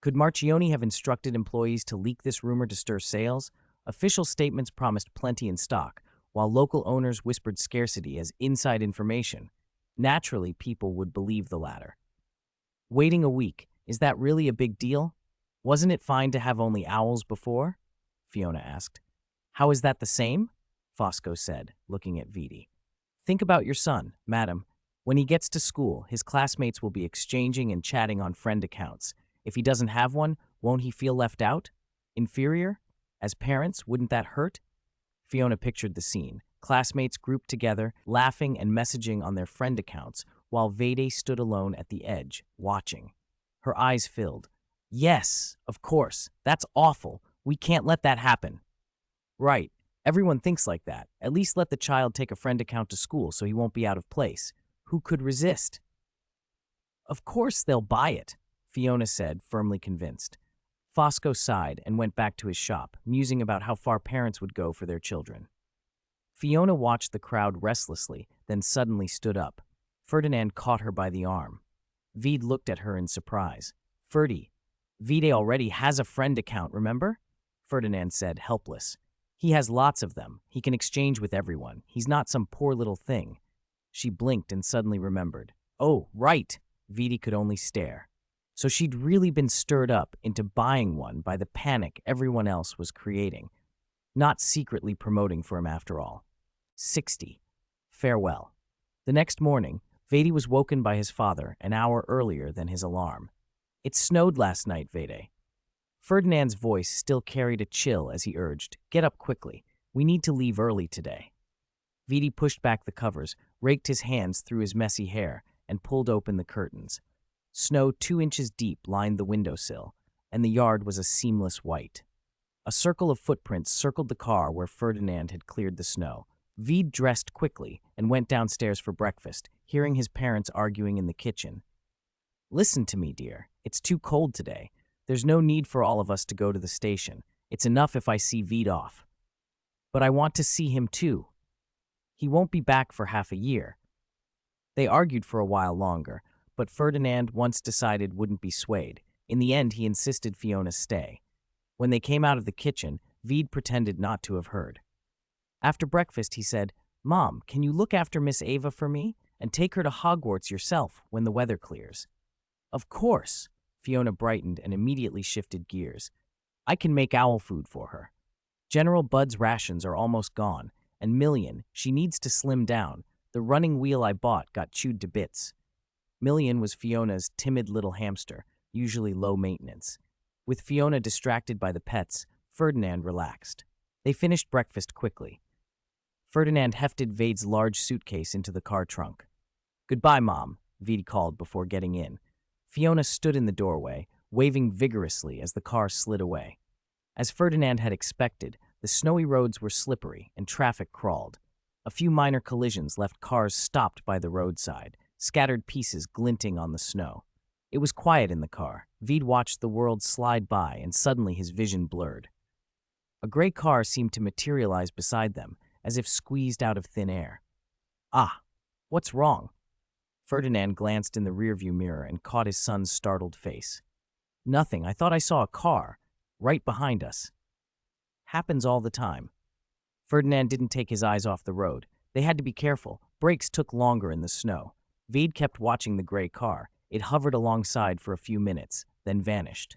Could Marchioni have instructed employees to leak this rumor to stir sales? Official statements promised plenty in stock, while local owners whispered scarcity as inside information. Naturally, people would believe the latter. "Waiting a week, is that really a big deal? Wasn't it fine to have only owls before?" Fiona asked. "How is that the same?" Fosco said, looking at Vidi. "Think about your son, madam. When he gets to school, his classmates will be exchanging and chatting on friend accounts. If he doesn't have one, won't he feel left out? Inferior? As parents, wouldn't that hurt?" Fiona pictured the scene. Classmates grouped together, laughing and messaging on their friend accounts, while Vede stood alone at the edge, watching. Her eyes filled. "Yes, of course. That's awful. We can't let that happen." "Right. Everyone thinks like that. At least let the child take a friend account to school so he won't be out of place. Who could resist?" "Of course they'll buy it," Fiona said, firmly convinced. Fosco sighed and went back to his shop, musing about how far parents would go for their children. Fiona watched the crowd restlessly, then suddenly stood up. Ferdinand caught her by the arm. Vede looked at her in surprise. "Ferdy, Vede already has a friend account, remember?" Ferdinand said, helpless. "He has lots of them. He can exchange with everyone. He's not some poor little thing." She blinked and suddenly remembered. "Oh, right!" Vede could only stare. So she'd really been stirred up into buying one by the panic everyone else was creating. Not secretly promoting for him after all. 60. Farewell. The next morning, Vede was woken by his father an hour earlier than his alarm. "It snowed last night, Vede." Ferdinand's voice still carried a chill as he urged, "Get up quickly. We need to leave early today." Vede pushed back the covers, raked his hands through his messy hair, and pulled open the curtains. Snow 2 inches deep lined the windowsill, and the yard was a seamless white. A circle of footprints circled the car where Ferdinand had cleared the snow. Vede dressed quickly and went downstairs for breakfast, hearing his parents arguing in the kitchen. "Listen to me, dear. It's too cold today. There's no need for all of us to go to the station. It's enough if I see Vede off." "But I want to see him too. He won't be back for half a year." They argued for a while longer, but Ferdinand, once decided, wouldn't be swayed. In the end, he insisted Fiona stay. When they came out of the kitchen, Vede pretended not to have heard. After breakfast, he said, "Mom, can you look after Miss Ava for me and take her to Hogwarts yourself when the weather clears?" "Of course." Fiona brightened and immediately shifted gears. "I can make owl food for her. General Bud's rations are almost gone, and Million, she needs to slim down. The running wheel I bought got chewed to bits." Million was Fiona's timid little hamster, usually low maintenance. With Fiona distracted by the pets, Ferdinand relaxed. They finished breakfast quickly. Ferdinand hefted Vade's large suitcase into the car trunk. "Goodbye, Mom," Vede called before getting in. Fiona stood in the doorway, waving vigorously as the car slid away. As Ferdinand had expected, the snowy roads were slippery and traffic crawled. A few minor collisions left cars stopped by the roadside, scattered pieces glinting on the snow. It was quiet in the car. Vede watched the world slide by, and suddenly his vision blurred. A gray car seemed to materialize beside them, as if squeezed out of thin air. "Ah, what's wrong?" Ferdinand glanced in the rearview mirror and caught his son's startled face. "Nothing. I thought I saw a car right behind us." "Happens all the time." Ferdinand didn't take his eyes off the road. They had to be careful. Brakes took longer in the snow. Vede kept watching the gray car. It hovered alongside for a few minutes, then vanished.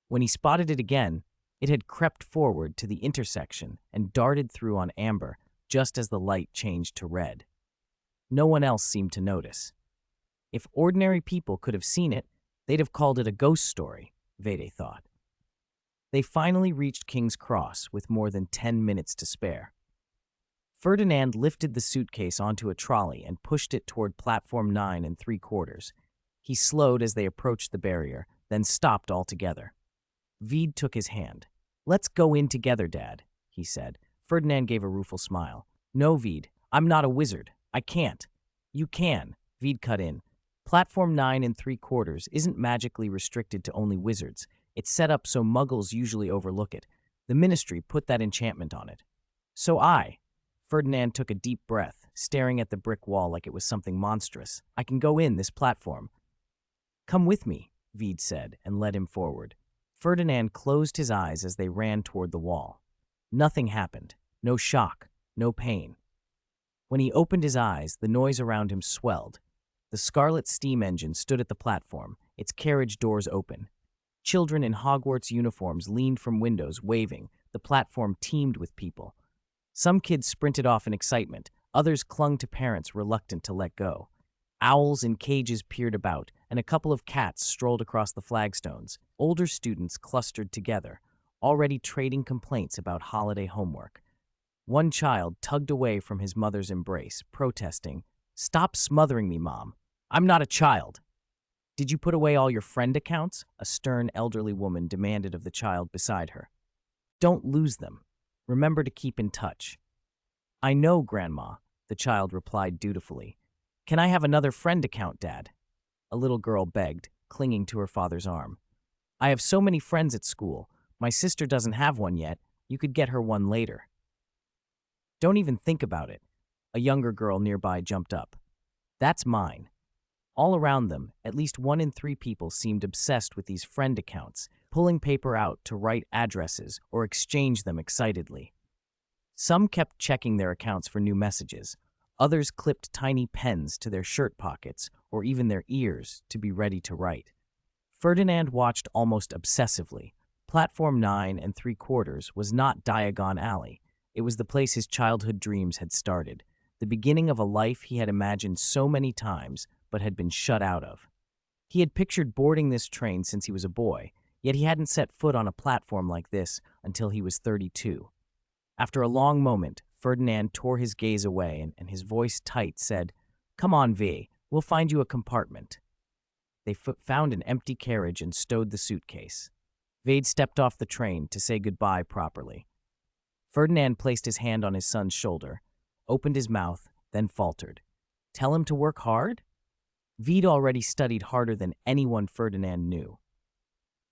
When he spotted it again, it had crept forward to the intersection and darted through on amber just as the light changed to red. No one else seemed to notice. If ordinary people could have seen it, they'd have called it a ghost story, Vede thought. They finally reached King's Cross with more than 10 minutes to spare. Ferdinand lifted the suitcase onto a trolley and pushed it toward platform 9 3/4. He slowed as they approached the barrier, then stopped altogether. Vede took his hand. "Let's go in together, Dad," he said. Ferdinand gave a rueful smile. "No, Vede, I'm not a wizard. I can't." "You can," Vede cut in. "Platform 9 3/4 isn't magically restricted to only wizards. It's set up so muggles usually overlook it. The Ministry put that enchantment on it." Ferdinand took a deep breath, staring at the brick wall like it was something monstrous. "I can go in this platform." "Come with me," Vede said, and led him forward. Ferdinand closed his eyes as they ran toward the wall. Nothing happened. No shock, no pain. When he opened his eyes, the noise around him swelled. The Scarlet steam engine stood at the platform, its carriage doors open. Children in Hogwarts uniforms leaned from windows, waving. The platform teemed with people. Some kids sprinted off in excitement. Others clung to parents, reluctant to let go. Owls in cages peered about, and a couple of cats strolled across the flagstones. Older students clustered together, already trading complaints about holiday homework. One child tugged away from his mother's embrace, protesting, "Stop smothering me, Mom. I'm not a child." "Did you put away all your friend accounts?" a stern elderly woman demanded of the child beside her. "Don't lose them. Remember to keep in touch." "I know, Grandma," the child replied dutifully. "Can I have another friend account, Dad?" A little girl begged, clinging to her father's arm. "I have so many friends at school. My sister doesn't have one yet. You could get her one later." "Don't even think about it." A younger girl nearby jumped up. "That's mine." All around them, at least 1 in 3 people seemed obsessed with these friend accounts, pulling paper out to write addresses or exchange them excitedly. Some kept checking their accounts for new messages. Others clipped tiny pens to their shirt pockets or even their ears to be ready to write. Ferdinand watched almost obsessively. Platform 9 3/4 was not Diagon Alley. It was the place his childhood dreams had started, the beginning of a life he had imagined so many times but had been shut out of. He had pictured boarding this train since he was a boy, yet he hadn't set foot on a platform like this until he was 32. After a long moment, Ferdinand tore his gaze away and his voice tight said, "Come on, V, we'll find you a compartment." They found an empty carriage and stowed the suitcase. Vade stepped off the train to say goodbye properly. Ferdinand placed his hand on his son's shoulder, opened his mouth, then faltered. Tell him to work hard? Vede already studied harder than anyone Ferdinand knew.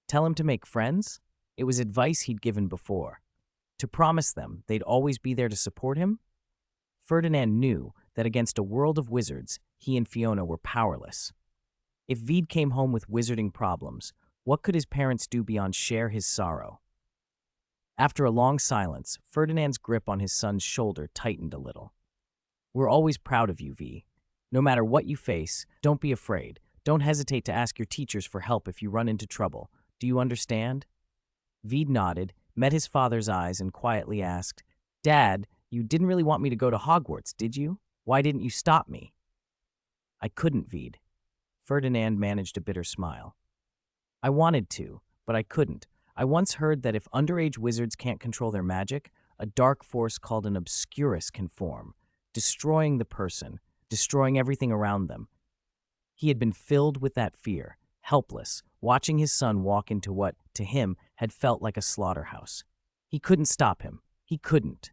Tell him to make friends? It was advice he'd given before. To promise them they'd always be there to support him? Ferdinand knew that against a world of wizards, he and Fiona were powerless. If Veed came home with wizarding problems, what could his parents do beyond share his sorrow? After a long silence, Ferdinand's grip on his son's shoulder tightened a little. We're always proud of you, V. No matter what you face, don't be afraid. Don't hesitate to ask your teachers for help if you run into trouble. Do you understand? Veed nodded, met his father's eyes, and quietly asked, Dad, you didn't really want me to go to Hogwarts, did you? Why didn't you stop me? I couldn't, Veed. Ferdinand managed a bitter smile. I wanted to, but I couldn't. I once heard that if underage wizards can't control their magic, a dark force called an obscurus can form, destroying the person, destroying everything around them. He had been filled with that fear, helpless, watching his son walk into what, to him, had felt like a slaughterhouse. He couldn't stop him. He couldn't.